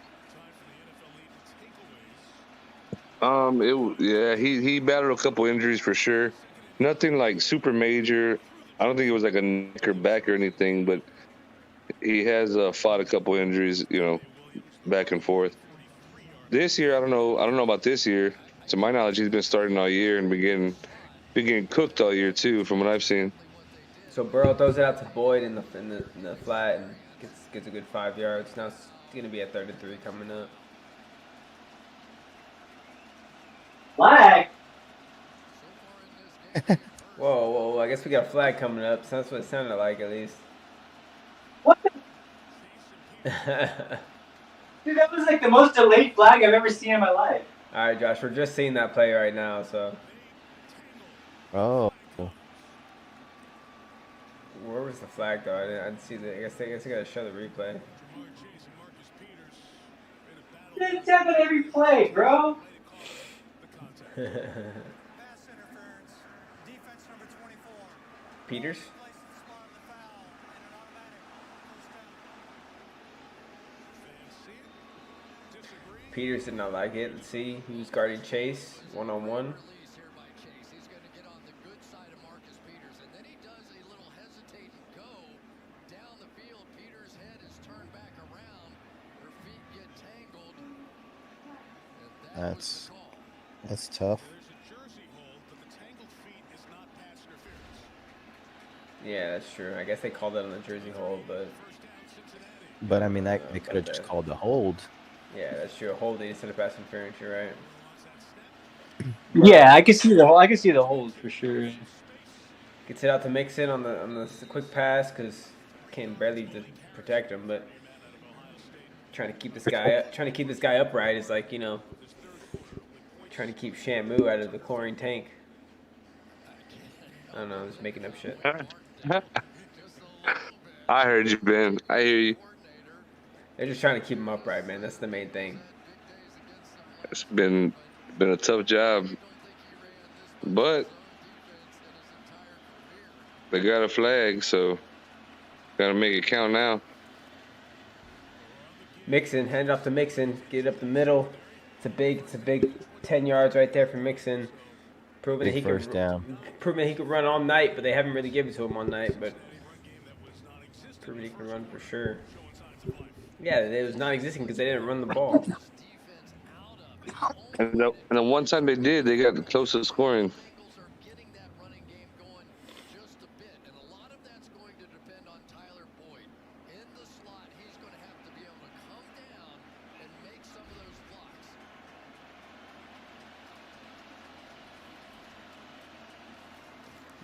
He battled a couple injuries for sure. Nothing like super major. I don't think it was like a neck or back or anything, but he has fought a couple injuries, back and forth. This year, I don't know. I don't know about this year. To my knowledge, he's been starting all year and been getting cooked all year too, from what I've seen. So Burrow throws it out to Boyd in the flat and gets a good 5 yards. Now it's gonna be a 33 coming up. Flag. Whoa! I guess we got a flag coming up. So that's what it sounded like, at least. What? Dude, that was like the most delayed flag I've ever seen in my life. All right, Josh, we're just seeing that play right now. So Oh, where was the flag though? I didn't see the. I guess I gotta show the replay. It's on every play, bro. Peters. Peters did not like it. Let's see. He was guarding Chase one-on-one. That's tough. Yeah, that's true. I guess they called it on the jersey hold, But I mean, they could have just called the hold. yeah, that's true. A holding instead of pass interference. You're right. Yeah, I can see the hold for sure. Gets it out to Mixon on the quick pass because can barely protect him, but trying to keep this guy upright is like trying to keep Shamu out of the chlorine tank. I don't know. I'm just making up shit. I heard you, Ben. I hear you. They're just trying to keep him upright, man. That's the main thing. It's been a tough job, but they got a flag, so gotta make it count now. Mixon, hand it off to Mixon. Get it up the middle. It's a big 10 yards right there for Mixon. Proving that he First down. Proving that he could run all night, but they haven't really given it to him all night. But proving he can run for sure. Yeah, it was non-existent because they didn't run the ball. And the one time they did, they got close to scoring.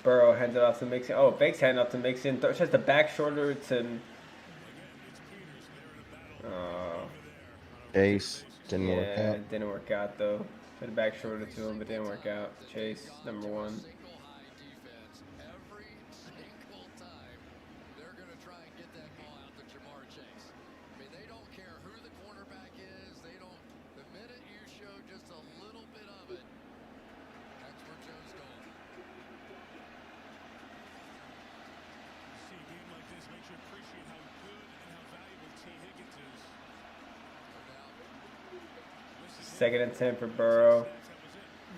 Burrow hands it off to Mixon. Oh, Bake's handing off to Mixon. Just the back shoulder to. Chase didn't work out. Yeah, it didn't work out though. Had a back shoulder to him, but didn't work out. Chase, number 1. Second and 10 for Burrow.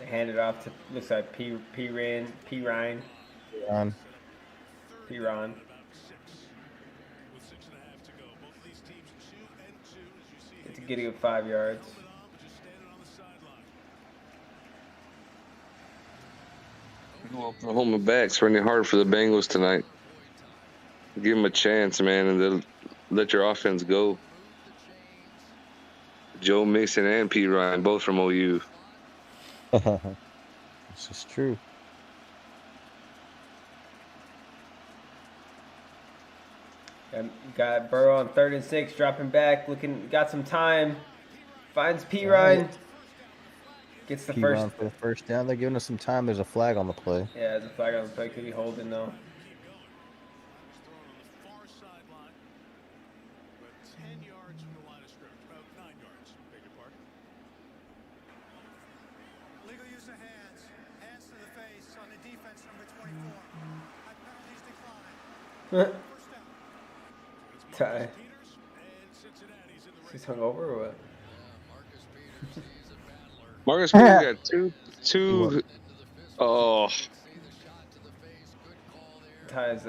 They hand it off to, looks like P. Ryan. It's getting 5 yards. Oklahoma backs running hard for the Bengals tonight. Give them a chance, man, and they'll let your offense go. Joe Mixon and P. Ryan, both from OU. This is true. Got Burrow on 3rd and 6, dropping back, got some time. Finds P. Ryan. Gets the first. For the first down. They're giving us some time. There's a flag on the play. Yeah, there's a flag on the play. Could be holding though. Ty. He's hungover or what? Marcus Peters got two. Oh, Ty's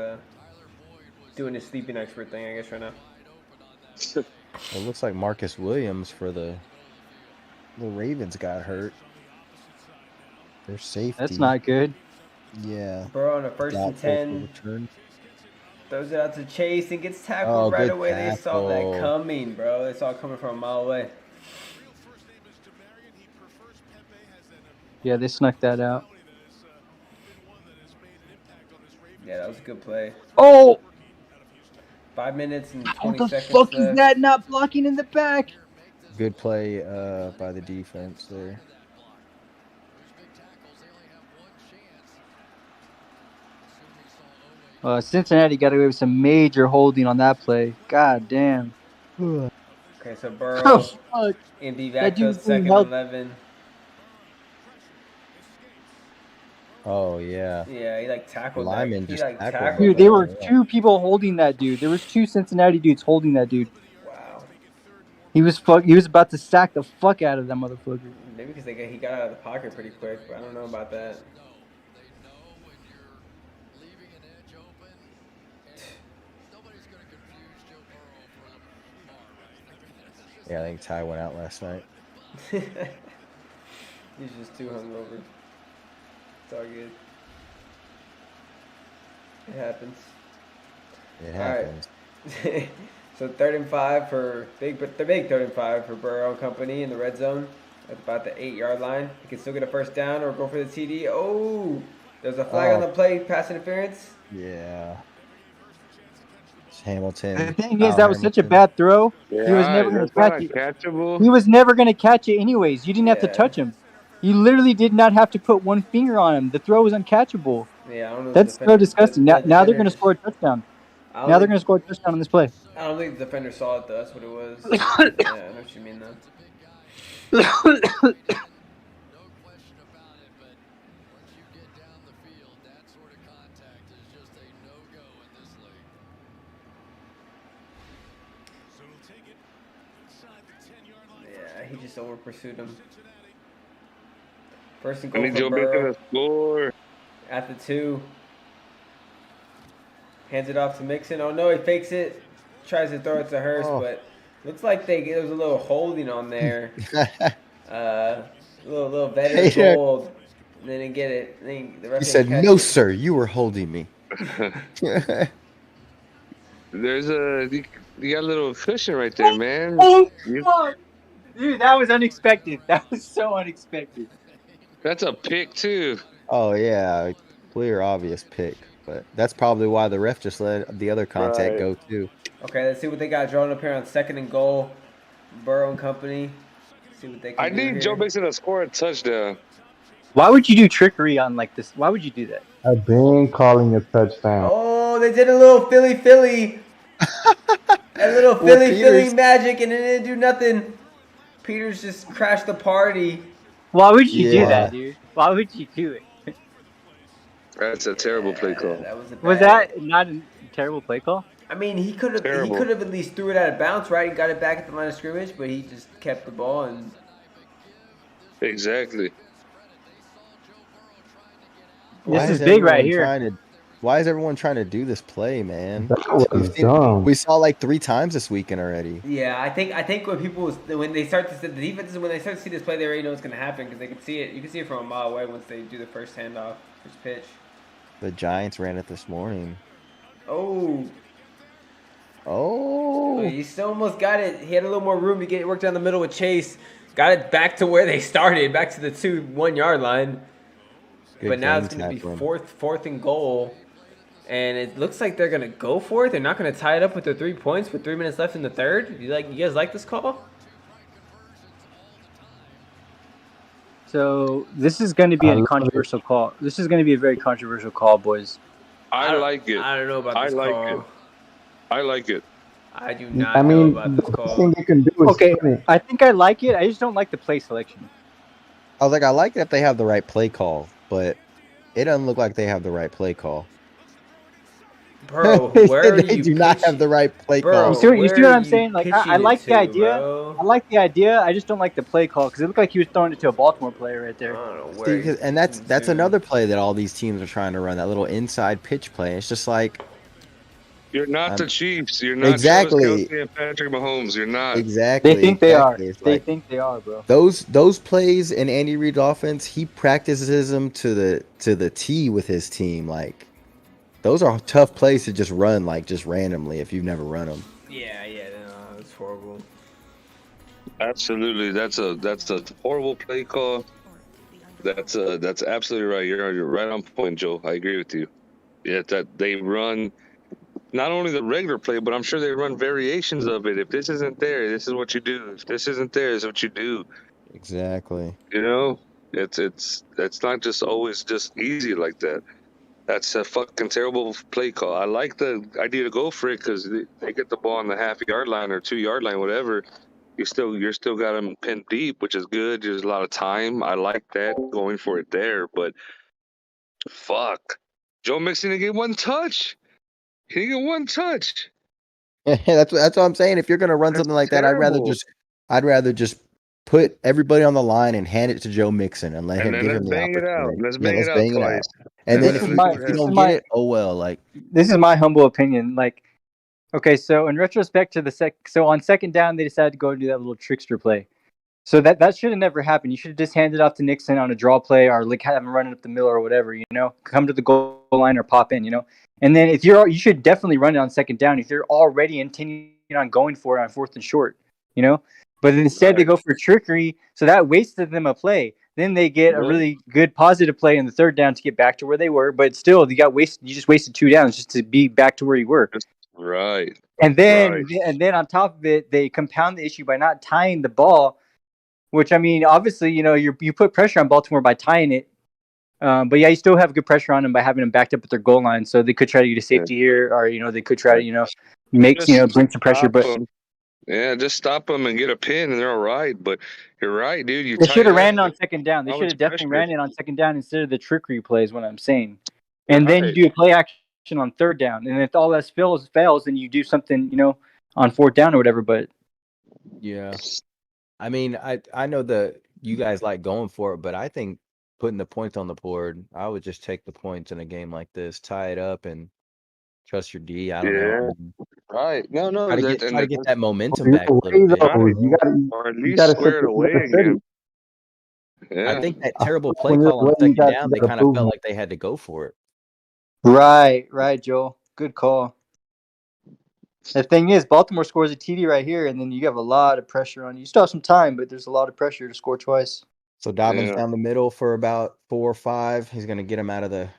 doing his sleeping expert thing, I guess, right now. It looks like Marcus Williams for the Ravens got hurt. Their safety. That's not good. Yeah. Burrow on a first and Doubtful for 10. return. Throws it out to Chase and gets tackled Oh, right good away. They saw that tackle. coming, bro. They saw it coming from a mile away. Yeah, they snuck that out. Yeah, that was a good play. Oh, 5 minutes and how 20 the seconds fuck left. is that not blocking in the back? Good play by the defense there. Cincinnati got away with some major holding on that play. God damn. Okay, so Oh, Burrow, fuck. Indy That backfield, dude's being second held. 11. Oh, yeah. Yeah, he like tackled that. Lineman He just like tackled tackled him. Dude, there were that. two people holding that dude. There was two Cincinnati dudes holding that dude. Wow. He was about to sack the fuck out of that motherfucker. Maybe because he got out of the pocket pretty quick, but I don't know about that. Yeah, I think Ty went out last night. He's just too hungover. It's all good. It happens. It All right. happens. So 3rd and 5 for the big 3rd and 5 for Burrow and company in the red zone at about the 8-yard line. He can still get a first down or go for the TD. Oh, there's a flag on the play, pass interference. Yeah. It's Hamilton. The thing is, that was such a bad throw. Yeah, He was never going to catch it. catchable. He was never going to catch it anyways. You didn't have to Yeah. touch him. You literally did not have to put one finger on him. The throw was uncatchable. Yeah, I don't know. That's so disgusting. Now they're going to score a touchdown. Now they're going to score a touchdown on this play. I don't think the defender saw it though. That's what it was. Yeah, I know what you mean though. Yeah, he just over pursued him. First and I goal need for Joe Bacon Burrow to score. at the 2. Hands it off to Mixon. Oh no, he fakes it. Tries to throw it to Hurst, but looks like there was a little holding on there. Little veteran hold. And they didn't get it. The ref He said, "No, sir, you were holding me." There's you got a little cushion right there, man. Oh, fuck. Dude, that was unexpected. That was so unexpected. That's a pick too. Oh yeah, clear, obvious pick. But that's probably why the ref just let the other contact go too. Okay, let's see what they got drawn up here on 2nd and goal. Burrow and company. See what they can do I need here. Joe Mixon to score a touchdown. Why would you do trickery on like this? Why would you do that? I've been calling a touchdown. Oh, they did a little Philly. A little Philly magic, and it didn't do nothing. Peters just crashed the party. Why would you do that, dude? Why would you do it? That's a terrible play call. Was that not a terrible play call? I mean, he could have at least threw it out of bounds, right? He got it back at the line of scrimmage, but he just kept the ball and. Exactly. This is big right here. Why is everyone trying to do this play, man? That was dumb. We saw like 3 times this weekend already. Yeah, I think when they start to see the defenses, when they start to see this play, they already know what's going to happen because they can see it. You can see it from a mile away once they do the first handoff, first pitch. The Giants ran it this morning. Oh, he still almost got it. He had a little more room to get it worked down the middle with Chase. Got it back to where they started, back to the 1-yard line. But now it's going to be fourth and goal. And it looks like they're going to go for it. They're not going to tie it up with their 3 points with 3 minutes left in the third. You guys like this call? So this is going to be a controversial call. This is going to be a very controversial call, boys. I like it. I don't know about this call. I like it. I do not know about this call. The thing you can do is I think I like it. I just don't like the play selection. I was like, I like it if they have the right play call, but it doesn't look like they have the right play call. Bro, They where said are they you do not have pitching? the right play Bro, You call. see what where are I'm you saying? Like I pitching it like the to, idea. bro? I like the idea. I just don't like the play call because it looked like he was throwing it to a Baltimore player right I there. don't know where See, he's and that's pitching that's to. another play that all these teams are trying to run, that little inside pitch play. It's just like You're not the um, Chiefs. You're not Travis exactly, Kelce and Patrick Mahomes. You're not. They exactly, think they are. exactly. It's They like think they are, bro. those plays in Andy Reid's offense, he practices them to the T with his team. Like those are tough plays to just run like just randomly if you've never run them. Yeah, no, it's horrible. Absolutely. That's a horrible play call. That's absolutely right. You're right on point, Joe. I agree with you. Yeah, that they run not only the regular play, but I'm sure they run variations of it. If this isn't there, this is what you do. If this isn't there, this is what you do. Exactly. You know, it's not just always just easy like that. That's a fucking terrible play call. I like the idea to go for it because they get the ball on the half-yard line or 2-yard line, whatever. You're still got them pinned deep, which is good. There's a lot of time. I like that going for it there, but fuck, Joe Mixon didn't get one touch. He didn't get one touch. That's what I'm saying. If you're gonna run That's something like that, terrible. I'd rather just put everybody on the line and hand it to Joe Mixon and let And him then give let's him the bang it out. opportunity. Let's Yeah, bang let's it out bang it twice. out. And then This is if you this is don't get my it, oh well. Like this is my humble opinion. Like, okay, so in retrospect to so on second down they decided to go and do that little trickster play. So that should have never happened. You should have just handed off to Nixon on a draw play or like have him running up the middle or whatever, come to the goal line or pop in. And then you should definitely run it on second down if you're already intending on going for it on fourth and short, you know. But instead they Right. go for trickery, so that wasted them a play. Then they get a Yeah. really good positive play in the third down to get back to where they were, but still you just wasted 2 downs just to be back to where you were. Right. And Right. then on top of it, they compound the issue by not tying the ball, which I mean, obviously, you put pressure on Baltimore by tying it, but yeah, you still have good pressure on them by having them backed up at their goal line. So they could try to get a Yeah. safety here, or they could try to bring some pressure. Stop But them. Yeah, just stop them and get a pin, and they're all right. But you're right, dude. You they tie should it have up. ran it on second down. They How should much have definitely pressure? ran it on second down instead of the trickery plays. What I'm saying, and then you Right. do a play action on third down, and if all that fails, then you do something, on fourth down or whatever. But yeah. I mean, I know that you guys like going for it, but I think putting the points on the board, I would just take the points in a game like this, tie it up, and trust your D. I don't know. I Yeah. mean, Right. No, try no. to That get and try to that, get that momentum Either back a little way, bit. though, right. you gotta Or at you least gotta square it you away gotta set it. again. I Yeah. think that I feel terrible like play when you're call on away, you second you down, they gotta kind of prove felt it. like they had to go for it. right, Joel, good call. The thing is, Baltimore scores a TD right here, and then you have a lot of pressure on you. You still have some time, but there's a lot of pressure to score twice. So Dobbins Yeah. down the middle for about 4 or 5. He's going to get him out of the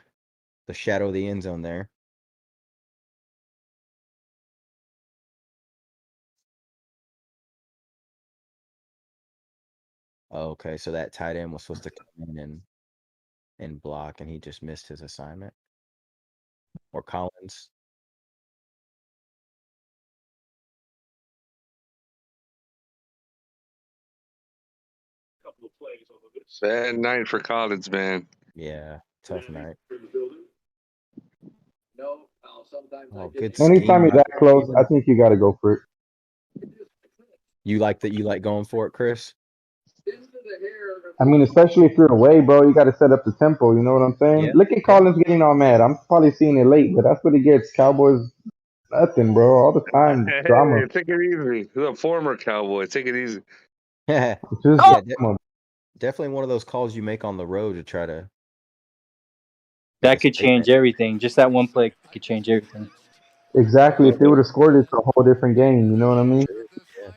shadow of the end zone there. Okay, so that tight end was supposed to come in and block, and he just missed his assignment. Or Collins. Bad night for Collins, man. Yeah, tough night. Oh, good Anytime scheme. you're that close, I think you gotta go for it. You like going for it, Chris? I mean, especially if you're away, bro, you gotta set up the tempo. You know what I'm saying? Yeah. Look at Collins getting all mad. I'm probably seeing it late, but that's what he gets. Cowboys, nothing, bro. All the time, Hey, drama. take it easy. He's a former Cowboy. Take it easy. Yeah, It's just drama. definitely one of those calls you make on the road to try to make That a could change statement. everything. Just that one play could change everything. Exactly. If they would have scored, it's a whole different game. You know what I mean? Yeah.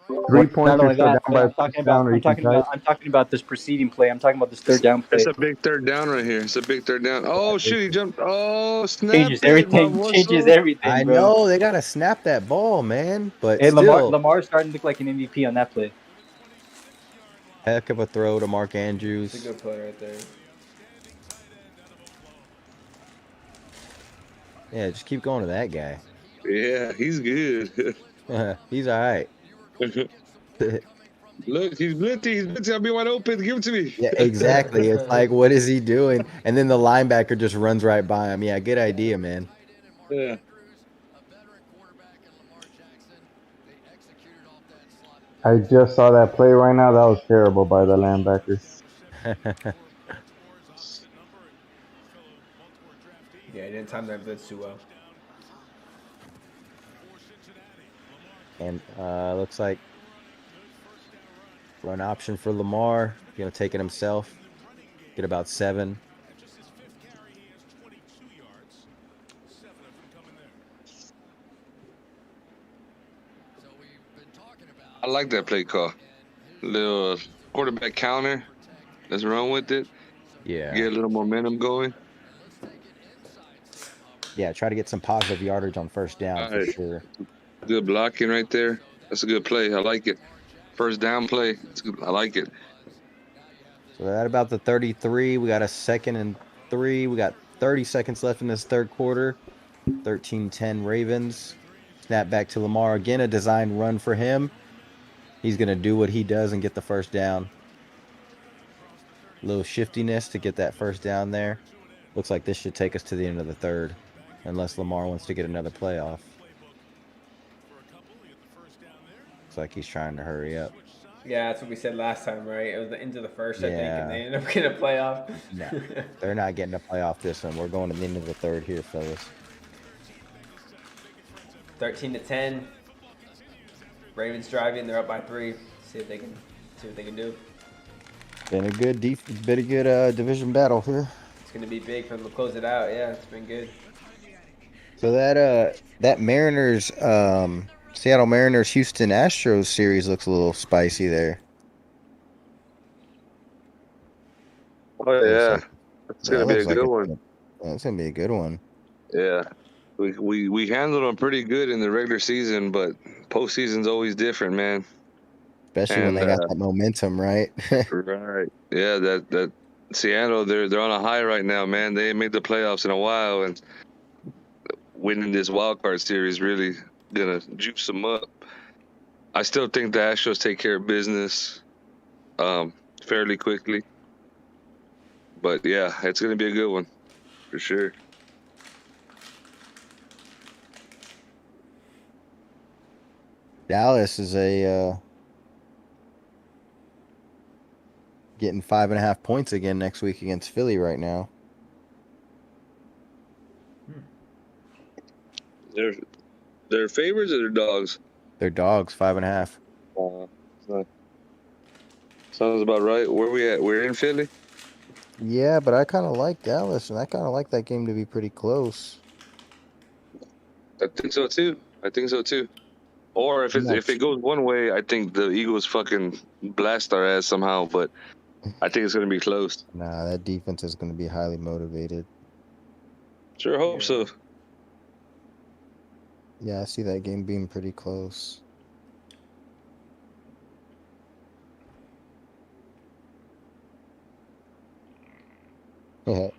3 Well, points, not you're only still that, down but by a touchdown, or you can tie it. I'm talking about this preceding play. I'm talking about this third down It's play. a big third down right here. It's a big third down. Oh, shit. He jumped. Oh, snap Changes it, my everything. Changes muscle. everything, I bro. know they gotta snap that ball, man. But Hey, still, Lamar's starting to look like an MVP on that play. heck of a throw to Mark It's a Andrews. good play right there. Yeah, just keep going to that guy. Yeah, he's good. He's all right. Look, he's blitzing. He's blitzing. I'll be wide open. Give it to me. Yeah, exactly. It's like, what is he doing? And then the linebacker just runs right by him. Yeah, good idea, man. Yeah. I just saw that play right now. That was terrible by the linebacker. Yeah, he didn't time that blitz too well. And looks like run option for Lamar. Gonna take it himself. Get about 7. I like that play call. Little quarterback counter. Let's run with it. Yeah. Get a little momentum going. Yeah, try to get some positive yardage on first down All for right. sure. Good blocking right there. That's a good play. I like it. First down play. It's good. I like it. So at about the 33, we got a 2nd and 3. We got 30 seconds left in this third quarter. 13-10 Ravens. Snap back to Lamar again. A design run for him. He's gonna do what he does and get the first down. A little shiftiness to get that first down there. Looks like this should take us to the end of the third, unless Lamar wants to get another playoff. Looks like he's trying to hurry up. Yeah, that's what we said last time, right? It was the end of the first, I think, and they Yeah. ended up getting a playoff. No, they're not getting a playoff this one. We're going to the end of the third here, fellas. 13-10. Ravens driving. They're up by 3. See what they can do. Been a good division battle here. It's gonna be big for them to close it out. Yeah, it's been good. So that Mariners Seattle Mariners Houston Astros series looks a little spicy there. Oh yeah, it's gonna be a good one. That's gonna be a good one. Yeah, we handled them pretty good in the regular season, but postseason's always different, man. Especially when they got that momentum, right? Right. Yeah, that Seattle, they're on a high right now, man. They ain't made the playoffs in a while, and winning this wild card series really gonna juice them up. I still think the Astros take care of business fairly quickly. But yeah, it's gonna be a good one for sure. Dallas is getting 5.5 points again next week against Philly right now. They're favorites or they're dogs? They're dogs, 5.5. Sounds about right. Where we at? We're in Philly? Yeah, but I kind of like Dallas, and I kind of like that game to be pretty close. I think so too. Or if it goes one way, I think the Eagles fucking blast our ass somehow. But I think it's gonna be close. Nah, that defense is going to be highly motivated. Sure hope so. Yeah, I see that game being pretty close. Yeah.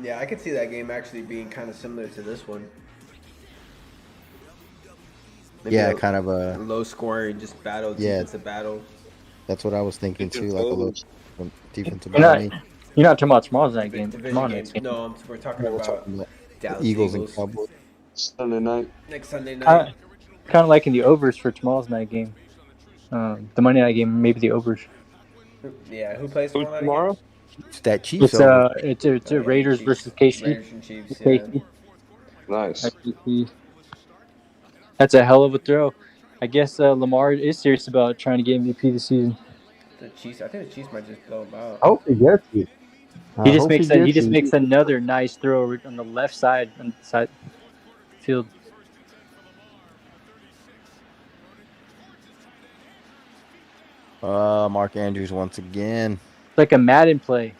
Yeah, I could see that game actually being kind of similar to this one. Maybe Yeah, kind of a low scoring, just battle, Yeah. defensive battle. That's what I was thinking too, like a little defensive You're not, battle. you're not talking about tomorrow's night game. Division Tomorrow game. night's game. No, we're talking We're about talking about Dallas the Eagles and Eagles. Cowboys. Sunday night. Next Sunday night. Kind of liking the overs for tomorrow's night game. The Monday night game, maybe the overs. Yeah, who plays Who's tomorrow? tomorrow? It's that Chiefs It's over. it's Yeah, Raiders Chiefs. versus KC. Raiders and Chiefs. Yeah. KC. Nice. That's a hell of a throw. I guess Lamar is serious about trying to get MVP this season. The Chiefs. I think the Chiefs might just blow them out. I hope he gets it. He just makes another nice throw on the left side on the side field. Mark Andrews once again. It's like a Madden play.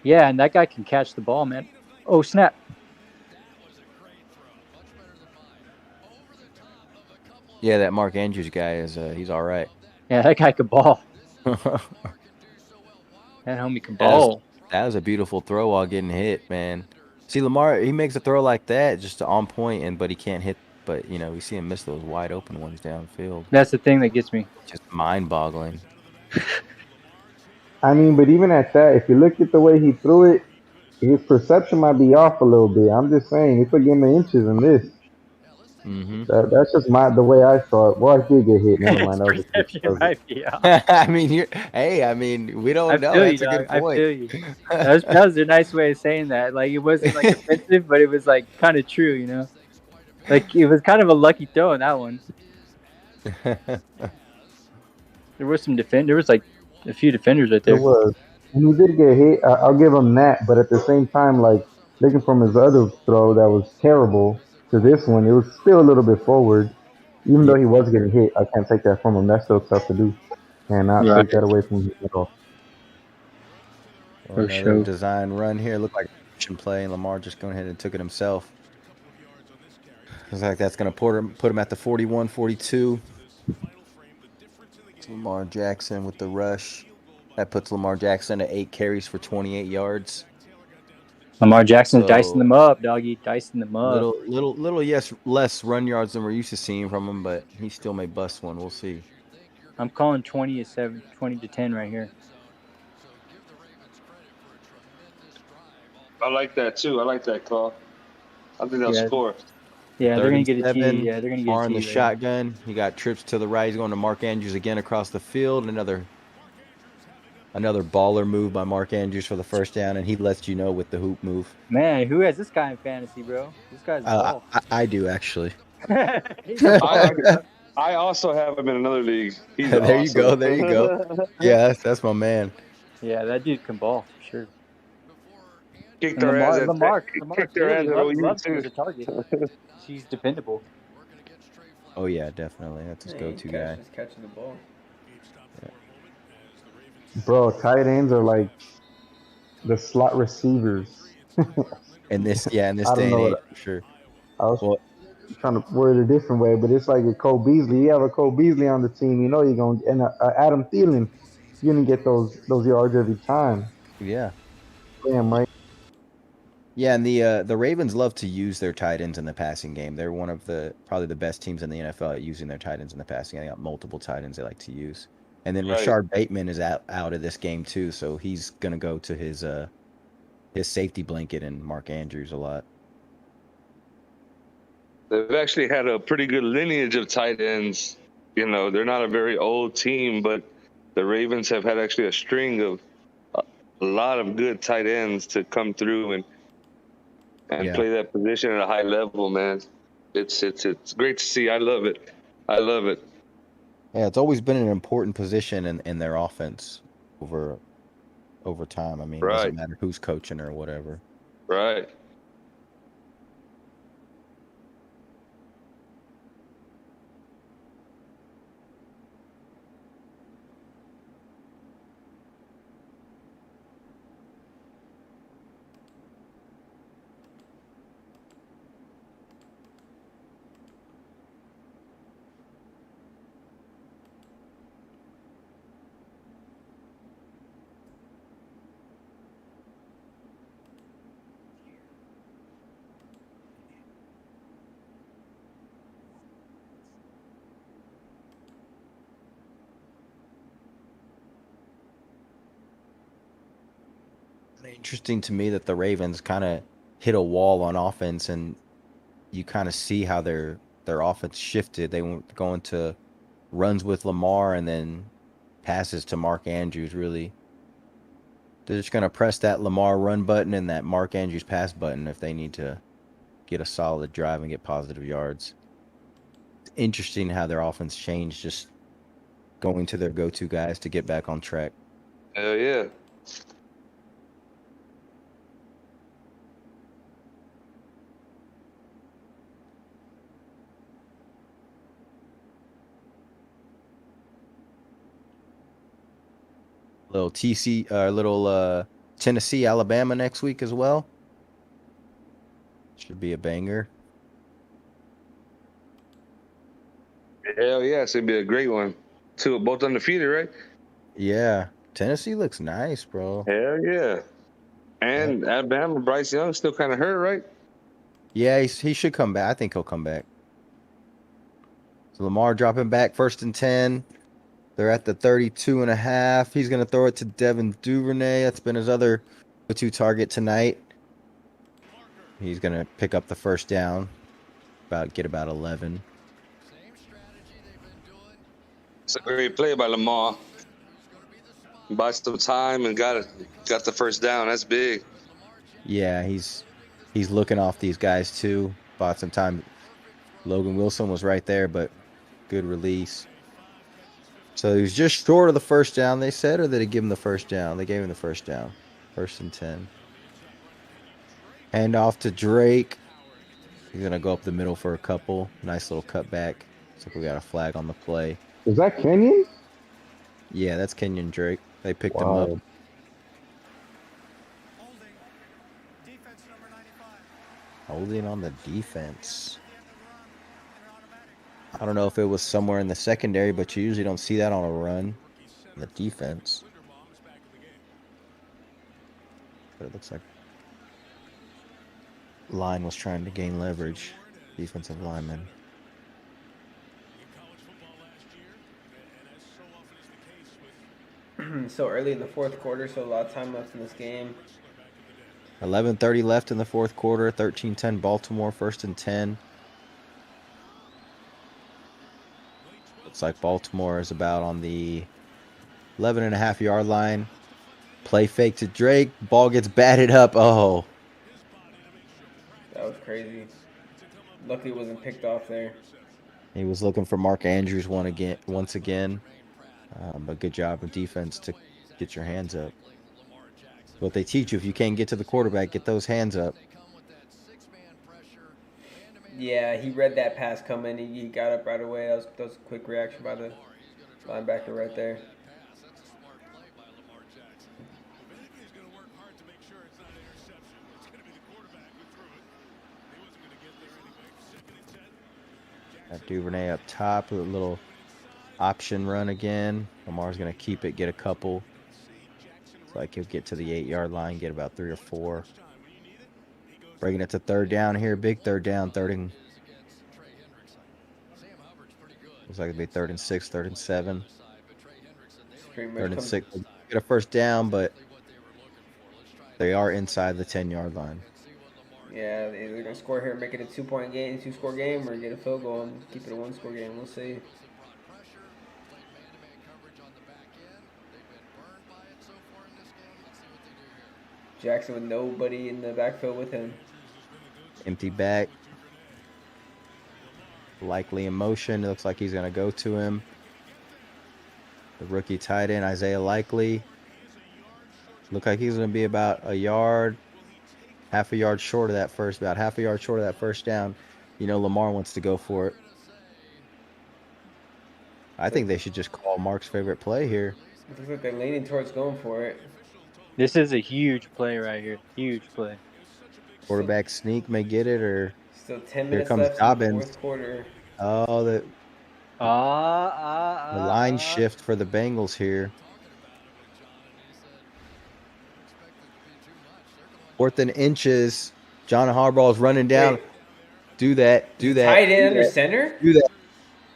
Yeah, and that guy can catch the ball, man. Oh, snap. Yeah, that Mark Andrews guy is he's all right. Yeah, that guy could ball. That homie can ball. That was a beautiful throw while getting hit, man. See, Lamar, he makes a throw like that just on point, but he can't hit but you know we see him miss those wide open ones downfield. That's the thing that gets me. Just mind-boggling. I mean, but even at that, if you look at the way he threw it, his perception might be off a little bit. I'm just saying, he took in the inches in this. Mm-hmm. That's just the way I saw it. Well, I did get hit. Never His mind. That was a quick perception puzzle. might be off. I mean, I mean, we I don't know. feel you, That's a good dog. I point. feel you. That was a nice way of saying that. Like, it wasn't like offensive, but it was like kind of true, you know? Like, it was kind of a lucky throw in that one. There was there was like a few defenders right It there. was. And he did get hit. I'll give him that. But at the same time, like looking from his other throw that was terrible to this one, it was still a little bit forward. Even Yeah. though he was getting hit, I can't take that from him. That's still tough to do. And not Right. take that away from him at all. Well, For another sure. design run here. Looked like a option play, and Lamar just going ahead and took it himself. Looks like that's going to put him at the 41, 42. It's Lamar Jackson with the rush. That puts Lamar Jackson at 8 carries for 28 yards. Lamar Jackson's So, dicing them up, doggy. Dicing them up. Yes, less run yards than we're used to seeing from him, but he still may bust one. We'll see. I'm calling 20 to 10 right here. I like that too. I like that call. I think they'll Yeah. score. Yeah, they're gonna get a T. 37, Yeah, they're gonna get Lamar a in T. the Right? shotgun. He got trips to the right. He's going to Mark Andrews again across the field. Another baller move by Mark Andrews for the first down, and he lets you know with the hoop move. Man, who has this guy in fantasy, bro? This guy's ball. I do actually. He's a baller, bro. I also have him in another league. He's There awesome. you go. There you go. Yeah, that's my man. Yeah, that dude can ball for sure. Kicked And our ass at Lamar kicked our ass clearly at OU loves him too. as a target. He's dependable. Oh yeah, definitely. That's his go-to guy. Just catching the ball. Bro, tight ends are like the slot receivers. In this day I and don't know age, what for sure. I was Well, trying to word it a different way, but it's like a Cole Beasley. You have a Cole Beasley on the team, you know you're going to, and Adam Thielen, you're going to get those yards every time. yeah. Damn right. Yeah, and the Ravens love to use their tight ends in the passing game. They're one of probably the best teams in the NFL at using their tight ends in the passing game. They got multiple tight ends they like to use. And then Right. Rashard Bateman is out of this game too, so he's gonna go to his safety blanket and Mark Andrews a lot. They've actually had a pretty good lineage of tight ends. You know, they're not a very old team, but the Ravens have had actually a string of a lot of good tight ends to come through and Yeah. play that position at a high level, man. It's great to see. I love it. I love it. Yeah, it's always been an important position in their offense over time. I mean, it Right. doesn't matter who's coaching or whatever. Right. Interesting to me that the Ravens kind of hit a wall on offense, and you kind of see how their offense shifted. They went going to runs with Lamar and then passes to Mark Andrews. Really, they're just going to press that Lamar run button and that Mark Andrews pass button if they need to get a solid drive and get positive yards. It's interesting how their offense changed, just going to their go-to guys to get back on track. Hell yeah. Little Tennessee, Alabama next week as well. Should be a banger. Hell yeah. It's going to be a great one. Two both undefeated, right? Yeah, Tennessee looks nice, bro. Hell yeah. And Alabama, Bryce Young still kind of hurt, right? Yeah, he should come back. I think he'll come back. So Lamar dropping back, 1st and 10. They're at the 32.5. He's going to throw it to Devin Duvernay. That's been his other go-to target tonight. He's going to pick up the first down, get about 11. It's a great play by Lamar. Bought some time and got the first down. That's big. Yeah, he's looking off these guys too. Bought some time. Logan Wilson was right there, but good release. So he was just short of the first down, they said, or did they give him the first down? They gave him the first down. 1st and 10. Hand off to Drake. He's going to go up the middle for a couple. Nice little cutback. Looks like we got a flag on the play. Is that Kenyon? Yeah, that's Kenyon Drake. They picked him up. Holding on the defense. I don't know if it was somewhere in the secondary, but you usually don't see that on a run. The defense. But it looks like line was trying to gain leverage. Defensive lineman. So early in the fourth quarter, so a lot of time left in this game. 11:30 left in the fourth quarter. 13-10 Baltimore, 1st and 10. Looks like Baltimore is about on the 11.5-yard line. Play fake to Drake. Ball gets batted up. Oh. That was crazy. Luckily it wasn't picked off there. He was looking for Mark Andrews once again. But good job of defense to get your hands up. What they teach you, if you can't get to the quarterback, get those hands up. Yeah, he read that pass coming. He got up right away. That was a quick reaction by the linebacker right there. Got Duvernay up top with a little option run again. Lamar's going to keep it, get a couple. Looks like he'll get to the 8-yard line, get about 3 or 4. Bringing it to 3rd down here. Big 3rd down. Looks like it'll be 3rd and 6, 3rd and 7. 3rd and 6. Get a first down, but they are inside the 10-yard line. Yeah, they're going to score here, make it a 2-point game, 2-score game, or get a field goal and keep it a 1-score game. We'll see. Jackson with nobody in the backfield with him. Empty back. Likely in motion. It looks like he's going to go to him. The rookie tight end, Isaiah Likely. Look like he's going to be about a yard, half a yard short of that first, about half a yard short of that first down. You know, Lamar wants to go for it. I think they should just call Mark's favorite play here. It looks like they're leaning towards going for it. This is a huge play right here. Huge play. Quarterback sneak may get it, or still 10 here minutes comes left Dobbins. in the fourth quarter. Oh, the line shift for the Bengals here. 4th and inches. John Harbaugh's running down. Wait. Do that. Tight end under center? Do that.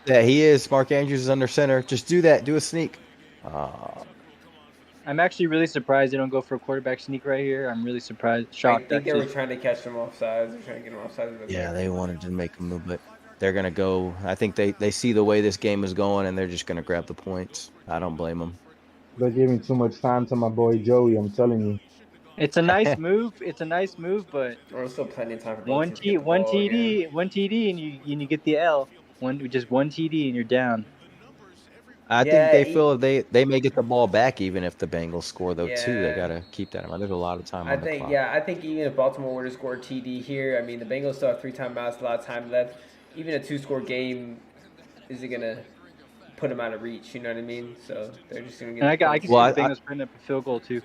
Yeah, he is. Mark Andrews is under center. Just do that. Do a sneak. I'm actually really surprised they don't go for a quarterback sneak right here. I'm really surprised. Shocked. I think they were trying to catch them offsides. They're trying to get them offsides. Yeah, they wanted to make a move, but they're going to go. I think they see the way this game is going, and they're just going to grab the points. I don't blame them. They're giving too much time to my boy Joey, I'm telling you. It's a nice move. It's a nice move, but there's still plenty of time for one TD, and you get the L. Just one TD, and you're down. I think they feel they may get the ball back even if the Bengals score, though, too. They got to keep that in mind. There's a lot of time on the clock. I think even if Baltimore were to score a TD here, I mean, the Bengals still have 3 timeouts, a lot of time left. Even a 2-score game isn't going to put them out of reach, you know what I mean? So they're just going to get I can see the Bengals putting up a field goal, too.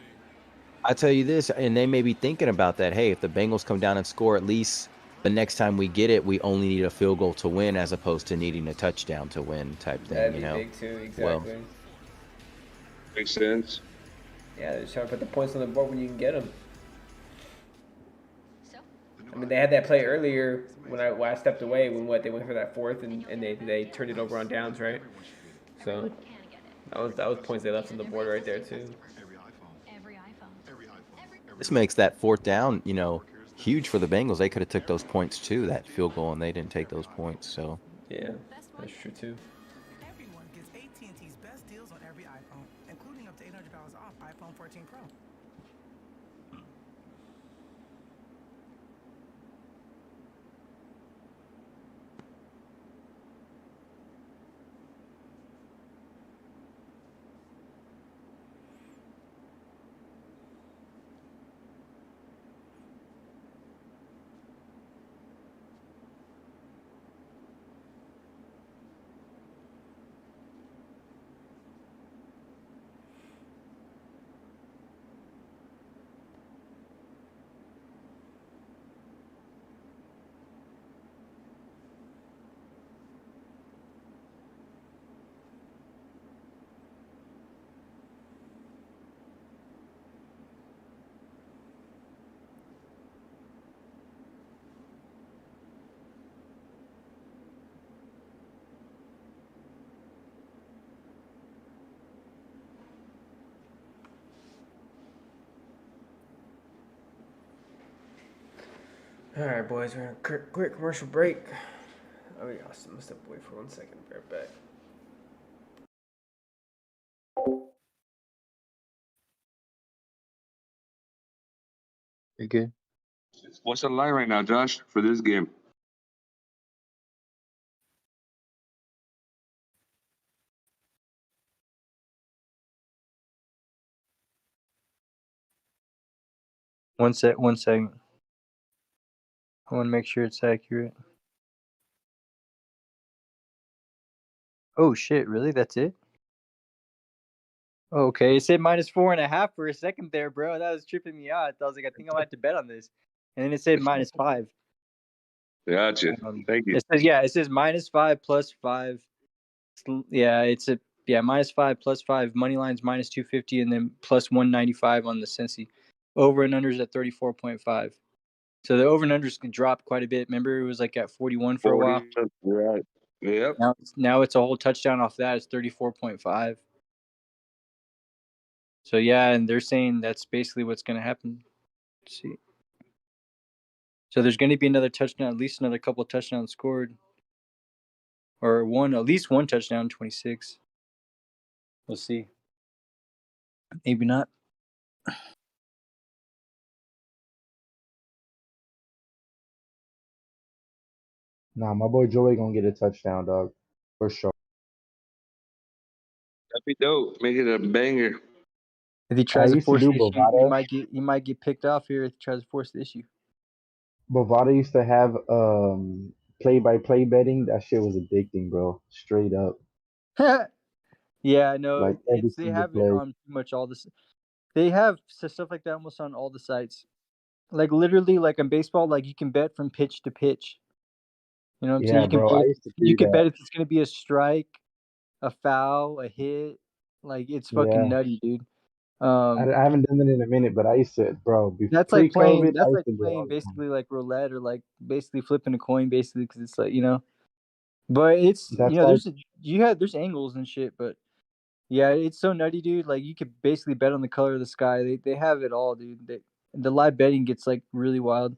I tell you this, and they may be thinking about that. Hey, if the Bengals come down and score, at least the next time we get it, we only need a field goal to win as opposed to needing a touchdown to win type thing. That'd be big too, exactly. Well, makes sense. Yeah, they're trying to put the points on the board when you can get them. The new I mean, they had that play earlier when I stepped away when they went for that fourth and they turned it over on downs, right? So that was points they left on the board right there too. This makes that fourth down, huge for the Bengals. They could have took those points too, that field goal, and they didn't take those points. So yeah, that's true too. Everyone gets AT&T's best deals on every iPhone, including up to $800 off iPhone 14 Pro. All right, boys, we're on a quick commercial break. Oh yeah, I'm gonna step away for 1 second. Be right back. You're good. What's the line right now, Josh, for this game? One second. I want to make sure it's accurate. Oh shit! Really? That's it? Okay, it said -4.5 for a second there, bro. That was tripping me out. I was like, I think I might have to bet on this, and then it said -5. Gotcha. Thank you. It says -5 +5. Yeah, -5 +5. Money line's -250, and then +195 on the Cincy. Over and unders at 34.5. So the over and unders can drop quite a bit. Remember, it was like at 41 for a while. Right. Yep. Now it's a whole touchdown off that. It's 34.5. So yeah, and they're saying that's basically what's going to happen. Let's see. So there's going to be another touchdown, at least another couple of touchdowns scored, or at least one touchdown, 26. We'll see. Maybe not. Nah, my boy Joey gonna get a touchdown, dog, for sure. That'd be dope. Make it a banger. If he tries I to used to force do the issue, Bovada. he might get picked off here if he tries to force the issue. Bovada used to have play-by-play betting. That shit was addicting, bro. Straight up, Yeah, no, like every they single have it play. on pretty much all this. They have stuff like that almost on all the sites. Like literally, like in baseball, like you can bet from pitch to pitch. You know what I'm saying? Yeah, bro. I used to You do can that. bet if it's gonna be a strike, a foul, a hit. Like it's fucking Yeah, nutty, dude. I haven't done it in a minute, but I used to, bro. That's like playing. Pre-COVID, I That's used like to do it playing all the time. basically like roulette or like basically flipping a coin, basically because it's like But it's That's like, there's angles and shit, but yeah, it's so nutty, dude. Like you could basically bet on the color of the sky. They have it all, dude. The live betting gets like really wild.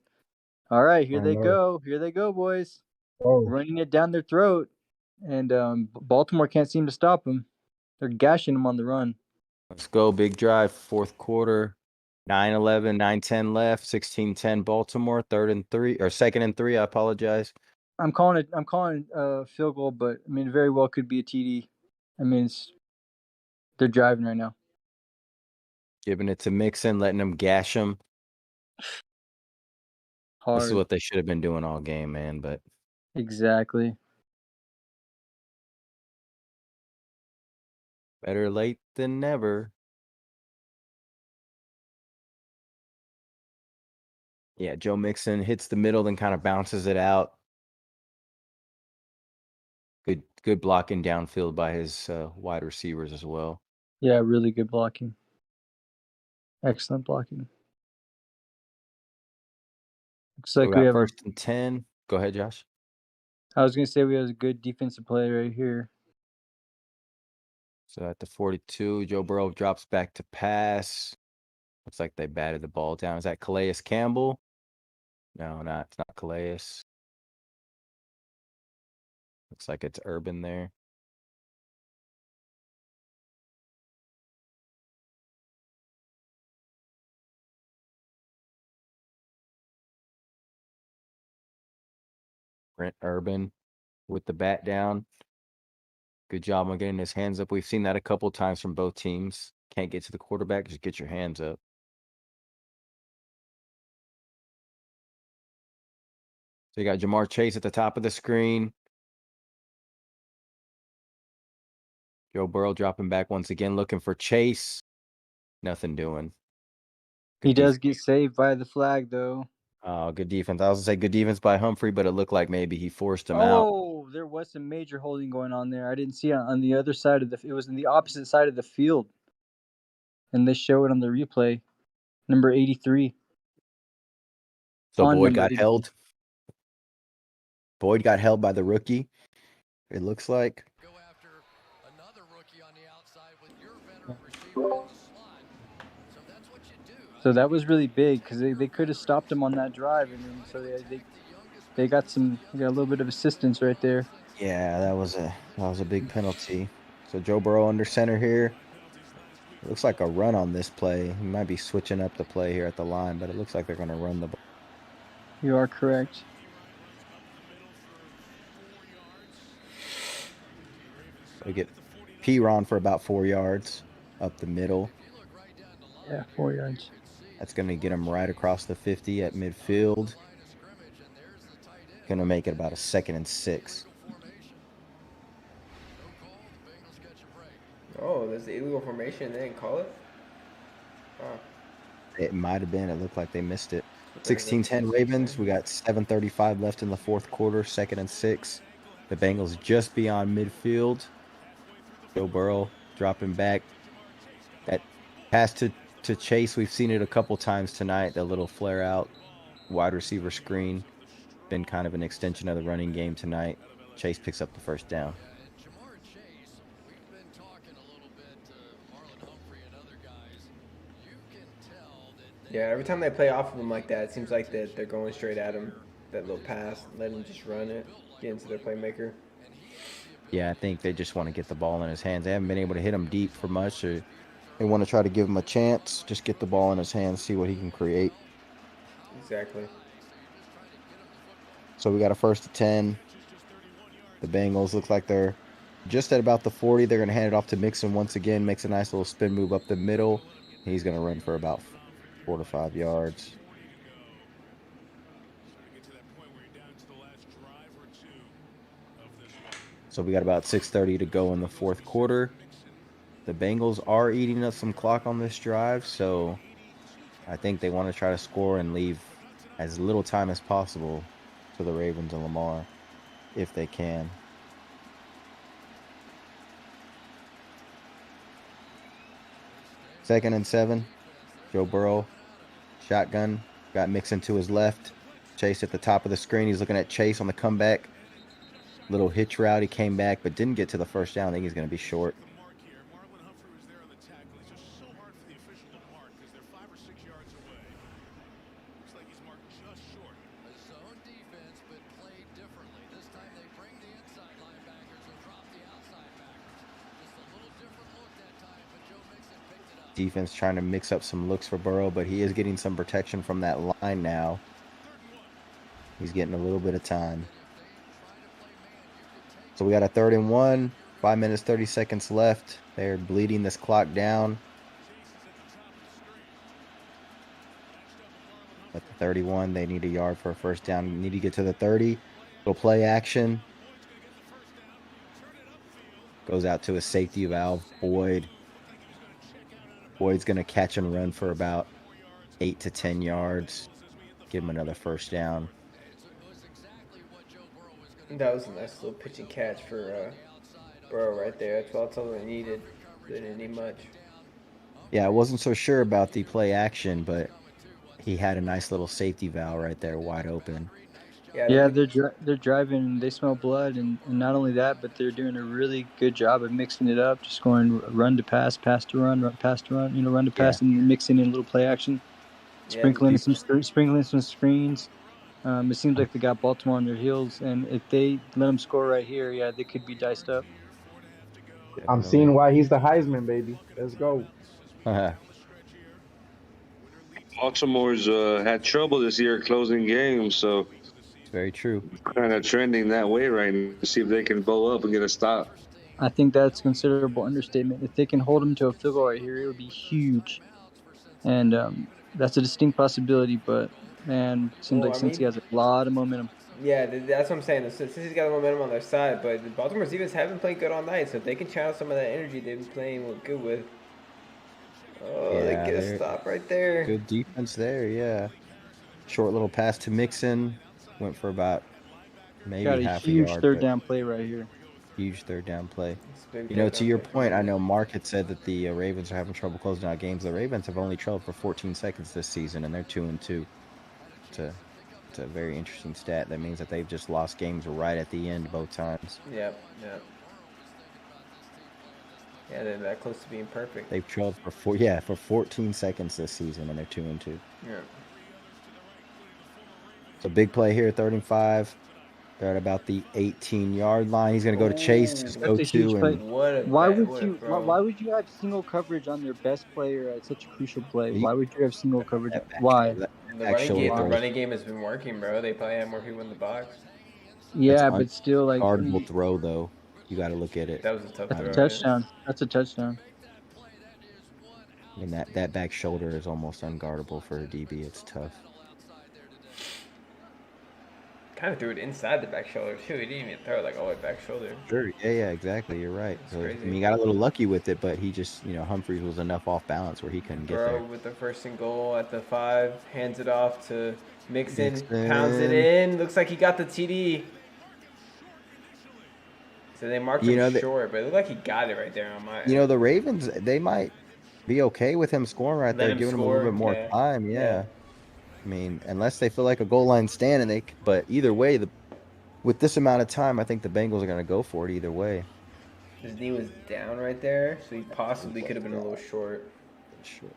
All right, here I they know. go. Here they go, boys. Oh, Running it down their throat, and Baltimore can't seem to stop them. They're gashing them on the run. let's go. Big drive, fourth quarter. 9-11, 9-10 left, 16-10 Baltimore, 2nd and 3. I apologize. I'm calling field goal, but I mean, it very well could be a TD. I mean, they're driving right now. Giving it to Mixon, letting him gash him. Hard. This is what they should have been doing all game, man. But Exactly. better late than never. Yeah, Joe Mixon hits the middle, then kind of bounces it out. Good blocking downfield by his wide receivers as well. Yeah, really good blocking. Excellent blocking. Looks So like we we got have. first and 10. Go ahead, Josh. I was gonna say we have a good defensive play right here. So at the 42, Joe Burrow drops back to pass. Looks like they batted the ball down. Is that Calais Campbell? No, it's not Calais. Looks like it's Urban there. Brent Urban with the bat down. Good job on getting his hands up. We've seen that a couple times from both teams. Can't get to the quarterback, just get your hands up. So you got Jamar Chase at the top of the screen. Joe Burrow dropping back once again, looking for Chase. Nothing doing. He Good does get saved by the flag though. good defense. I was gonna say good defense by Humphrey, but it looked like maybe he forced him out. Oh, there was some major holding going on there. I didn't see it on the other side of the. It was in the opposite side of the field, and they show it on the replay. Number 83. So On Boyd number got 83. held. Boyd got held by the rookie. It looks like. Go after another rookie on the outside with your veteran receiver in the slot. So that's what you do. So that was really big because they could have stopped him on that drive, and then so they got a little bit of assistance right there. Yeah, that was a big penalty. So Joe Burrow under center here. It looks like a run on this play. He might be switching up the play here at the line, but it looks like they're going to run the ball. You are correct. We get P-Ron for about 4 yards up the middle. Yeah, 4 yards. That's going to get him right across the 50 at midfield. Going to make it about a 2nd and 6. Oh, there's the illegal formation. They didn't call it. Wow. It might have been. It looked like they missed it. 16-10 Ravens. We got 7:35 left in the fourth quarter, 2nd and 6. The Bengals just beyond midfield. Joe Burrow dropping back. That pass to Chase, we've seen it a couple times tonight. That little flare out wide receiver screen. Been kind of an extension of the running game tonight. Chase picks up the first down. Jamar Chase, we've been talking a little bit to Marlon Humphrey and other guys. You can tell that. Yeah, every time they play off of him like that, it seems like that they're going straight at him. That little pass, let him just run it, get into their playmaker. Yeah, I think they just want to get the ball in his hands. They haven't been able to hit him deep for much. Or they want to try to give him a chance. Just get the ball in his hands, see what he can create. Exactly. So we got a 1st and 10. The Bengals look like they're just at about the 40. They're going to hand it off to Mixon once again. Makes a nice little spin move up the middle. He's going to run for about 4 to 5 yards. So we got about 6:30 to go in the fourth quarter. The Bengals are eating up some clock on this drive, so I think they want to try to score and leave as little time as possible to the Ravens and Lamar, if they can. Second and 7. Joe Burrow, shotgun, got Mixon to his left. Chase at the top of the screen. He's looking at Chase on the comeback. Little hitch route. He came back, but didn't get to the first down. I think he's going to be short. Defense trying to mix up some looks for Burrow, but he is getting some protection from that line now. He's getting a little bit of time. So we got a 3rd and 1, 5 minutes, 30 seconds left. They're bleeding this clock down. At the 31, they need a yard for a first down. Need to get to the 30. Go play action. Goes out to a safety valve, Boyd. Boyd's going to catch and run for about 8 to 10 yards. Give him another first down. That was a nice little pitch and catch for Burrow right there. That's all they needed. They didn't need much. Yeah, I wasn't so sure about the play action, but He had a nice little safety valve right there, wide open. Yeah, they're driving. And they smell blood, and not only that, but they're doing a really good job of mixing it up, just going run to pass, pass to run, pass to run. Run to pass, and mixing in a little play action, Yeah, sprinkling some screens. It seems like they got Baltimore on their heels, and if they let them score right here, yeah, they could be diced up. I'm Definitely. seeing why he's the Heisman, baby. Let's go. Baltimore's had trouble this year closing games, so It's very true. kind of trending that way right now. See if they can bow up and get a stop. I think that's considerable understatement. If they can hold them to a field goal right here, it would be huge, and that's a distinct possibility. But man, seems Well, like I Cincy mean, has a lot of momentum. yeah, that's what I'm saying. Since he's got the momentum on their side, but the Baltimore Ravens have been playing good all night, so if they can channel some of that energy they've been playing good with. Oh, they Yeah, get a they're stop right there. good defense there. Yeah. Short little pass to Mixon. Went for about maybe Got a half a huge yard, third but down play right here. huge third down play. It's a big You know, third to down your play for point, I them. know Mark had said that the Ravens are having trouble closing out games. The Ravens have only trailed for 14 seconds this season, and they're 2-2. It's a very interesting stat. That means that they've just lost games right at the end both times. Yep. Yeah, they're that close to being perfect. They've trailed for 14 seconds this season, and they're 2-2. Yeah. So big play here, 3rd and 5. They're at about the 18-yard line. He's going to go to Chase, just That's go a huge to, play. and Why would what a you? throw. Why would you have single coverage on their best player at such a crucial play? He- Why would you have single coverage? that back Why? shoulder, The back shoulder the throw running game has been working, bro. They probably have more people in the box. That's Yeah, but still, like unguardable throw, though. You got to look at it. That was a tough that's a throw. touchdown. That's a touchdown. And that back shoulder is almost unguardable for a DB. It's tough. Kind of threw it inside the back shoulder too. He didn't even throw it like all the way back shoulder. Sure. Yeah, exactly. You're right. So, crazy. I mean, he got a little lucky with it, but he just, Humphreys was enough off balance where he couldn't get there. Burrow with the 1st and goal at the 5, hands it off to Mixon, pounds it in. Looks like he got the TD. So they marked him short, but it looked like he got it right there on my. The Ravens, they might be okay with him scoring right there, giving him a little bit more time. Yeah. I mean, unless they feel like a goal line stand, but either way, with this amount of time, I think the Bengals are going to go for it either way. His knee was down right there, so he possibly could have been a little short. Sure.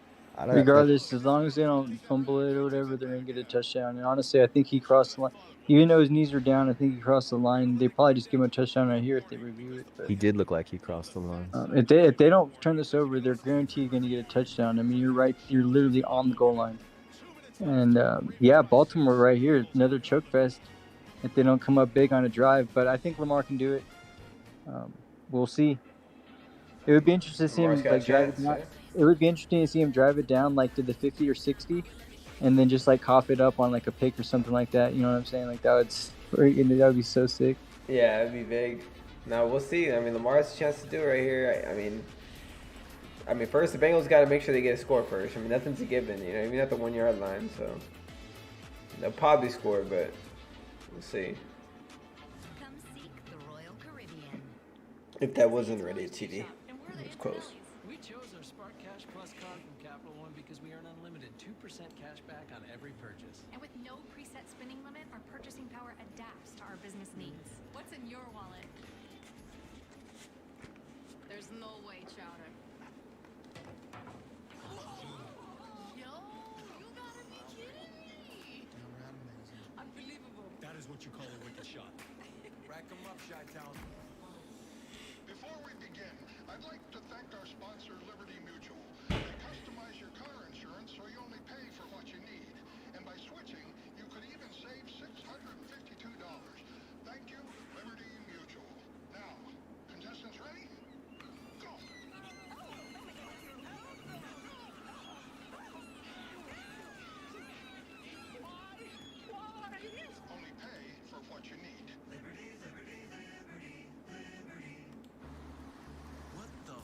Regardless, as long as they don't fumble it or whatever, they're gonna get a touchdown. And honestly, I think he crossed the line. Even though his knees were down, I think he crossed the line. They probably just give him a touchdown right here if they review it. But he did look like he crossed the line. If they don't turn this over, they're guaranteed going to get a touchdown. I mean, you're right. You're literally on the goal line. And yeah, Baltimore right here, another choke fest if they don't come up big on a drive. But I think Lamar can do it. We'll see. It would be interesting to see him like drive it down. It would be interesting to see him drive it down like to the 50 or 60, and then just like cough it up on like a pick or something like that. You know what I'm saying? Like that would be so sick. Yeah, it'd be big. Now we'll see. I mean, Lamar has a chance to do it right here. I mean, first the Bengals got to make sure they get a score first. I mean, nothing's a given, even at the 1 yard line. So they'll probably score, but we'll see. If that wasn't already a TD, it's close. We chose our Spark Cash Plus card from Capital One because we earn unlimited 2% cash back on every purchase. And with no preset spending limit, our purchasing power adapts to our business needs. What's in your wallet? There's no way, Chowder. Yo, you gotta be kidding me. Unbelievable. That is what you call a wicked shot. Rack 'em up, Chi-Town. Before we begin, I'd like to thank our sponsor, Liberty Mutual. They customize your car insurance so you only pay for what you need. And by switching, you could even save $652. Thank you, Liberty Mutual. Now, contestants ready? Go! Only pay for what you need. What the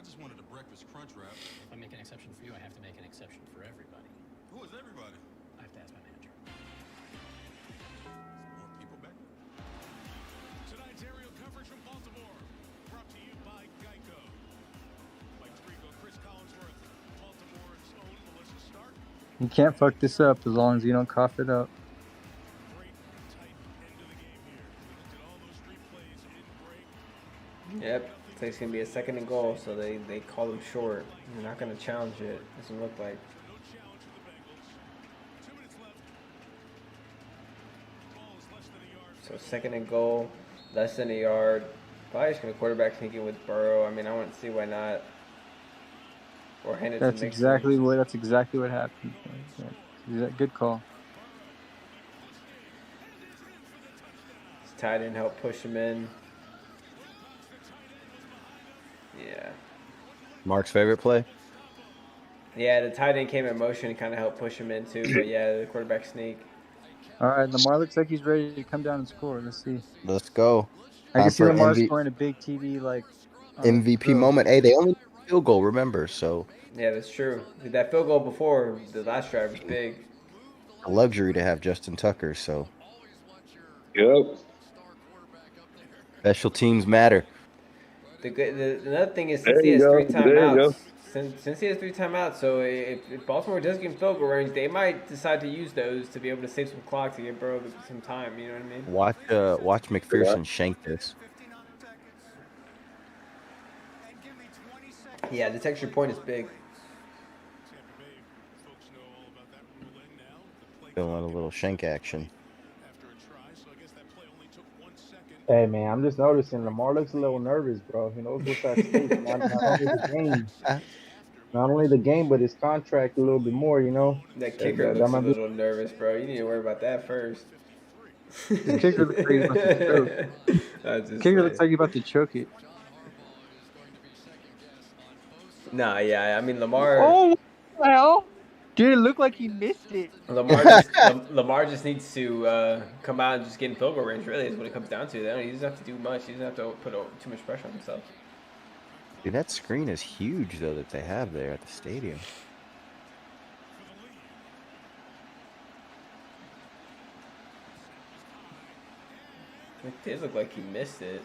just wanted a breakfast crunch wrap. If I make an exception for you, I have to make an exception for everybody. Who is everybody? I have to ask my manager. More people back there? Tonight's aerial coverage from Baltimore, brought to you by Geico. Mike Tirico, Chris Collinsworth, Baltimore's own Melissa Stark. You can't fuck this up as long as you don't cough it up. Great tight end of the game here. We looked at all those three plays in break. Yep. Looks like it's gonna be a 2nd and goal, so they call them short. They're not gonna challenge it. Doesn't look like. No challenge for the Bengals. 2 minutes left. Ball is less than a yard. So 2nd and goal, less than a yard. Probably just gonna quarterback sneak it with Burrow. I mean, I wouldn't see why not. Or hand it That's to Mixon. exactly what happened. Yeah. Good call. His tight end helped push him in. Yeah. Mark's favorite play. Yeah, the tight end came in motion and kind of helped push him in too. But yeah, the quarterback sneak. All right, Lamar looks like he's ready to come down and score. Let's see. Let's go. I Time can see for Lamar scoring a big TD like MVP moment. Hey, they only field goal, remember? So Yeah, that's true. That field goal before the last drive was big. a luxury to have Justin Tucker. So Yep. special teams matter. Another thing is There since he you has go. 3 There you go. timeouts, since he has 3 timeouts, so if Baltimore does get in field goal range, they might decide to use those to be able to save some clock to give Burrow some time. You know what I mean? Watch McPherson shank this. Yeah, this extra point is big. Feeling a little shank action. Hey man, I'm just noticing Lamar looks a little nervous, bro. He knows what's at stake. Not only the game, but his contract a little bit more. You know. That kicker looks a little nervous, bro. You need to worry about that first. The kicker looks like he's about to choke. Kicker looks like he's about to choke it. Nah, yeah, I mean Lamar. Oh, what the hell? Dude, it looked like he missed it. Lamar just needs to come out and just get in field goal range. Really, is what it comes down to. He doesn't have to do much. He doesn't have to put too much pressure on himself. Dude, that screen is huge though that they have there at the stadium. It did look like he missed it.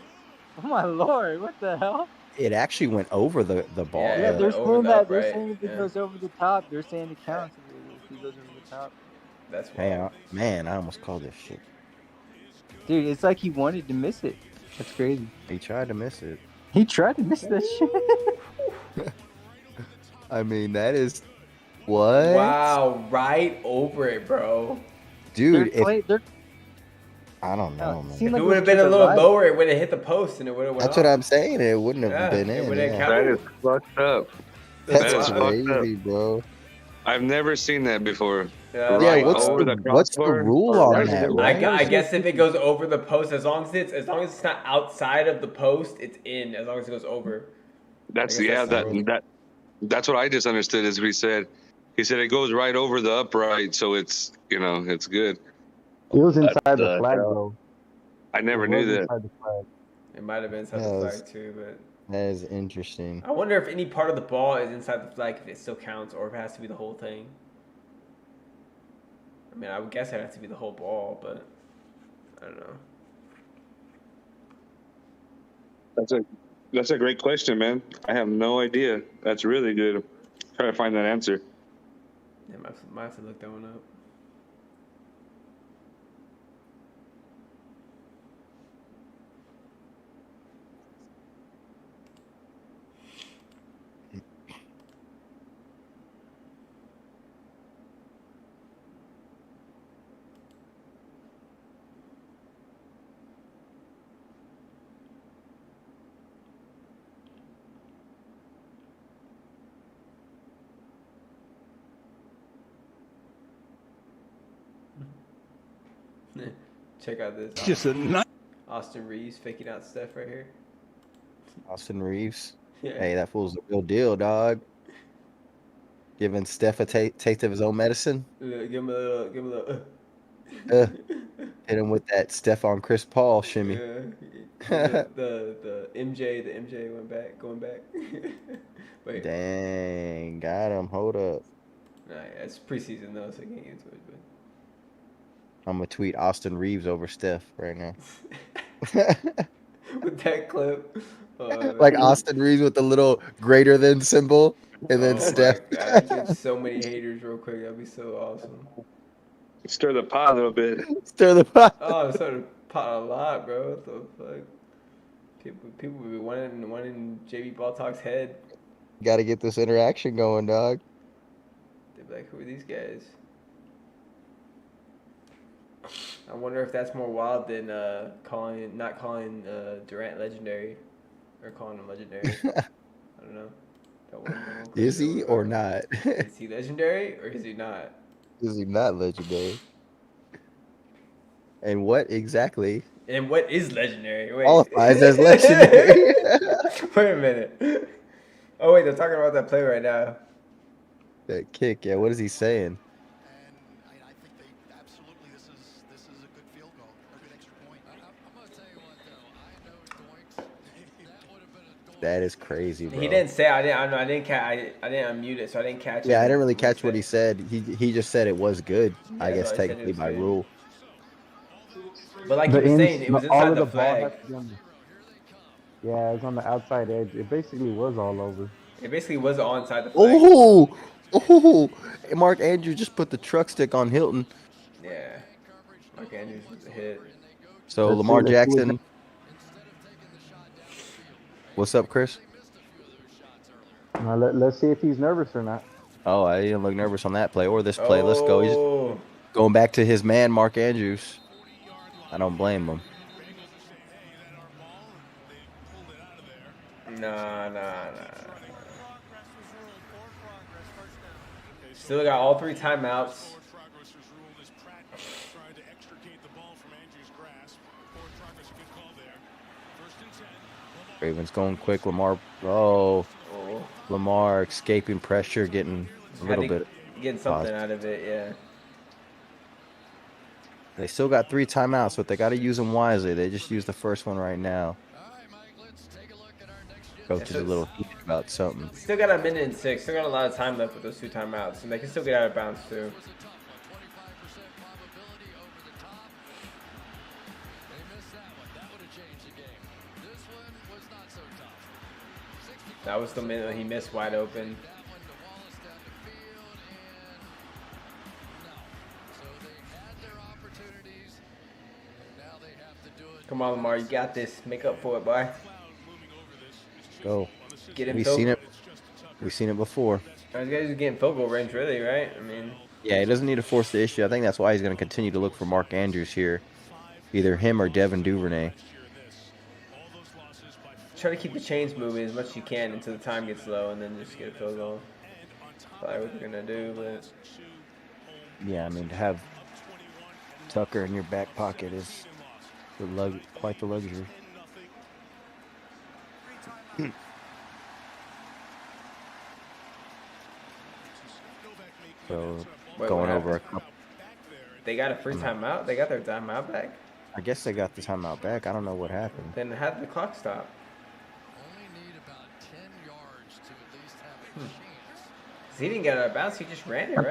Oh my lord, what the hell? It actually went over the ball. Yeah, they're saying that. They're saying if it goes over the top, they're saying it counts if he goes over the top. That's hey, man, I almost called this shit. Dude, it's like he wanted to miss it. That's crazy. He tried to miss it. He tried to miss that shit. I mean, that is what? Wow, right over it, bro. Dude, I don't know, man. If it would have been a little lower, it would have hit the post and it would have went That's off. what I'm saying. It wouldn't have been in. That is fucked up. That's crazy, bro. I've never seen that before. Yeah, what's the rule on that, right? I guess if it goes over the post, as long as it's not outside of the post, it's in. As long as it goes over. That's what I just understood is what he said. He said it goes right over the upright, so it's it's good. It was inside the flag though. I never knew that. It might have been inside the flag too, but that is interesting. I wonder if any part of the ball is inside the flag, if it still counts, or if it has to be the whole thing. I mean, I would guess it has to be the whole ball, but I don't know. That's a great question, man. I have no idea. That's really good. Try to find that answer. Yeah, might have to look that one up. Check out this. Just a nice Austin Reeves faking out Steph right here. Austin Reeves. Yeah. Hey, that fool's the real deal, dog. Giving Steph a taste of his own medicine. Give him a little. Hit him with that Stephon Chris Paul shimmy. Yeah. the MJ went back, going back. Wait. Dang, got him. Hold up. Nah, yeah, it's preseason though, so I can't get into it. I'm gonna tweet Austin Reeves over Steph right now. With that clip. Like Austin Reeves with the little greater than symbol, and then Oh Steph. my god, I get so many haters real quick. That'd be so awesome. Stir the pot a little bit. Stir the pot. Oh, I'm starting to pot a lot, bro. What the fuck? People be wanting JB BallTalk's head. Got to get this interaction going, dog. They'd be like, who are these guys? I wonder if that's more wild than not calling Durant legendary, or calling him legendary. I don't know. Is he or not? Is he legendary or is he not? Is he not legendary? And what exactly? And what is legendary? Wait. Qualifies as legendary. Wait a minute. Oh wait, they're talking about that play right now. That kick, yeah. What is he saying? I think they absolutely this is a good field goal, a good extra point. I'm gonna tell you what though, I know Doinks. That would have been a doink. That is crazy, bro. He didn't say. I didn't unmute it, so I didn't catch it. Yeah, I didn't really catch what he said. He just said it was good. Yeah, I guess so I said technically it was by good. rule. But like you were saying, it was all inside of the ball flag. has to be on yeah, it's on the outside edge. It basically was all over. It basically was onside the flag. Oh, Mark Andrews just put the truck stick on Hilton. Yeah, Mark Andrews was a hit. So Let's Lamar see Jackson. What's up, Chris? Now let's see if he's nervous or not. Oh, I didn't look nervous on that play or this play. Let's go. He's going back to his man, Mark Andrews. I don't blame him. Nah. Still got all 3 timeouts. Ravens going quick. Lamar. Lamar escaping pressure, getting a little bit. Getting something out of it, yeah. They still got 3 timeouts, but they got to use them wisely. They just used the first one right now. Coach is a little heated about something. Still got a minute and 6. Still got a lot of time left with those 2 timeouts, and they can still get out of bounds too. That was the minute he missed wide open. Come on, Lamar, you got this. Make up for it, boy. Go. Get him. We've seen it. We've seen it before. These guys are getting field goal range, really, right? I mean. Yeah, he doesn't need to force the issue. I think that's why he's going to continue to look for Mark Andrews here, either him or Devin Duvernay. Try to keep the chains moving as much as you can until the time gets low, and then just get a field goal. Probably what they're gonna do, but yeah, I mean to have Tucker in your back pocket is quite the luxury. So going over a couple. They got a free timeout. They got their timeout back. I guess they got the timeout back. I don't know what happened. Then how did the clock stop? Only need about 10 yards to at least have a chance. He didn't get out of bounds. He just ran it, right?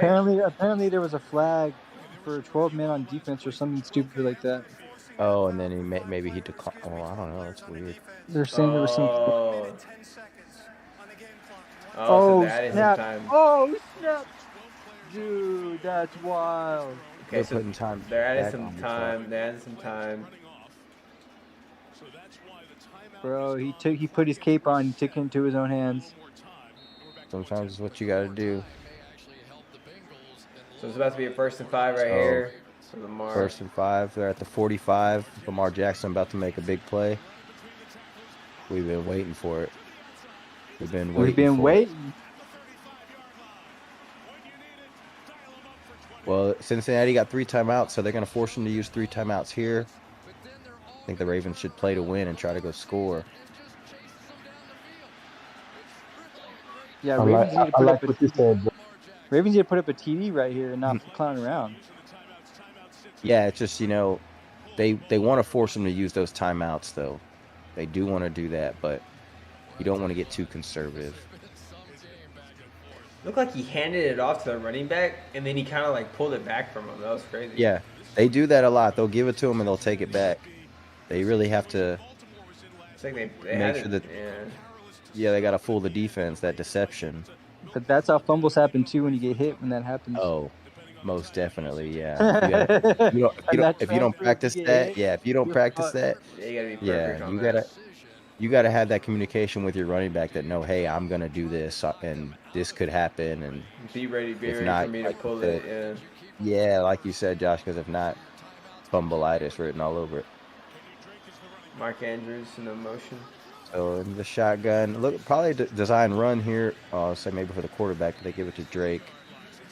Apparently there was a flag for 12 men on defense or something stupid like that. Oh, and then maybe he declined. Oh, I don't know. That's weird. They're saying there was some. So they're adding some time. Oh snap! Dude, that's wild. Okay, so they're adding some time. They're adding some time. Bro, he put his cape on. He took it into his own hands. Sometimes it's what you got to do. So it's about to be a 1st and 5 right here for Lamar. 1st and 5. They're at the 45. Lamar Jackson about to make a big play. We've been waiting for it. We've been waiting. Well, Cincinnati got 3 timeouts, so they're going to force them to use 3 timeouts here. I think the Ravens should play to win and try to go score. Yeah, Ravens need to put up a TD right here and not clown around. Yeah, it's just, They want to force them to use those timeouts, though. They do want to do that, but you don't want to get too conservative. Looked like he handed it off to the running back, and then he kind of like pulled it back from him. That was crazy. Yeah, they do that a lot. They'll give it to him and they'll take it back. They really have to It's like they make had sure it, that yeah. yeah, they got to fool the defense. That deception. But that's how fumbles happen too when you get hit when that happens. Oh, most definitely, yeah. If you don't practice that, yeah. If you don't practice that, Yeah, you gotta be yeah, perfect on that. you gotta have that communication with your running back that know, hey, I'm gonna do this and this could happen, and Be ready if for not, me to like you pull said, it. yeah, like you said, Josh, because if not, fumbleitis written all over it. Mark Andrews in the motion. So in the shotgun, look, probably design run here. I'll say maybe for the quarterback, they give it to Drake.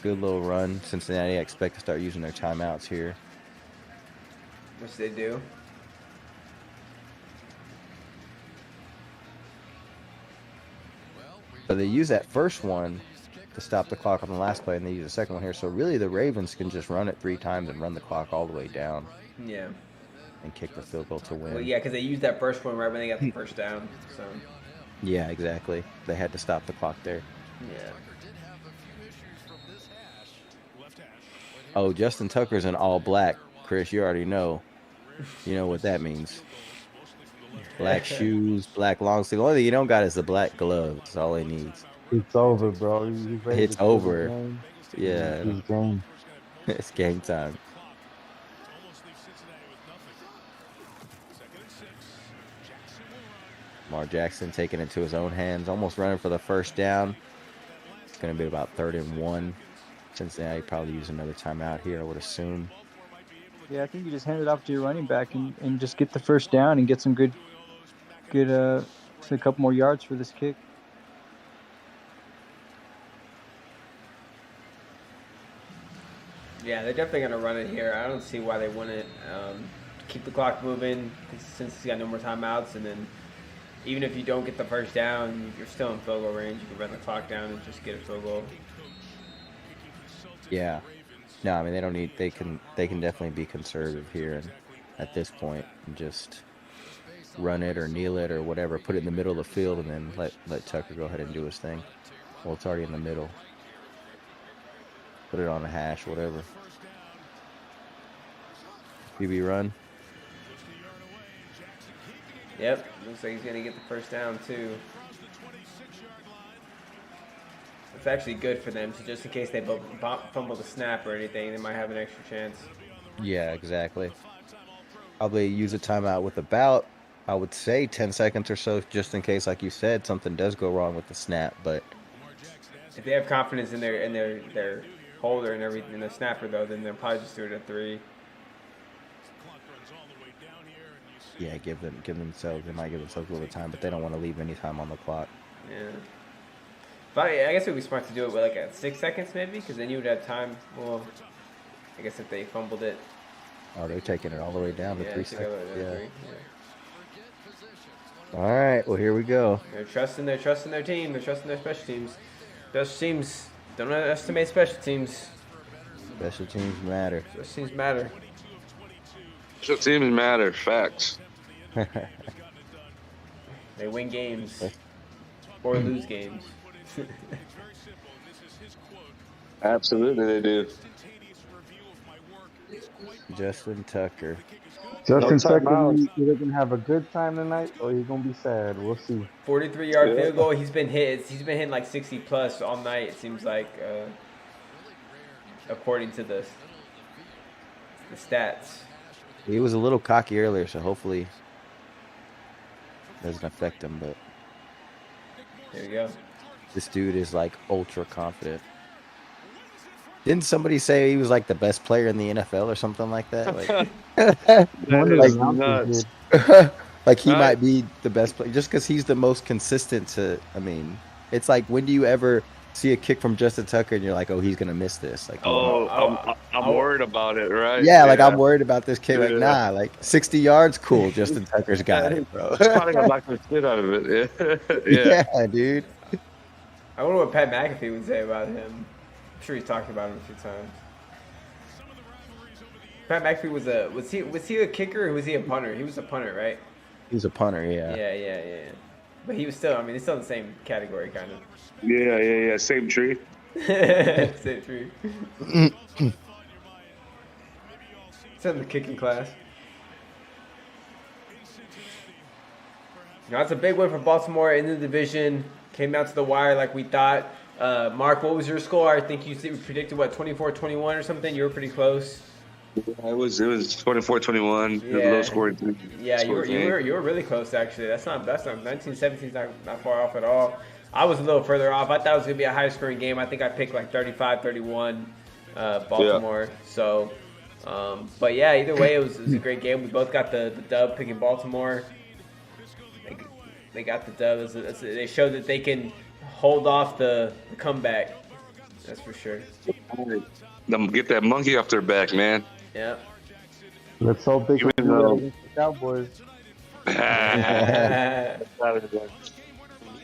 Good little run. Cincinnati, I expect to start using their timeouts here. Which they do. So they use that first one to stop the clock on the last play, and they use the second one here. So really, the Ravens can just run it 3 times and run the clock all the way down. Yeah. And kick the field goal to win. Well, yeah, because they used that first one right when they got the first down. So. Yeah, exactly. They had to stop the clock there. Yeah. Oh, Justin Tucker's in all black. Chris, you already know. You know what that means. Black shoes, black long sleeve. The only thing you don't got is the black gloves. That's all he needs. It's over, bro. He's ready It's to play the over. game. Yeah. It's game. It's game time. Lamar Jackson taking it to his own hands, almost running for the first down. It's going to be about 3rd and 1. Cincinnati probably use another timeout here, I would assume. Yeah, I think you just hand it off to your running back and just get the first down and get some good a couple more yards for this kick. Yeah, they're definitely going to run it here. I don't see why they wouldn't. Keep the clock moving since he's got no more timeouts, and then even if you don't get the first down, you're still in field goal range. You can run the clock down and just get a field goal. Yeah. No, I mean, they don't need. They can definitely be conservative here, and at this point, just run it or kneel it or whatever. Put it in the middle of the field, and then let Tucker go ahead and do his thing. Well, it's already in the middle. Put it on a hash, whatever. QB run. Yep, looks like he's going to get the first down, too. It's actually good for them, so just in case they fumble the snap or anything, they might have an extra chance. Yeah, exactly. Probably use a timeout with about, I would say, 10 seconds or so, just in case, like you said, something does go wrong with the snap. But if they have confidence in their holder and everything, the snapper though, then they'll probably just do it at 3. Yeah, give themselves. They might give themselves a little time, but they don't want to leave any time on the clock. Yeah. But I guess it would be smart to do it with like at 6 seconds maybe, because then you would have time. Well, I guess if they fumbled it. Oh, they're taking it all the way down to 3 seconds. Yeah. 3. All right. Well, here we go. They're trusting their team. They're trusting their special teams. Special teams. Don't underestimate special teams. Special teams matter. Special teams matter. Special teams matter. Facts. They win games or lose games. Absolutely, they do. Justin Tucker. Justin Tucker either gonna have a good time tonight or he's gonna be sad. We'll see. 43-yard field goal. He's been hitting like 60 plus all night. It seems like, according to the stats. He was a little cocky earlier, so hopefully it doesn't affect him. But there you go. This dude is like ultra confident. Didn't somebody say he was like the best player in the NFL or something like that? Like, nuts. Like he might be the best player just because he's the most consistent to. I mean, it's like, when do you ever see a kick from Justin Tucker and you're like, oh, he's gonna miss this? Like, I'm worried about it, right? Yeah, like I'm worried about this kid. Like, nah, like 60 yards, cool. Justin Tucker's got it, bro. He's probably gonna knock the shit out of it. Yeah, dude. I wonder what Pat McAfee would say about him. I'm sure he's talked about him a few times. Pat McAfee was he a kicker or was he a punter? He was a punter, right? He's a punter, yeah. Yeah. But he was still. I mean, he's still in the same category, kind of. Yeah. Same tree. Same true. It's in the kicking class. Now, that's a big win for Baltimore in the division. Came out to the wire like we thought. Mark, what was your score? I think you predicted, 24-21 or something? You were pretty close. It was 24-21. Yeah. Low scoring. Yeah, you were really close, actually. That's not 1917's not far off at all. I was a little further off. I thought it was going to be a high-scoring game. I think I picked like 35-31 Baltimore. Yeah. So, but yeah, either way, it was a great game. We both got the dub picking Baltimore. They got the dub. They showed that they can hold off the comeback. That's for sure. Them get that monkey off their back, man. Yeah. Let's hope they can do it against the Cowboys.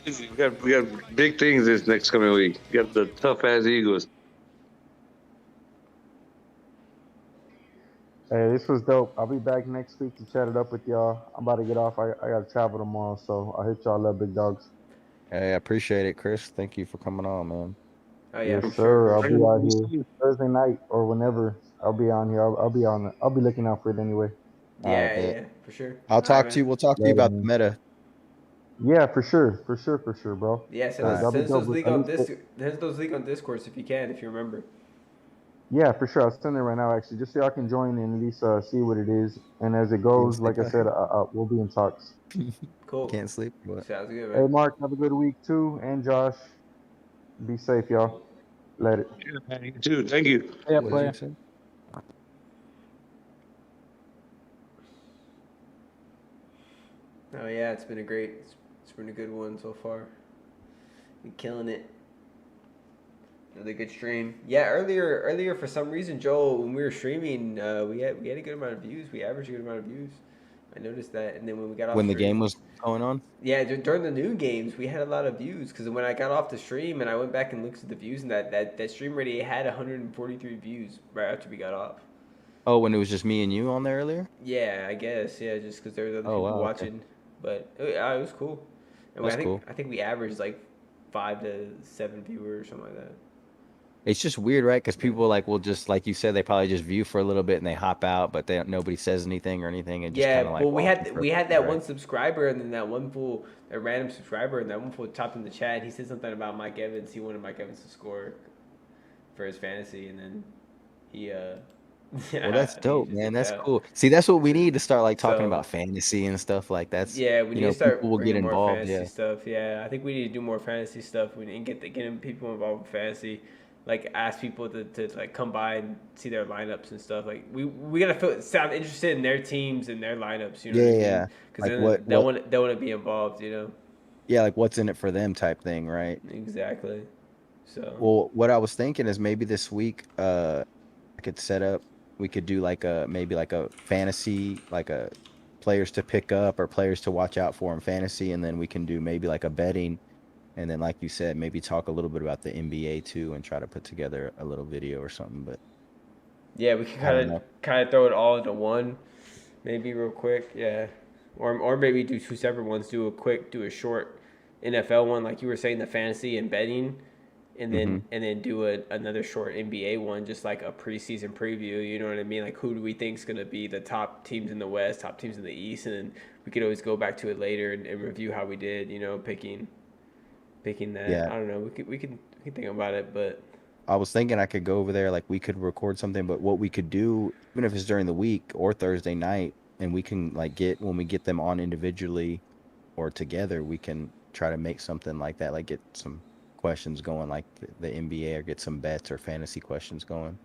we got big things this next coming week. We got the tough ass Eagles. Hey, this was dope. I'll be back next week to chat it up with y'all. I'm about to get off. I got to travel tomorrow, so I'll hit y'all up, big dogs. Hey, I appreciate it, Chris. Thank you for coming on, man. Oh yeah, yes, sir. I'll be out here Thursday night or whenever. I'll be on here. I'll be on. I'll be looking out for it anyway. Yeah, for sure. I'll talk to you. We'll talk to you about the meta. Yeah, for sure, bro. Yeah, send those league on Discord if you can, if you remember. Yeah, for sure. I'll send it right now, actually, just so y'all can join and at least see what it is. And as it goes, like I said, we'll be in talks. Cool. Can't sleep. But... Sounds good, man. Hey, Mark, have a good week too, and Josh. Be safe, y'all. Let it. Yeah, you too. Thank you. Yeah, player. Oh yeah, it's been a good one so far. Been killing it. Another good stream. Yeah, earlier for some reason, Joel, when we were streaming, we had a good amount of views. We averaged a good amount of views. I noticed that, and then when we got off the game was going on. Yeah, during the noon games, we had a lot of views because when I got off the stream and I went back and looked at the views, and that stream already had 143 views right after we got off. Oh, when it was just me and you on there earlier? Yeah, I guess. Yeah, just because there was other people watching. Okay. But it was cool. And I think we averaged like 5 to 7 viewers or something like that. It's just weird, right? Because people will just, like you said, they probably just view for a little bit and they hop out, but nobody says anything or anything. And just well, we had that one subscriber, and then that random subscriber, and that one fool chopped in the chat. He said something about Mike Evans. He wanted Mike Evans to score for his fantasy, and then he. Well, that's dope, man. That's cool. See, that's what we need to start talking about fantasy and stuff like that. Yeah, we need to start people will get involved. Fantasy stuff. Yeah, I think we need to do more fantasy stuff. We need to get people involved with fantasy. Ask people to come by and see their lineups and stuff. We gotta sound interested in their teams and their lineups. You know yeah. Because they want to be involved. You know. Yeah, what's in it for them type thing, right? Exactly. So. Well, what I was thinking is maybe this week, I could set up. We could do maybe a fantasy, a players to pick up or players to watch out for in fantasy, and then we can do maybe a betting. And then, like you said, maybe talk a little bit about the NBA too, and try to put together a little video or something. But yeah, we can kind of throw it all into one, maybe real quick. Yeah, or maybe do two separate ones. Do a short NFL one, like you were saying, the fantasy and betting, and then do another short NBA one, just like a preseason preview. You know what I mean? Who do we think is gonna be the top teams in the West, top teams in the East, and then we could always go back to it later and review how we did. You know, picking that. Yeah. I don't know. We can think about it, but I was thinking I could go over there, we could record something, but what we could do, even if it's during the week or Thursday night, and we can when we get them on individually or together, we can try to make something like that, get some questions going, the NBA, or get some bets or fantasy questions going.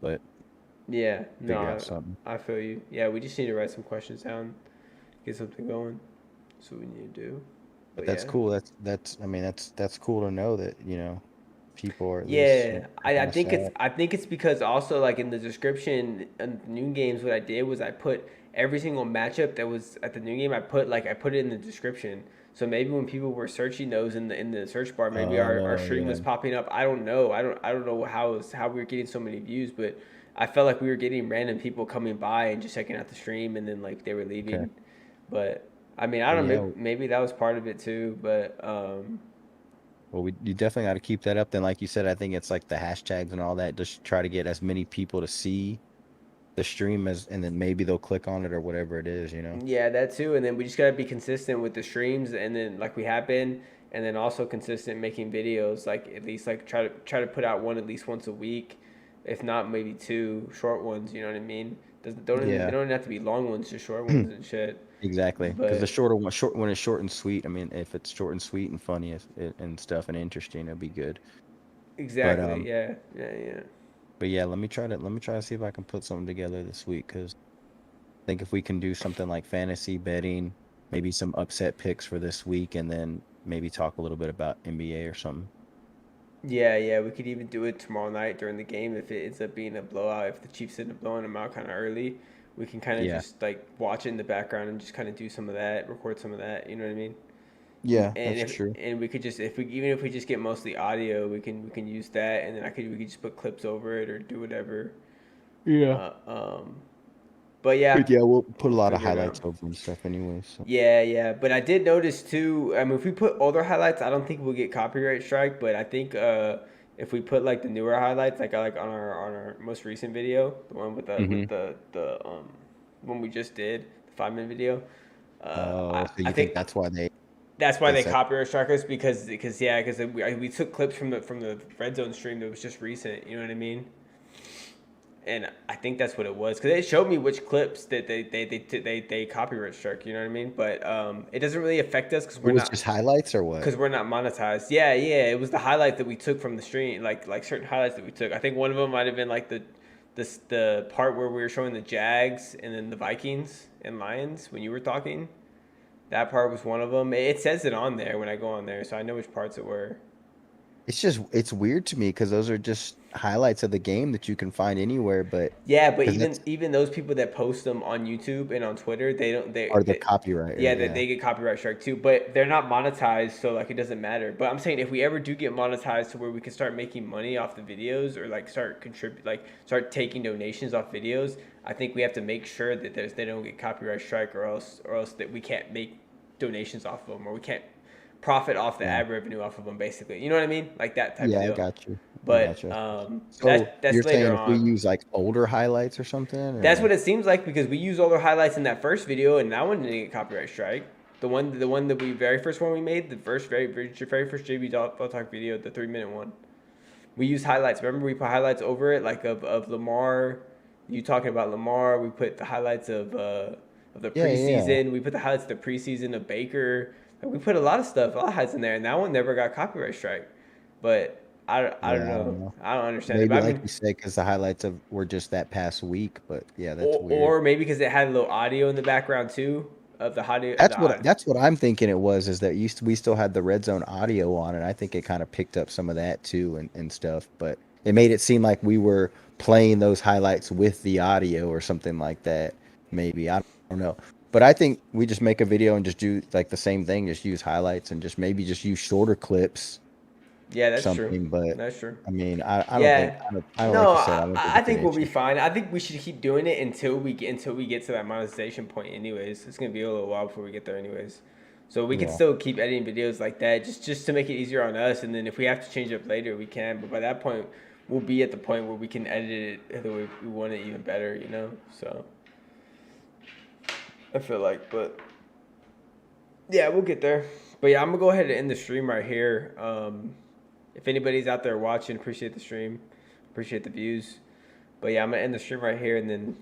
But yeah, I feel you. Yeah, we just need to write some questions down, get something going. That's what we need to do. But that's cool. That's cool to know that, people are. I think it's because also in the description in the noon games, what I did was I put every single matchup that was at the noon game. I put it in the description. So maybe when people were searching those in the search bar, maybe our stream was popping up. I don't know. I don't know how we were getting so many views, but I felt like we were getting random people coming by and just checking out the stream, and then like they were leaving. Okay. But I mean, I Well, don't know. yeah. Maybe that was part of it too. But Well, you definitely got to keep that up. Then, like you said, I think it's like the hashtags and all that. Just try to get as many people to see the stream and then maybe they'll click on it or whatever it is, you know? yeah, that too. And then we just gotta be consistent with the streams, and then like we have been, and then also consistent making videos. Like at least like try to put out one at least once a week, if not maybe two short ones. You know what I mean? They Yeah, don't have to be long ones, just short ones and shit. exactly. Because the But shorter one, when it's short and sweet, I mean, if it's short and sweet and funny and stuff and interesting, it'll be good. But exactly, yeah, yeah, yeah. but yeah, let me try to see if I can put something together this week. Because I think if we can do something like fantasy betting, maybe some upset picks for this week, and then maybe talk a little bit about NBA or something. Yeah, yeah, we could even do it tomorrow night during the game if it ends up being a blowout. If the Chiefs end up blowing them out kind of early, we can kind of Yeah, just like watch it in the background and just kind of do some of that, record some of that. You know what I mean? yeah, And that's if true. and we could just if we even if we just get mostly audio, we can use that, and then we could just put clips over it or do whatever. Yeah. Uh, um, but yeah, But yeah, we'll put a we'll lot of figure it highlights out. over and stuff anyway. So Yeah, yeah, but I did notice too. I mean, if we put older highlights, I don't think we'll get copyright strike. But I think if we put like the newer highlights, like on our most recent video, the one with hmm the one we just did, the 5 minute video, Oh, so I you think think that's why that's why they they said? copyright struck us because we took clips from the red zone stream that was just recent. You know what I mean? And I think that's what it was because it showed me which clips that they copyright struck. You know what I mean? But it doesn't really affect us It was just highlights or what? because we're not monetized. Yeah, yeah, it was the highlight that we took from the stream, like certain highlights that we took. I think one of them might have been like the part where we were showing the Jags and then the Vikings and Lions when you were talking. That part was one of them. It says it on there when I go on there, so I know which parts it were. It's weird to me because those are just highlights of the game that you can find anywhere, but Yeah, but because that's even those people that post them on YouTube and on Twitter, they don't part of the copyright, yeah, right? that Yeah. they get copyright strike too, but they're not monetized, so like it doesn't matter. But I'm saying if we ever do get monetized to where we can start making money off the videos or like start taking donations off videos, I think we have to make sure that they don't get copyright strike or else that we can't make donations off of them or we can't profit off the Yeah. ad revenue off of them basically. You know what I mean? Like that type of Yeah, I deal. got you. I But got you. So that's you're later saying if we on. use like older highlights or something, That's or what it seems like because we used all their highlights in that first video, and that one didn't get copyright strike. The one that we very first one we made, the very first JB Talk video, the 3 minute one. We used highlights. Remember, we put highlights over it, like of Lamar. You talking about Lamar? We put the highlights of the yeah, yeah. preseason. We put the highlights of the preseason of Baker. Like, we put a lot of stuff, a lot of highlights in there, and that one never got copyright strike. But I don't Yeah, I know. don't know. I don't understand it. Maybe But I like mean, you said, because the highlights were just that past week, but yeah, that's weird. or maybe because it had a little audio in the background too of the audio. That's what I'm thinking it was, is that we still had the red zone audio on, and I think it kind of picked up some of that too and stuff. But it made it seem like we were playing those highlights with the audio or something like that. Maybe I don't know. But I think we just make a video and just do like the same thing, just use highlights and just maybe just use shorter clips Yeah, or that's true. something. But That's true. I mean, I don't think Yeah. I don't No, like you said, I don't think I it's an think we'll be issue. fine. I think we should keep doing it until we get to that monetization point. Anyways, it's gonna be a little while before we get there. Anyways, so we can Yeah. still keep editing videos like that, just to make it easier on us. And then if we have to change it up later, we can. But by that point, we'll be at the point where we can edit it the way we want it even better. You know. So I feel like, but yeah, we'll get there. But yeah, I'm gonna go ahead and end the stream right here. If anybody's out there watching, appreciate the stream, appreciate the views. But yeah, I'm gonna end the stream right here and then